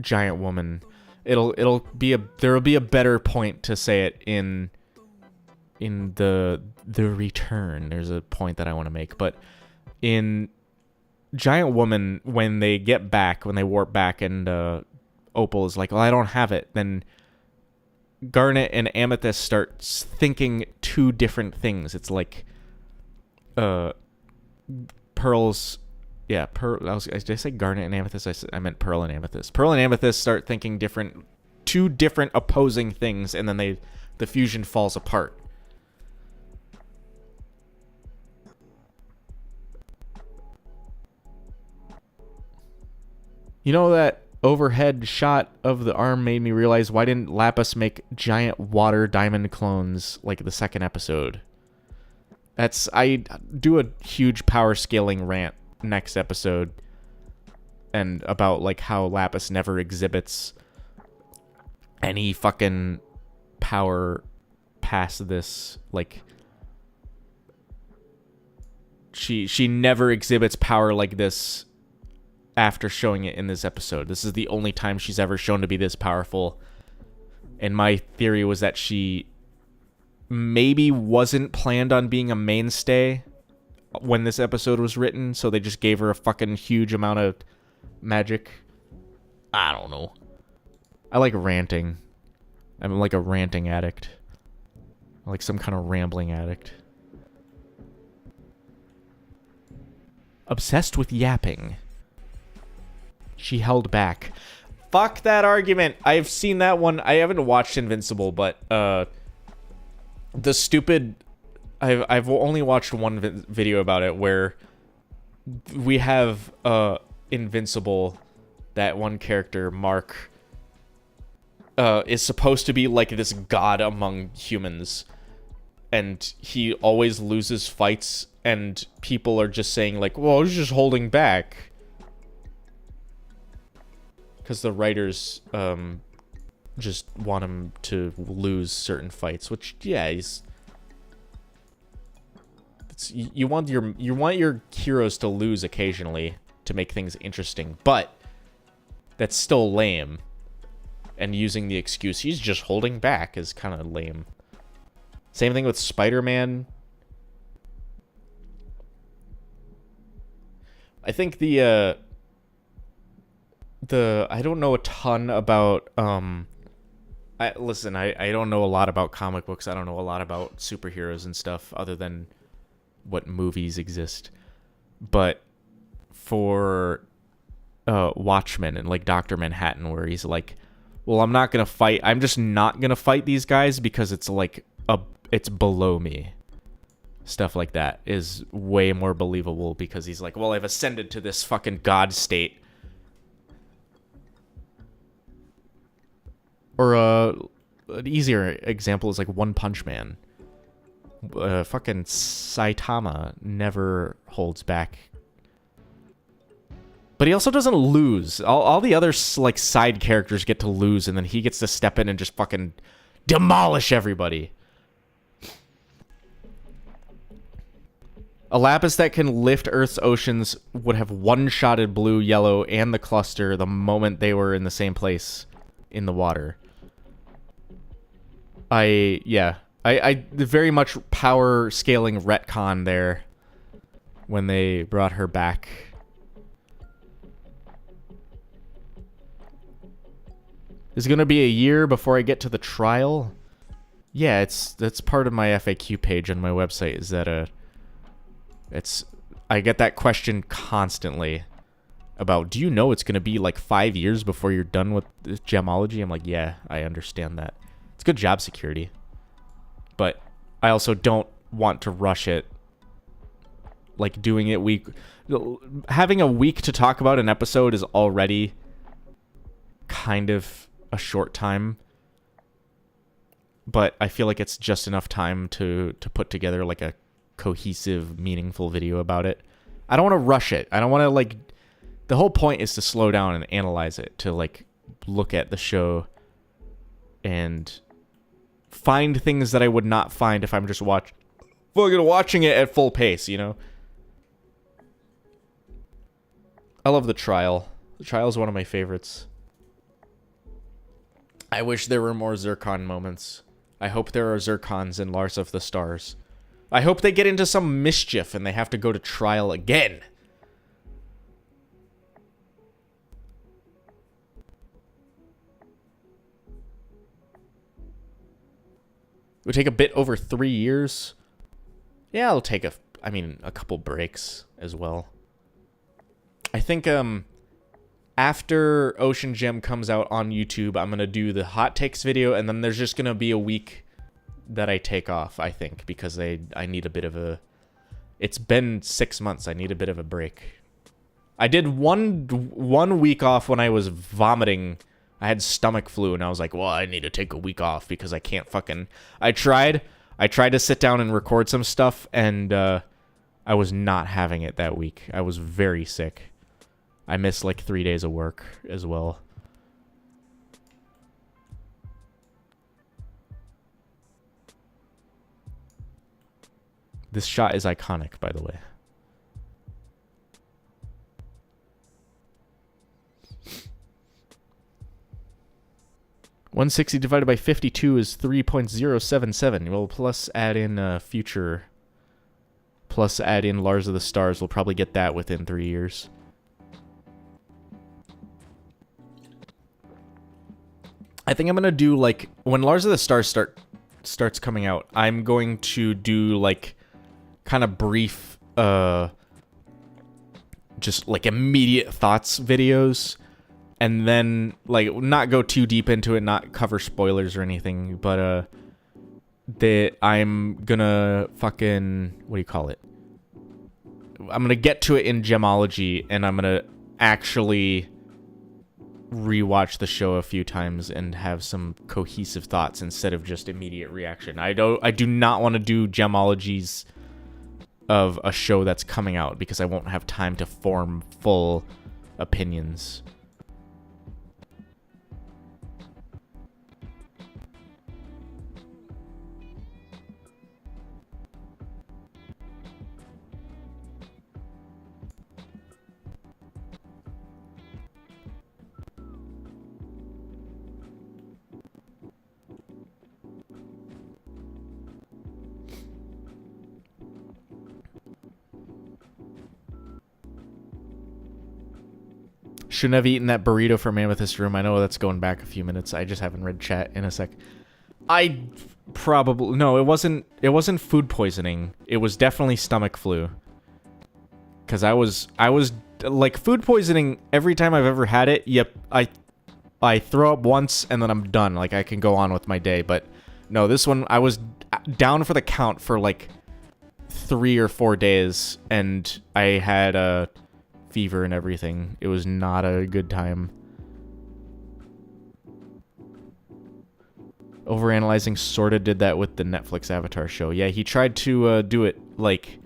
Giant Woman. There'll be a better point to say it in the Return. There's a point that I want to make, but in Giant Woman, when they get back, when they warp back, and Opal is like, well, I don't have it, then Garnet and Amethyst start thinking two different things. It's like Pearl's... Yeah, did I say Garnet and Amethyst? I meant Pearl and Amethyst. Pearl and Amethyst start thinking two different opposing things, and then the fusion falls apart. You know, that overhead shot of the arm made me realize, why didn't Lapis make giant water diamond clones like the second episode? I do a huge power scaling rant next episode, and about like how Lapis never exhibits any fucking power past this. Like, she never exhibits power like this after showing it in this episode. This is the only time she's ever shown to be this powerful, and my theory was that she maybe wasn't planned on being a mainstay when this episode was written, so they just gave her a fucking huge amount of magic. I don't know. I like ranting. I'm like a ranting addict. Like some kind of rambling addict. Obsessed with yapping. She held back. Fuck that argument. I've seen that one. I haven't watched Invincible, but the stupid... I've only watched one video about it where we have Invincible, that one character, Mark, is supposed to be like this god among humans, and he always loses fights, and people are just saying like, well, he's just holding back. Because the writers just want him to lose certain fights, which, yeah, you want your heroes to lose occasionally to make things interesting, but that's still lame. And using the excuse he's just holding back is kind of lame. Same thing with Spider-Man. I think the I don't know a ton about I don't know a lot about comic books. I don't know a lot about superheroes and stuff other than what movies exist. But for Watchmen and like Dr. Manhattan, where he's like, well, I'm just not gonna fight these guys because it's like it's below me. Stuff like that is way more believable because he's like, well, I've ascended to this fucking god state. Or an easier example is like One Punch Man. Fucking Saitama never holds back. But he also doesn't lose. All the other like side characters get to lose, and then he gets to step in and just fucking demolish everybody. A lapis that can lift Earth's oceans would have one-shotted blue, yellow, and the cluster the moment they were in the same place in the water. I very much power scaling retcon there when they brought her back. Is it going to be a year before I get to the trial? Yeah, that's part of my FAQ page on my website, is that I get that question constantly about, do you know it's going to be like 5 years before you're done with Gemology? I'm like, yeah, I understand that. It's good job security. But I also don't want to rush it. Like, doing it having a week to talk about an episode is already kind of a short time. But I feel like it's just enough time to put together like a cohesive, meaningful video about it. I don't want to rush it. I don't want to, like... The whole point is to slow down and analyze it, to, like, look at the show and find things that I would not find if I'm just watching it at full pace, you know? I love the trial. The trial is one of my favorites. I wish there were more Zircon moments. I hope there are Zircons in Lars of the Stars. I hope they get into some mischief and they have to go to trial again. It would take a bit over 3 years. Yeah, it'll take a couple breaks as well. I think after Ocean Gem comes out on YouTube, I'm going to do the hot takes video, and then there's just going to be a week that I take off, I think, because I need a bit of a... It's been 6 months. I need a bit of a break. I did one week off when I was vomiting. I had stomach flu, and I was like, well, I need to take a week off because I can't fucking... I tried to sit down and record some stuff, and I was not having it that week. I was very sick. I missed like 3 days of work as well. This shot is iconic, by the way. $160 divided by 52 is 3.077. We'll plus add in future. Plus add in Lars of the Stars. We'll probably get that within 3 years. I think I'm going to do, like, when Lars of the Stars starts coming out, I'm going to do, like, kind of brief, just, like, immediate thoughts videos. And then, like, not go too deep into it, not cover spoilers or anything, but, I'm gonna fucking, what do you call it? I'm gonna get to it in Gemology, and I'm gonna actually rewatch the show a few times and have some cohesive thoughts instead of just immediate reaction. I do not want to do Gemologies of a show that's coming out because I won't have time to form full opinions. Shouldn't have eaten that burrito from Amethyst Room. I know that's going back a few minutes. I just haven't read chat in a sec. No, it wasn't food poisoning. It was definitely stomach flu. Cause I was like, food poisoning every time I've ever had it. Yep, I throw up once and then I'm done. Like, I can go on with my day. But no, this one I was down for the count for like 3 or 4 days, and I had a fever and everything. It was not a good time. Overanalyzing sorta did that with the Netflix Avatar show. Yeah, he tried to do it like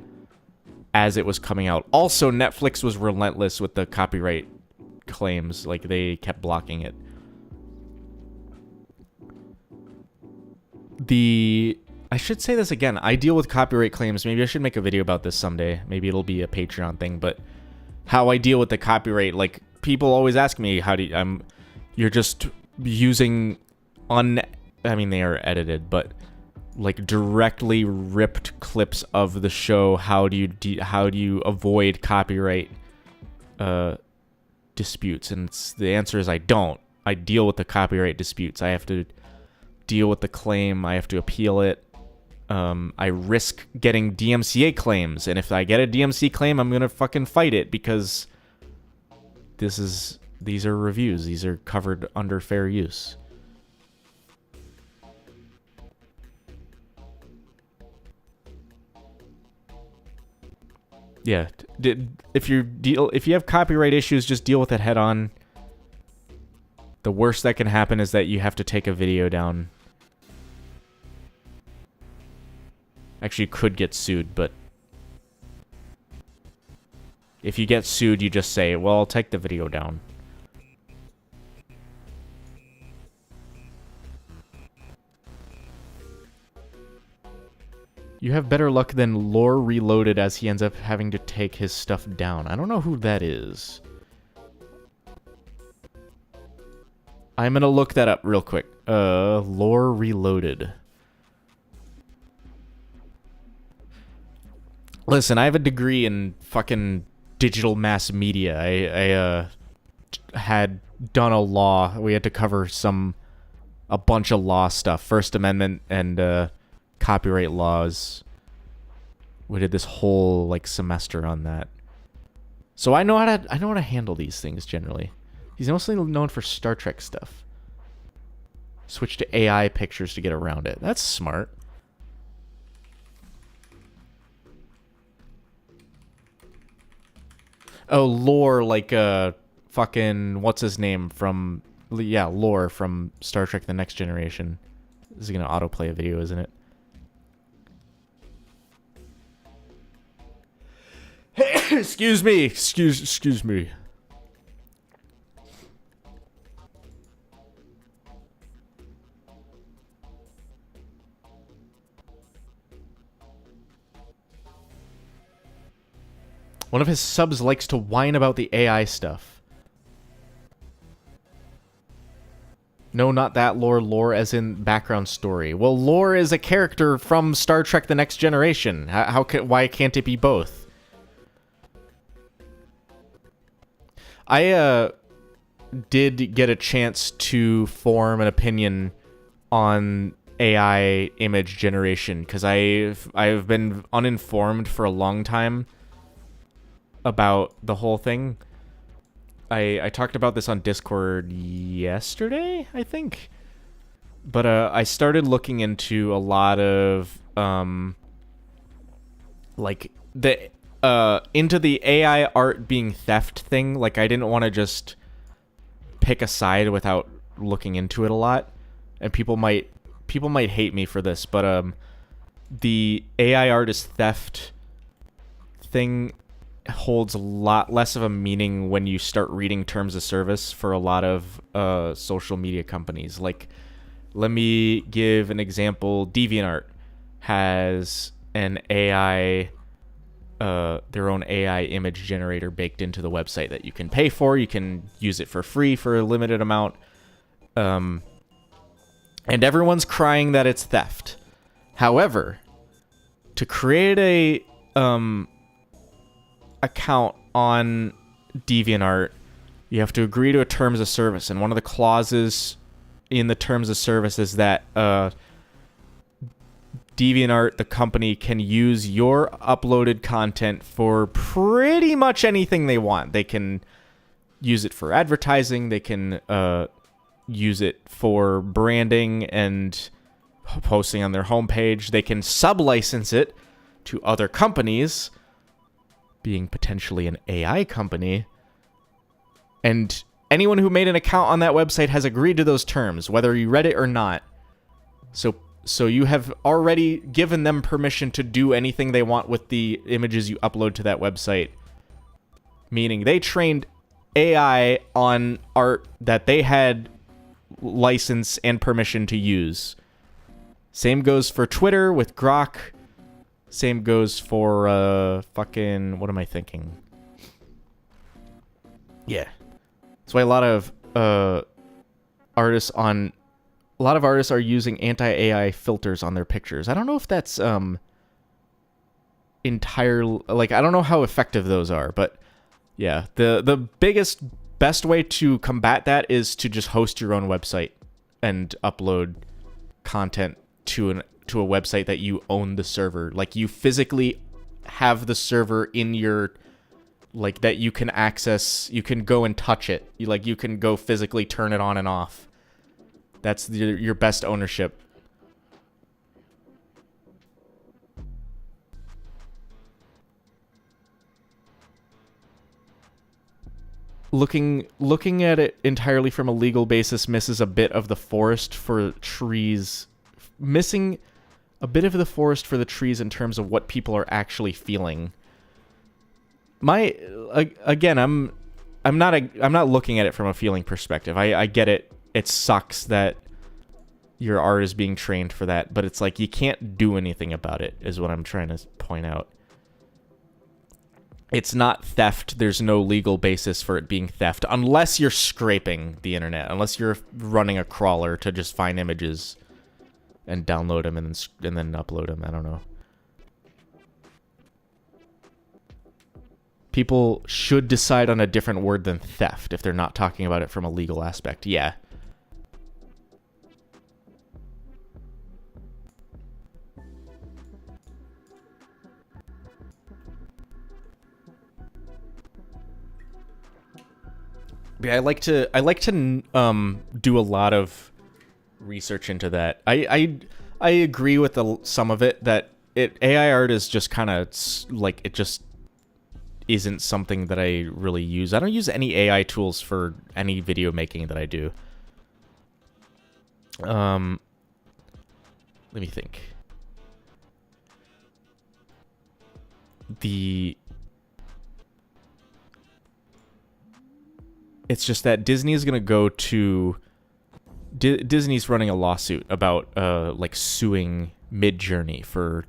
as it was coming out. Also, Netflix was relentless with the copyright claims. Like, they kept blocking it. I should say this again. I deal with copyright claims. Maybe I should make a video about this someday. Maybe it'll be a Patreon thing, but how I deal with the copyright, like, people always ask me, how do you, you're just using I mean, they are edited, but like directly ripped clips of the show. How do you avoid copyright disputes? And the answer is I don't. I deal with the copyright disputes. I have to deal with the claim. I have to appeal it. I risk getting DMCA claims, and if I get a DMC claim, I'm gonna fucking fight it, because these are reviews. These are covered under fair use. Yeah, if you have copyright issues, just deal with it head on. The worst that can happen is that you have to take a video down. Actually, you could get sued, but if you get sued, you just say, well, I'll take the video down. You have better luck than Lore Reloaded, as he ends up having to take his stuff down. I don't know who that is. I'm gonna look that up real quick. Lore Reloaded. Listen, I have a degree in fucking digital mass media. I had done a law. We had to cover a bunch of law stuff. First Amendment and copyright laws. We did this whole like semester on that. So I know how to handle these things generally. He's mostly known for Star Trek stuff. Switch to AI pictures to get around it. That's smart. Oh, Lore, like fucking what's his name from Lore from Star Trek The Next Generation. This is gonna autoplay a video, isn't it? Excuse me. Excuse me. One of his subs likes to whine about the AI stuff. No, not that lore. Lore as in background story. Well, Lore is a character from Star Trek The Next Generation. Why can't it be both? I did get a chance to form an opinion on AI image generation, because I've been uninformed for a long time about the whole thing. I talked about this on Discord yesterday, I think. But I started looking into a lot of like into the AI art being theft thing. Like, I didn't want to just pick a side without looking into it a lot. And people might hate me for this, but the AI artist theft thing holds a lot less of a meaning when you start reading terms of service for a lot of social media companies. Like, let me give an example. DeviantArt has an AI, their own AI image generator baked into the website that you can pay for. You can use it for free for a limited amount. And everyone's crying that it's theft. However, to create a account on DeviantArt, you have to agree to a terms of service, and one of the clauses in the terms of service is that DeviantArt, the company, can use your uploaded content for pretty much anything they want. They can use it for advertising, they can use it for branding and posting on their homepage, they can sub-license it to other companies, being potentially an AI company, and anyone who made an account on that website has agreed to those terms, whether you read it or not. So you have already given them permission to do anything they want with the images you upload to that website, meaning they trained AI on art that they had license and permission to use. Same goes for Twitter with Grok. Same goes for fucking, what am I thinking? Yeah. That's why a lot of artists are using anti-AI filters on their pictures. I don't know if that's entirely, like, I don't know how effective those are, but yeah, the best way to combat that is to just host your own website and upload content to a website that you own the server. Like, you physically have the server in your, like, that you can access, you can go and touch it. You can go physically turn it on and off. That's your best ownership. Looking at it entirely from a legal basis misses a bit of the forest for trees. Missing a bit of the forest for the trees in terms of what people are actually feeling. Again, I'm not looking at it from a feeling perspective. I get it. It sucks that your art is being trained for that, but it's like you can't do anything about it, is what I'm trying to point out. It's not theft. There's no legal basis for it being theft, unless you're scraping the internet, unless you're running a crawler to just find images and download them and then upload them. I don't know. People should decide on a different word than theft if they're not talking about it from a legal aspect. Yeah. Yeah, I like to do a lot of research into that. I agree with some of it, that AI art is just kind of like, it just isn't something that I really use. I don't use any AI tools for any video making that I do. Let me think. It's just that Disney is going to go to... Disney's running a lawsuit about, like, suing Midjourney for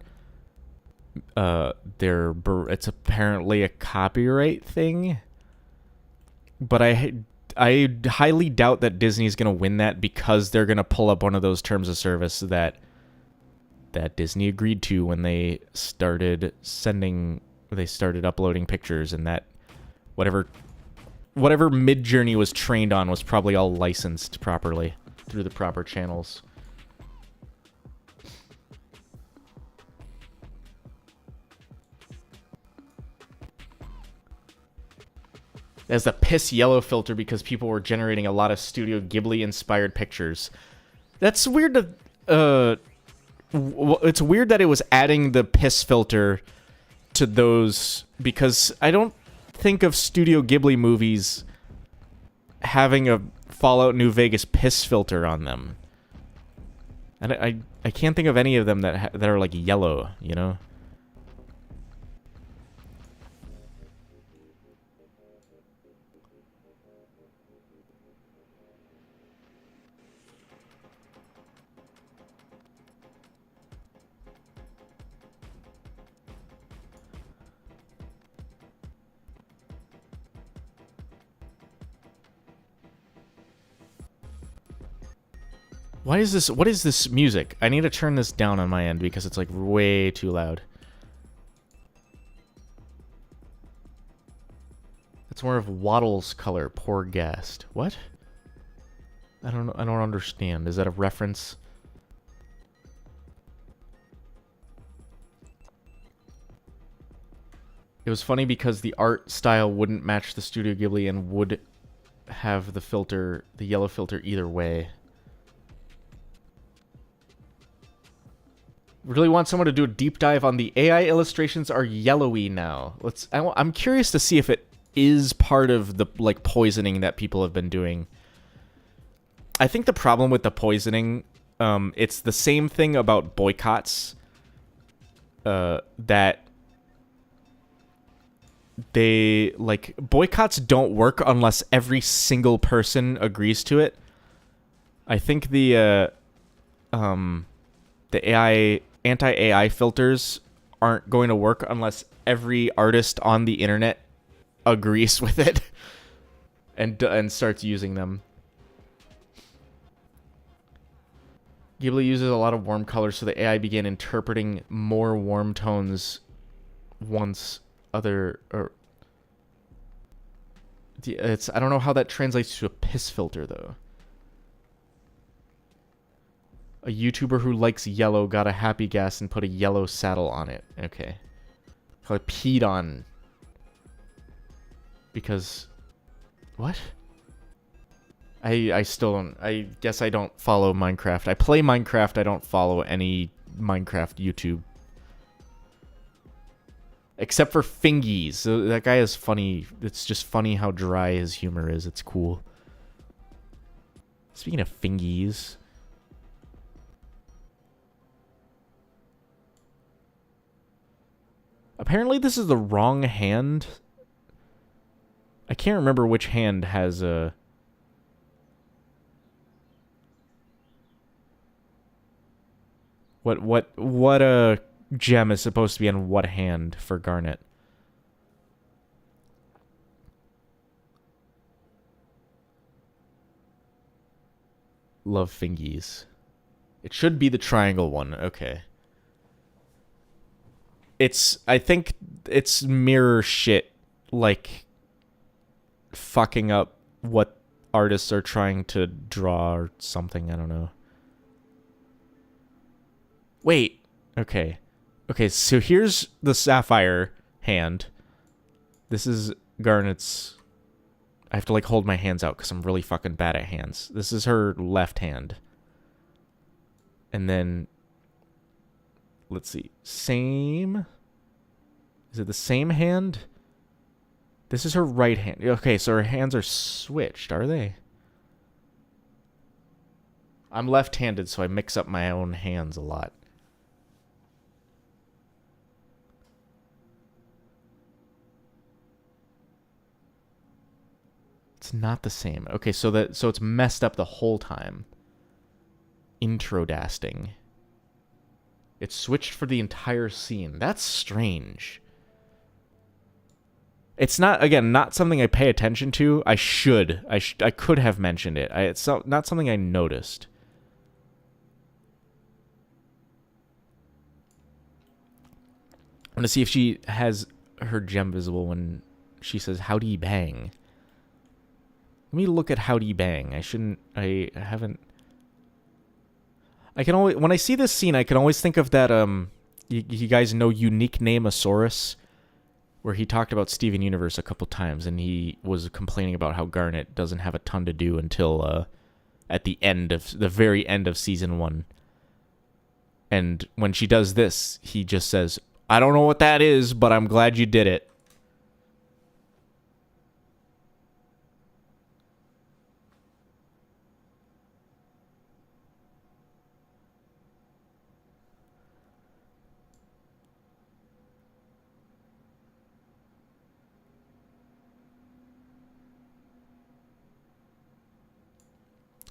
their... It's apparently a copyright thing. But I highly doubt that Disney's going to win that, because they're going to pull up one of those terms of service that Disney agreed to when they started uploading pictures, and that whatever Midjourney was trained on was probably all licensed properly through the proper channels. As the piss yellow filter because people were generating a lot of Studio Ghibli inspired pictures. That's weird to it's weird that it was adding the piss filter to those, because I don't think of Studio Ghibli movies having a Fallout New Vegas piss filter on them. And I can't think of any of them that are like yellow, you know? What is this music? I need to turn this down on my end because it's like way too loud. It's more of Waddle's color, poor Gast. What? I don't know. I don't understand. Is that a reference? It was funny because the art style wouldn't match the Studio Ghibli and would have the filter, the yellow filter, either way. Really want someone to do a deep dive on the AI illustrations are yellowy now. I'm curious to see if it is part of the like poisoning that people have been doing. I think the problem with the poisoning, it's the same thing about boycotts. That they like boycotts don't work unless every single person agrees to it. I think the anti-AI filters aren't going to work unless every artist on the internet agrees with it and starts using them. Ghibli uses a lot of warm colors, so the AI began interpreting more warm tones once other... I don't know how that translates to a piss filter, though. A YouTuber who likes yellow got a happy gas and put a yellow saddle on it. Okay. Probably peed on. Because... What? I still don't... I guess I don't follow Minecraft. I play Minecraft, I don't follow any Minecraft YouTube. Except for Fingies. So that guy is funny. It's just funny how dry his humor is. It's cool. Speaking of Fingies... Apparently this is the wrong hand. I can't remember which hand has a... What a gem is supposed to be on what hand for Garnet? Love Fingies. It should be the triangle one. Okay. I think it's mirror shit, like fucking up what artists are trying to draw or something. I don't know. Wait. Okay. Okay, so here's the sapphire hand. This is Garnet's... I have to, like, hold my hands out because I'm really fucking bad at hands. This is her left hand. And then... Let's see. Same... Is it the same hand? This is her right hand. Okay, so her hands are switched, are they? I'm left-handed, so I mix up my own hands a lot. It's not the same. Okay, so it's messed up the whole time. Introdasting. It's switched for the entire scene. That's strange. It's not, again, not something I pay attention to. I should. I could have mentioned it. It's not something I noticed. I'm going to see if she has her gem visible when she says, "Howdy bang." Let me look at Howdy bang. I haven't... I can always... When I see this scene, I can always think of that, you guys know Unique Nameosaurus? Where he talked about Steven Universe a couple times, and he was complaining about how Garnet doesn't have a ton to do until at the very end of season 1. And when she does this, he just says, "I don't know what that is, but I'm glad you did it."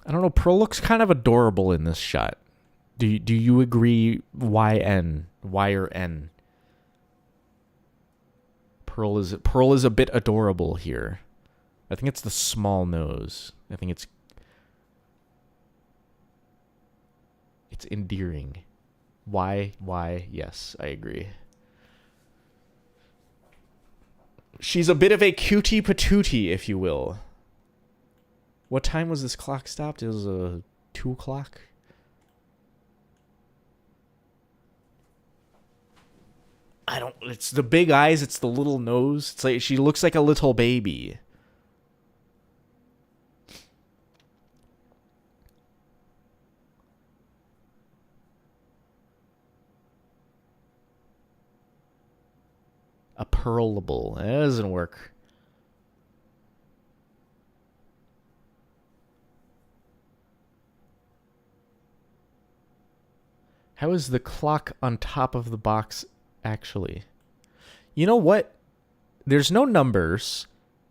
I don't know, Pearl looks kind of adorable in this shot. Do you agree, YN? Y or N? Pearl is a bit adorable here. I think it's the small nose. I think it's endearing. Y, yes, I agree. She's a bit of a cutie patootie, if you will. What time was this clock stopped? It was 2 o'clock. It's the big eyes, it's the little nose. It's like she looks like a little baby. A pearlable. That doesn't work. How is the clock on top of the box actually? You know what? There's no numbers.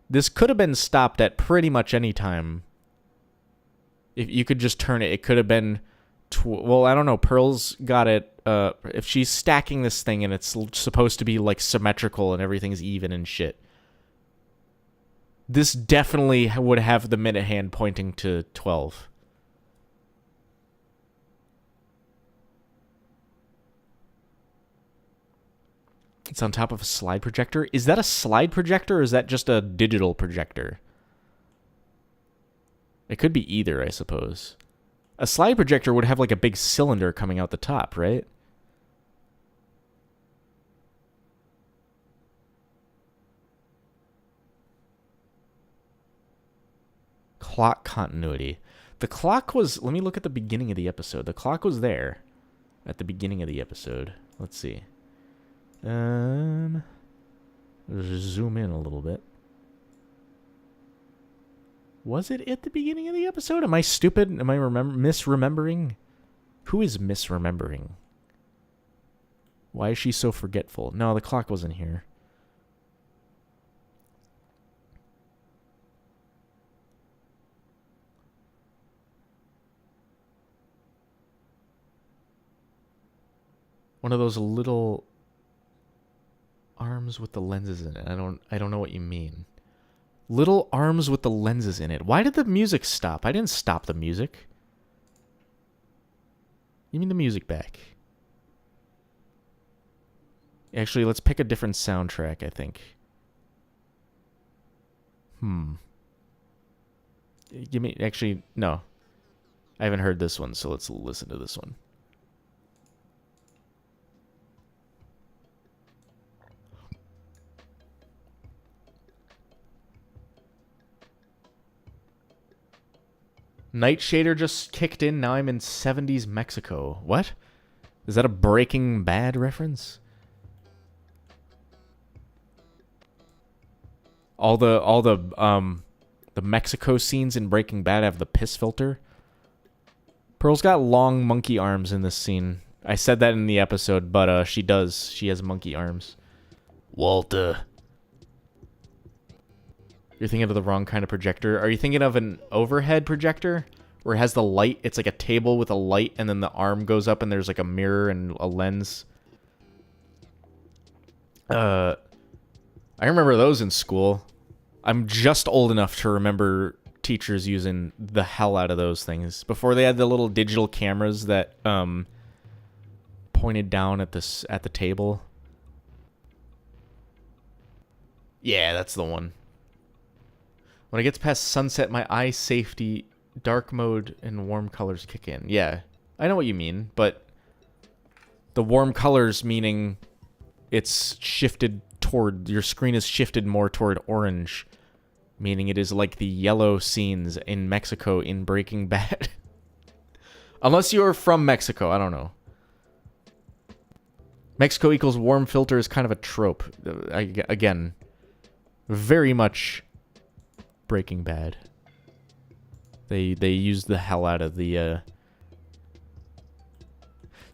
This could have been stopped at pretty much any time. If you could just turn it, it could have been well, I don't know. Pearl's got it. If she's stacking this thing and it's supposed to be like symmetrical and everything's even and shit, this definitely would have the minute hand pointing to 12. It's on top of a slide projector. Is that a slide projector or is that just a digital projector? It could be either, I suppose. A slide projector would have like a big cylinder coming out the top, right? Clock continuity. The clock was... Let me look at the beginning of the episode. The clock was there at the beginning of the episode. Let's see. Zoom in a little bit. Was it at the beginning of the episode? Am I stupid? Am I misremembering? Who is misremembering? Why is she so forgetful? No, the clock wasn't here. One of those little arms with the lenses in it. I don't know what you mean. Little arms with the lenses in it. Why did the music stop? I didn't stop the music. You mean the music back? Actually, let's pick a different soundtrack, I think. Give me... Actually, no. I haven't heard this one, so let's listen to this one. Night Shader just kicked in. Now I'm in 70s Mexico. What? Is that a Breaking Bad reference? All the Mexico scenes in Breaking Bad have the piss filter. Pearl's got long monkey arms in this scene. I said that in the episode, but she does. She has monkey arms. Walter. You're thinking of the wrong kind of projector. Are you thinking of an overhead projector? Where it has the light, it's like a table with a light, and then the arm goes up and there's like a mirror and a lens. I remember those in school. I'm just old enough to remember teachers using the hell out of those things. Before they had the little digital cameras that pointed down at the table. Yeah, that's the one. When it gets past sunset, my eye safety, dark mode, and warm colors kick in. Yeah, I know what you mean, but the warm colors meaning it's shifted toward... Your screen is shifted more toward orange, meaning it is like the yellow scenes in Mexico in Breaking Bad. Unless you're from Mexico, I don't know. Mexico equals warm filter is kind of a trope. Again, very much... Breaking Bad. They used the hell out of the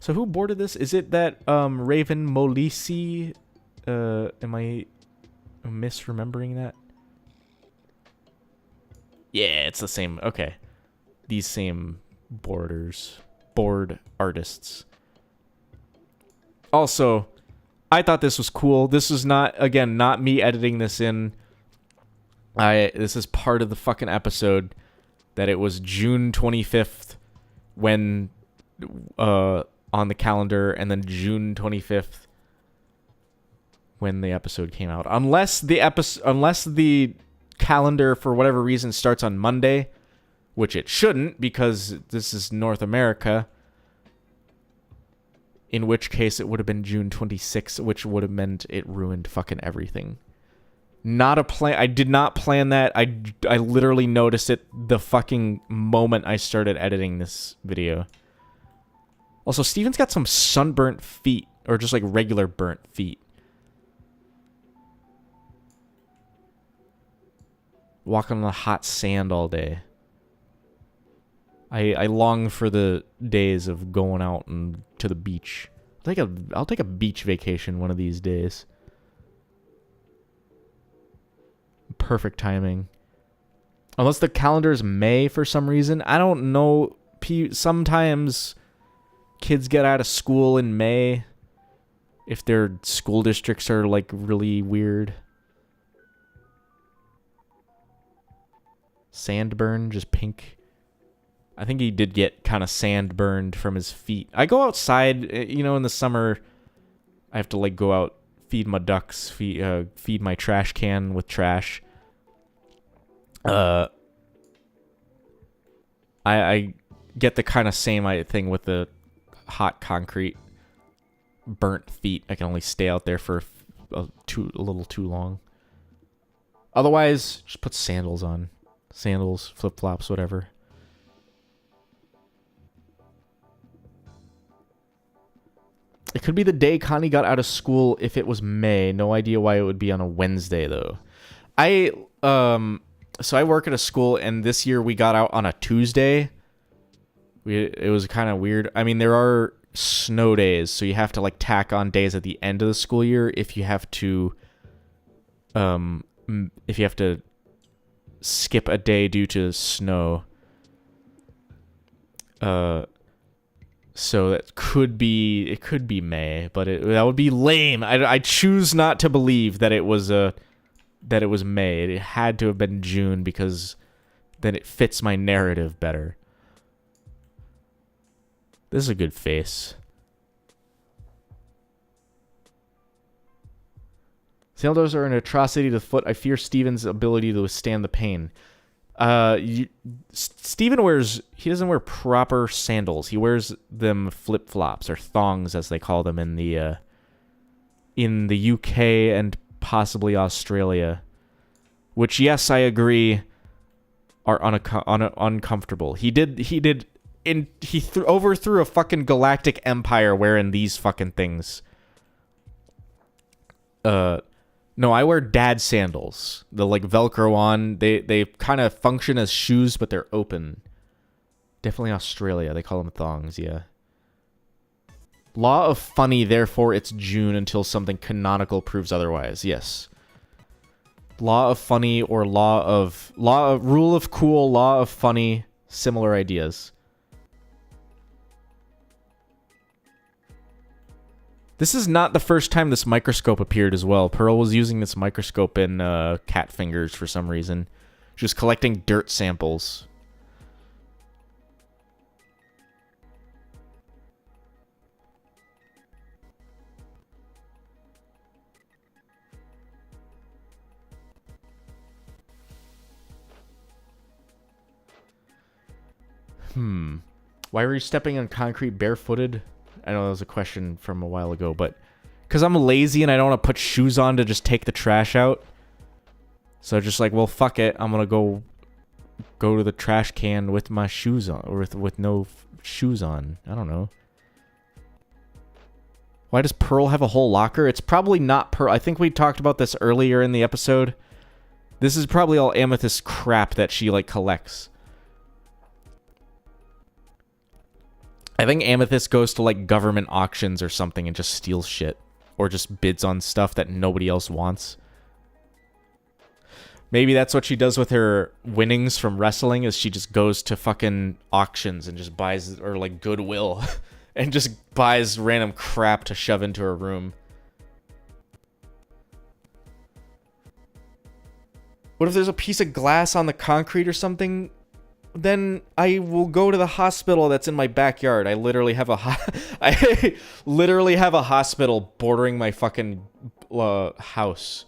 So who boarded this? Is it that Raven Molisi? Am I misremembering that? Yeah, it's the same. Okay. These same board artists. Also, I thought this was cool. This is not, again, not me editing this in. This is part of the fucking episode that it was June 25th when on the calendar, and then June 25th when the episode came out. Unless the calendar for whatever reason starts on Monday, which it shouldn't because this is North America. In which case it would have been June 26th, which would have meant it ruined fucking everything. Not a plan. I did not plan that. I literally noticed it the fucking moment I started editing this video. Also, Steven's got some sunburnt feet, or just like regular burnt feet. Walking on the hot sand all day. I long for the days of going out and to the beach. I'll take a beach vacation one of these days. Perfect timing. Unless the calendar is May for some reason. I don't know. Sometimes kids get out of school in May. If their school districts are, like, really weird. Sandburn, just pink. I think he did get kind of sand-burned from his feet. I go outside, you know, in the summer. I have to, like, go out, feed my ducks, feed my trash can with trash. I get the kind of same thing with the hot concrete. Burnt feet. I can only stay out there for a little too long. Otherwise, just put sandals on. Sandals, flip-flops, whatever. It could be the day Connie got out of school if it was May. No idea why it would be on a Wednesday, though. So I work at a school, and this year we got out on a Tuesday. It was kind of weird. I mean, there are snow days, so you have to, like, tack on days at the end of the school year if you have to skip a day due to snow. So it could be May, but that would be lame. I choose not to believe that it was May. It had to have been June because then it fits my narrative better. This is a good face. Sail doors are an atrocity to the foot. I fear Steven's ability to withstand the pain. Steven doesn't wear proper sandals. He wears them flip-flops, or thongs as they call them in the UK and possibly Australia. Which, yes, I agree, are uncomfortable. He overthrew a fucking galactic empire wearing these fucking things. No, I wear dad sandals. The, like, Velcro on. They kind of function as shoes, but they're open. Definitely Australia. They call them thongs, yeah. Law of funny, therefore it's June until something canonical proves otherwise. Yes. Law of funny or rule of cool, law of funny, similar ideas. This is not the first time this microscope appeared as well. Pearl was using this microscope in cat fingers for some reason. She was collecting dirt samples. Why were you stepping on concrete barefooted? I know that was a question from a while ago, but because I'm lazy and I don't want to put shoes on to just take the trash out. So just like, well, fuck it. I'm going to go to the trash can with my shoes on, or with no shoes on. I don't know. Why does Pearl have a whole locker? It's probably not Pearl. I think we talked about this earlier in the episode. This is probably all Amethyst crap that she, like, collects. I think Amethyst goes to, like, government auctions or something and just steals shit. Or just bids on stuff that nobody else wants. Maybe that's what she does with her winnings from wrestling, is she just goes to fucking auctions and just buys, or, like, Goodwill, and just buys random crap to shove into her room. What if there's a piece of glass on the concrete or something? Then I will go to the hospital that's in my backyard. I literally have a hospital bordering my fucking house.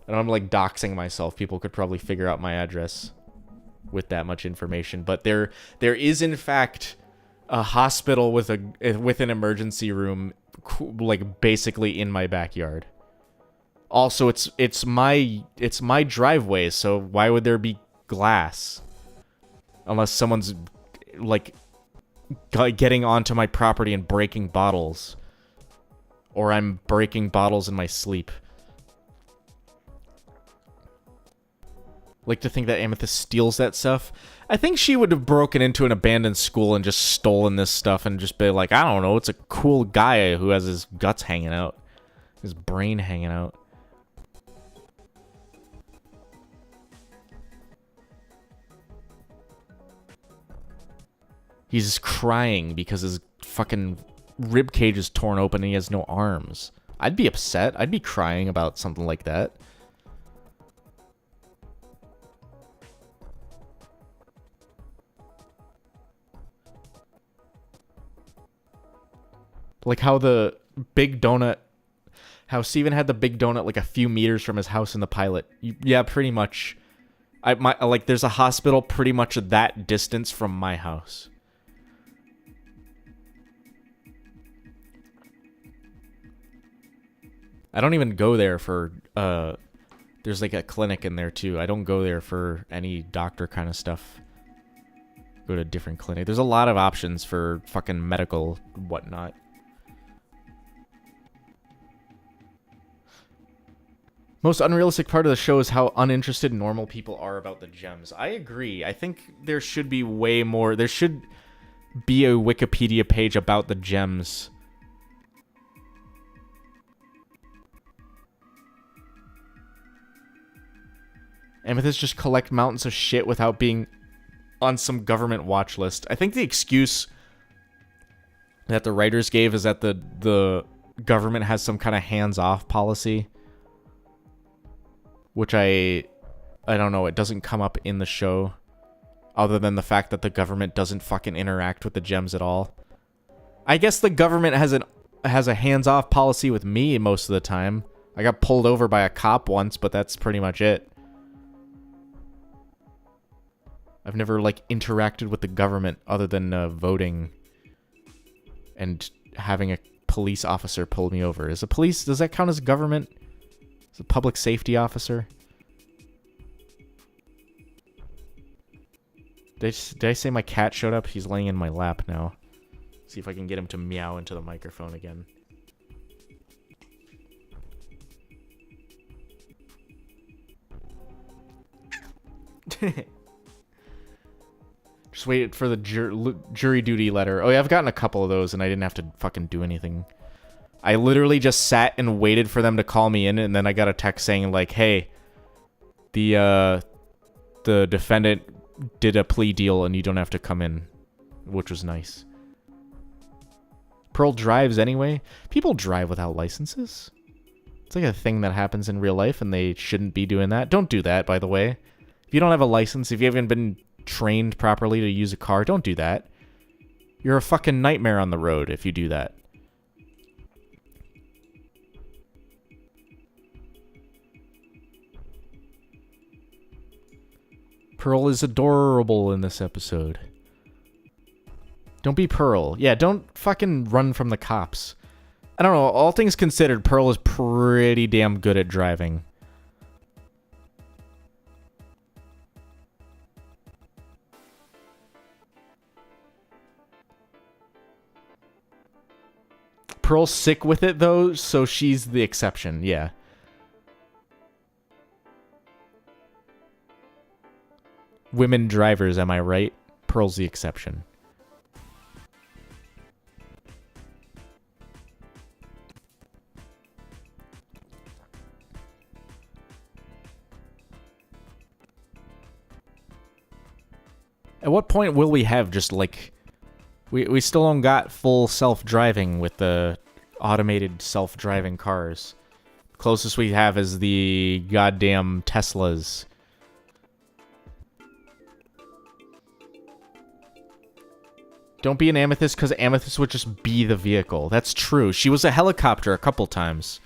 And I'm, like, doxing myself. People could probably figure out my address with that much information. But there is, in fact, a hospital with an emergency room, like, basically in my backyard. Also, it's my driveway, so why would there be glass? Unless someone's, like, getting onto my property and breaking bottles. Or I'm breaking bottles in my sleep. Like to think that Amethyst steals that stuff. I think she would have broken into an abandoned school and just stolen this stuff and just be like, I don't know, it's a cool guy who has his guts hanging out. His brain hanging out. He's crying because his fucking rib cage is torn open and he has no arms. I'd be upset. I'd be crying about something like that. Like how the big donut, how Steven had the big donut like a few meters from his house in the pilot. Yeah, pretty much. Like there's a hospital pretty much that distance from my house. I don't even go there for there's like a clinic in there too. I don't go there for any doctor kind of stuff. Go to a different clinic. There's a lot of options for fucking medical whatnot. Most unrealistic part of the show is how uninterested normal people are about the gems. I agree. I think there should be way more. There should be a Wikipedia page about the gems. Amethyst just collect mountains of shit without being on some government watch list. I think the excuse that the writers gave is that the government has some kind of hands-off policy. Which I don't know, it doesn't come up in the show. Other than the fact that the government doesn't fucking interact with the gems at all. I guess the government has a hands-off policy with me most of the time. I got pulled over by a cop once, but that's pretty much it. I've never, like, interacted with the government other than voting and having a police officer pull me over. Does that count as government? Is a public safety officer? Did I say my cat showed up? He's laying in my lap now. See if I can get him to meow into the microphone again. Just waited for the jury duty letter. Oh yeah, I've gotten a couple of those and I didn't have to fucking do anything. I literally just sat and waited for them to call me in, and then I got a text saying like, "Hey, the defendant did a plea deal, and you don't have to come in," which was nice. Pearl drives anyway. People drive without licenses. It's like a thing that happens in real life, and they shouldn't be doing that. Don't do that, by the way. If you don't have a license, if you haven't been trained properly to use a car, don't do that. You're a fucking nightmare on the road if you do that. Pearl is adorable in this episode. Don't be Pearl. Yeah, don't fucking run from the cops. I don't know, all things considered, Pearl is pretty damn good at driving. Pearl's sick with it, though, so she's the exception, yeah. Women drivers, am I right? Pearl's the exception. At what point will we have just, like... We still don't got full self-driving with the automated self-driving cars. Closest we have is the goddamn Teslas. Don't be an Amethyst, because Amethyst would just be the vehicle. That's true. She was a helicopter a couple times.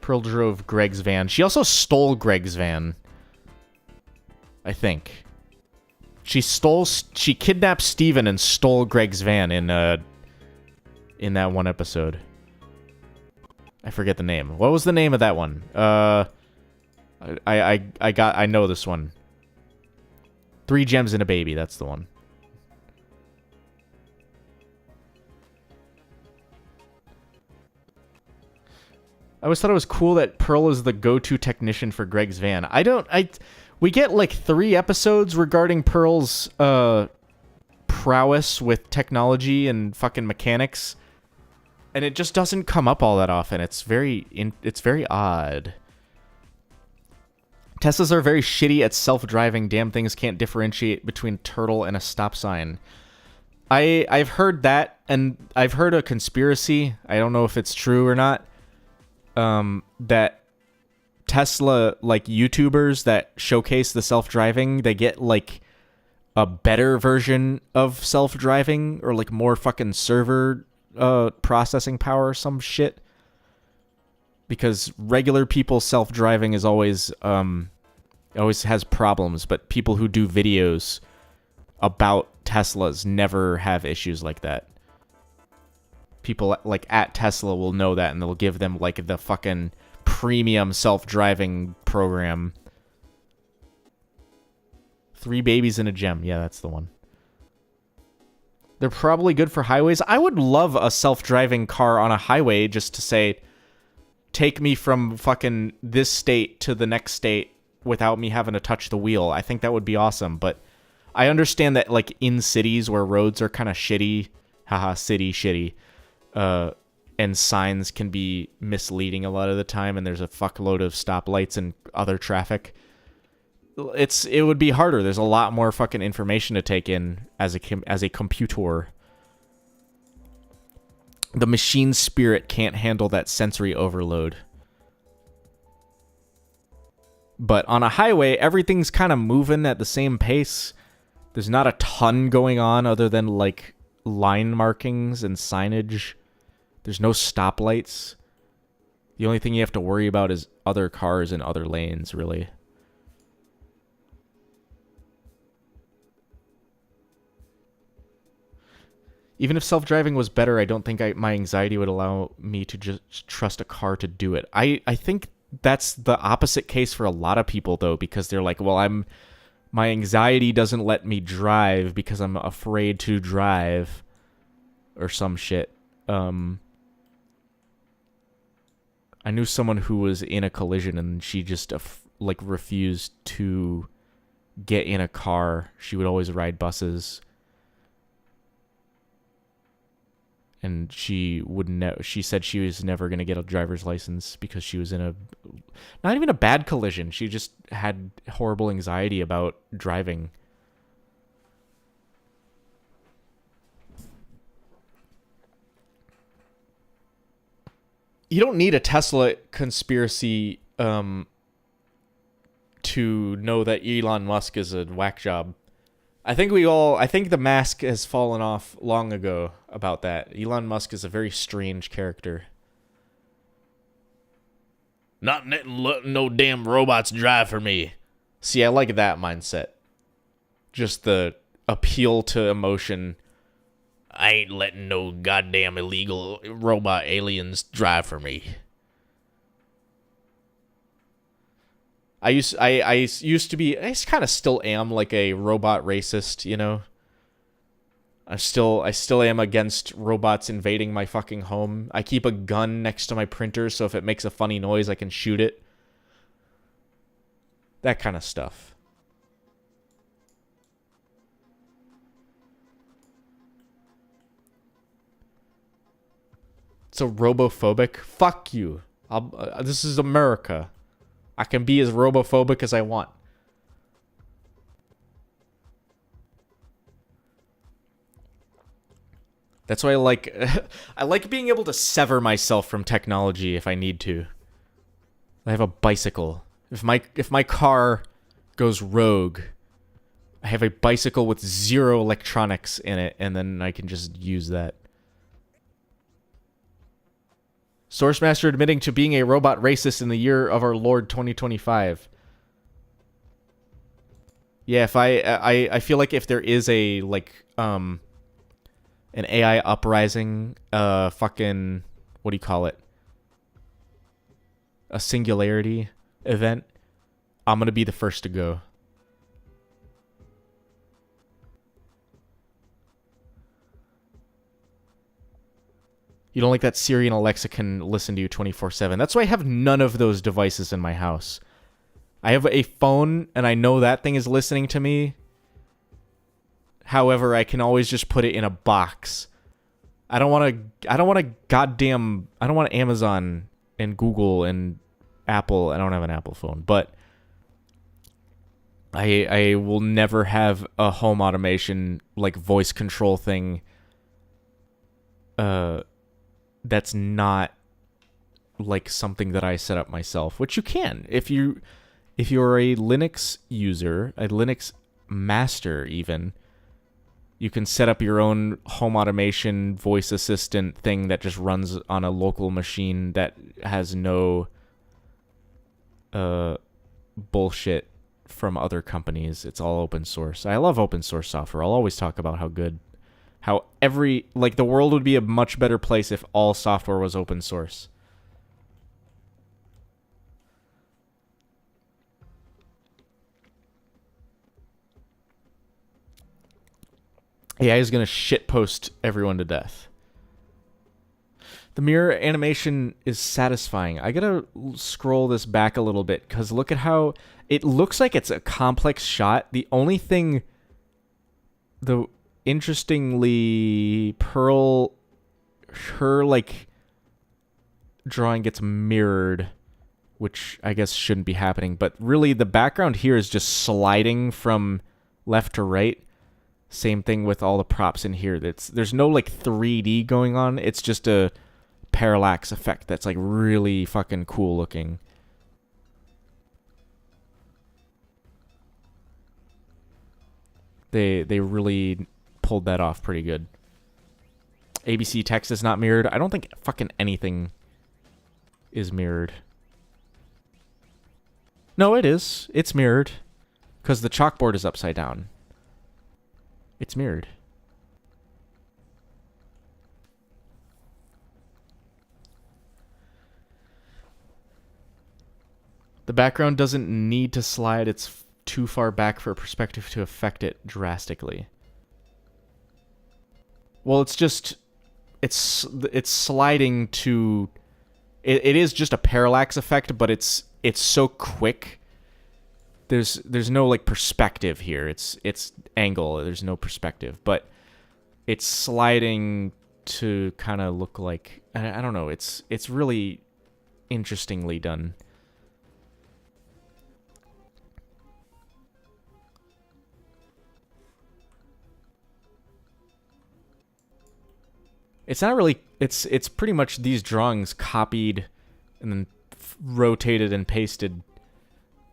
Pearl drove Greg's van. She also stole Greg's van. I think. She kidnapped Steven and stole Greg's van in that one episode. I forget the name. What was the name of that one? I know this one. 3 Gems and a Baby, that's the one. I always thought it was cool that Pearl is the go-to technician for Greg's van. We get like 3 episodes regarding Pearl's prowess with technology and fucking mechanics. And it just doesn't come up all that often. It's very odd. Teslas are very shitty at self-driving. Damn things can't differentiate between a turtle and a stop sign. I've heard that, and I've heard a conspiracy. I don't know if it's true or not. That Tesla, like, YouTubers that showcase the self-driving, they get, like, a better version of self-driving, or, like, more fucking server processing power or some shit. Because regular people self-driving is always has problems, but people who do videos about Teslas never have issues like that. People like at Tesla will know that, and they'll give them like the fucking premium self-driving program. 3 babies and a gem. Yeah, that's the one. They're probably good for highways. I would love a self-driving car on a highway just to say, take me from fucking this state to the next state without me having to touch the wheel. I think that would be awesome, but I understand that, like, in cities where roads are kind of shitty, city shitty, and signs can be misleading a lot of the time, and there's a fuckload of stoplights and other traffic. It would be harder. There's a lot more fucking information to take in as a computer. The machine spirit can't handle that sensory overload. But on a highway, everything's kind of moving at the same pace. There's not a ton going on other than, like, line markings and signage. There's no stoplights. The only thing you have to worry about is other cars in other lanes, really. Even if self-driving was better, I don't think my anxiety would allow me to just trust a car to do it. I think that's the opposite case for a lot of people, though, because they're like, well, my anxiety doesn't let me drive because I'm afraid to drive or some shit. I knew someone who was in a collision and she just like refused to get in a car. She would always ride buses. And she said she was never going to get a driver's license because she was in not even a bad collision. She just had horrible anxiety about driving. You don't need a Tesla conspiracy to know that Elon Musk is a whack job. I think the mask has fallen off long ago about that. Elon Musk is a very strange character. Not letting no damn robots drive for me. See, I like that mindset. Just the appeal to emotion. I ain't letting no goddamn illegal robot aliens drive for me. I used to be, I kind of still am, like, a robot racist, you know? I still am against robots invading my fucking home. I keep a gun next to my printer, so if it makes a funny noise, I can shoot it. That kind of stuff. So robophobic? Fuck you. This is America. I can be as robophobic as I want. That's why I like being able to sever myself from technology if I need to. I have a bicycle. If my car goes rogue, I have a bicycle with 0 electronics in it, and then I can just use that. Sourcemaster admitting to being a robot racist in the year of our Lord 2025. Yeah, if I feel like if there is a, like, an AI uprising, fucking, what do you call it? A singularity event, I'm gonna be the first to go. You don't like that Siri and Alexa can listen to you 24/7. That's why I have none of those devices in my house. I have a phone, and I know that thing is listening to me. However, I can always just put it in a box. I don't want Amazon and Google and Apple. I don't have an Apple phone, but I will never have a home automation like voice control thing that's not like something that I set up myself, which you can. If you're a Linux user, a Linux master even, you can set up your own home automation voice assistant thing that just runs on a local machine that has no bullshit from other companies. It's all open source. I love open source software. I'll always talk about how the world would be a much better place if all software was open source. AI is going to shitpost everyone to death. The mirror animation is satisfying. I gotta scroll this back a little bit, because look at how it looks like it's a complex shot. The only thing, interestingly, her like drawing gets mirrored, which I guess shouldn't be happening, but really the background here is just sliding from left to right. Same thing with all the props in here. There's no like 3D going on. It's just a parallax effect that's like really fucking cool looking. They really pulled that off pretty good. ABC text is not mirrored. I don't think fucking anything is mirrored. No, it is. It's mirrored. Because the chalkboard is upside down. It's mirrored. The background doesn't need to slide. It's too far back for perspective to affect it drastically. Well, it's just... It's sliding to... It is just a parallax effect, but it's so quick. There's no like perspective here. It's angle. There's no perspective, but it's sliding to kind of look like, I don't know. It's really interestingly done. It's not really. It's pretty much these drawings copied and then rotated and pasted,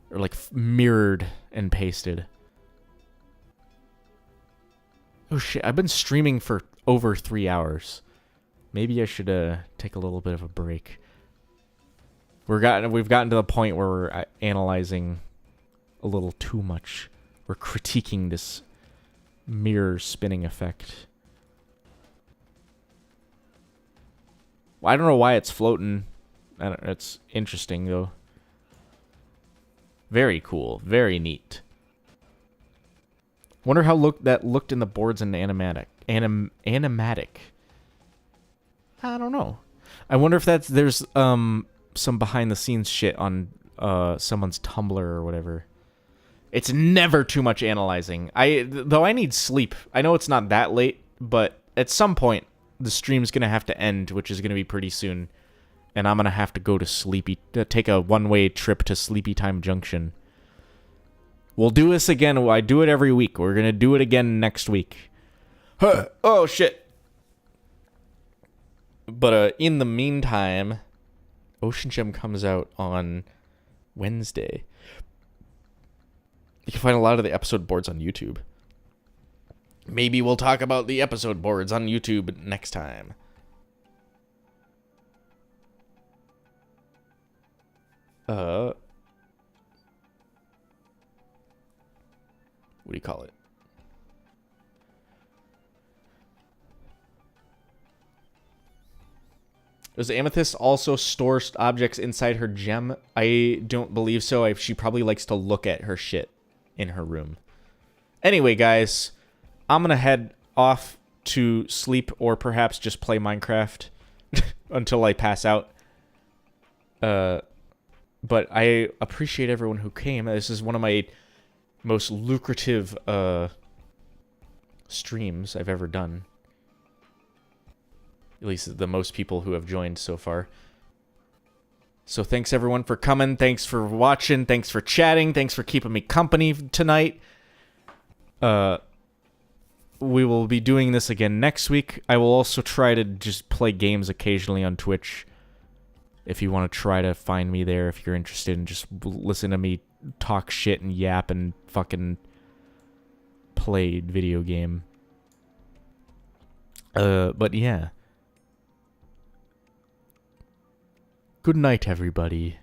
or like mirrored and pasted. Oh shit! I've been streaming for over 3 hours. Maybe I should take a little bit of a break. We've gotten to the point where we're analyzing a little too much. We're critiquing this mirror spinning effect. I don't know why it's floating. It's interesting, though. Very cool. Very neat. Wonder how that looked in the boards in animatic. Animatic. I don't know. I wonder if there's some behind-the-scenes shit on someone's Tumblr or whatever. It's never too much analyzing. Though I need sleep. I know it's not that late, but at some point, the stream's going to have to end, which is going to be pretty soon. And I'm going to have to go to take a one-way trip to Sleepy Time Junction. We'll do this again. I do it every week. We're going to do it again next week. Huh. Oh, shit. But in the meantime, Ocean Gem comes out on Wednesday. You can find a lot of the episode boards on YouTube. Maybe we'll talk about the episode boards on YouTube next time. What do you call it? Does Amethyst also store objects inside her gem? I don't believe so. She probably likes to look at her shit in her room. Anyway, guys, I'm going to head off to sleep or perhaps just play Minecraft until I pass out. But I appreciate everyone who came. This is one of my most lucrative streams I've ever done. At least the most people who have joined so far. So thanks everyone for coming. Thanks for watching. Thanks for chatting. Thanks for keeping me company tonight. We will be doing this again next week. I will also try to just play games occasionally on Twitch. If you want to try to find me there, if you're interested in just listen to me talk shit and yap and fucking play video game. But yeah. Good night, everybody.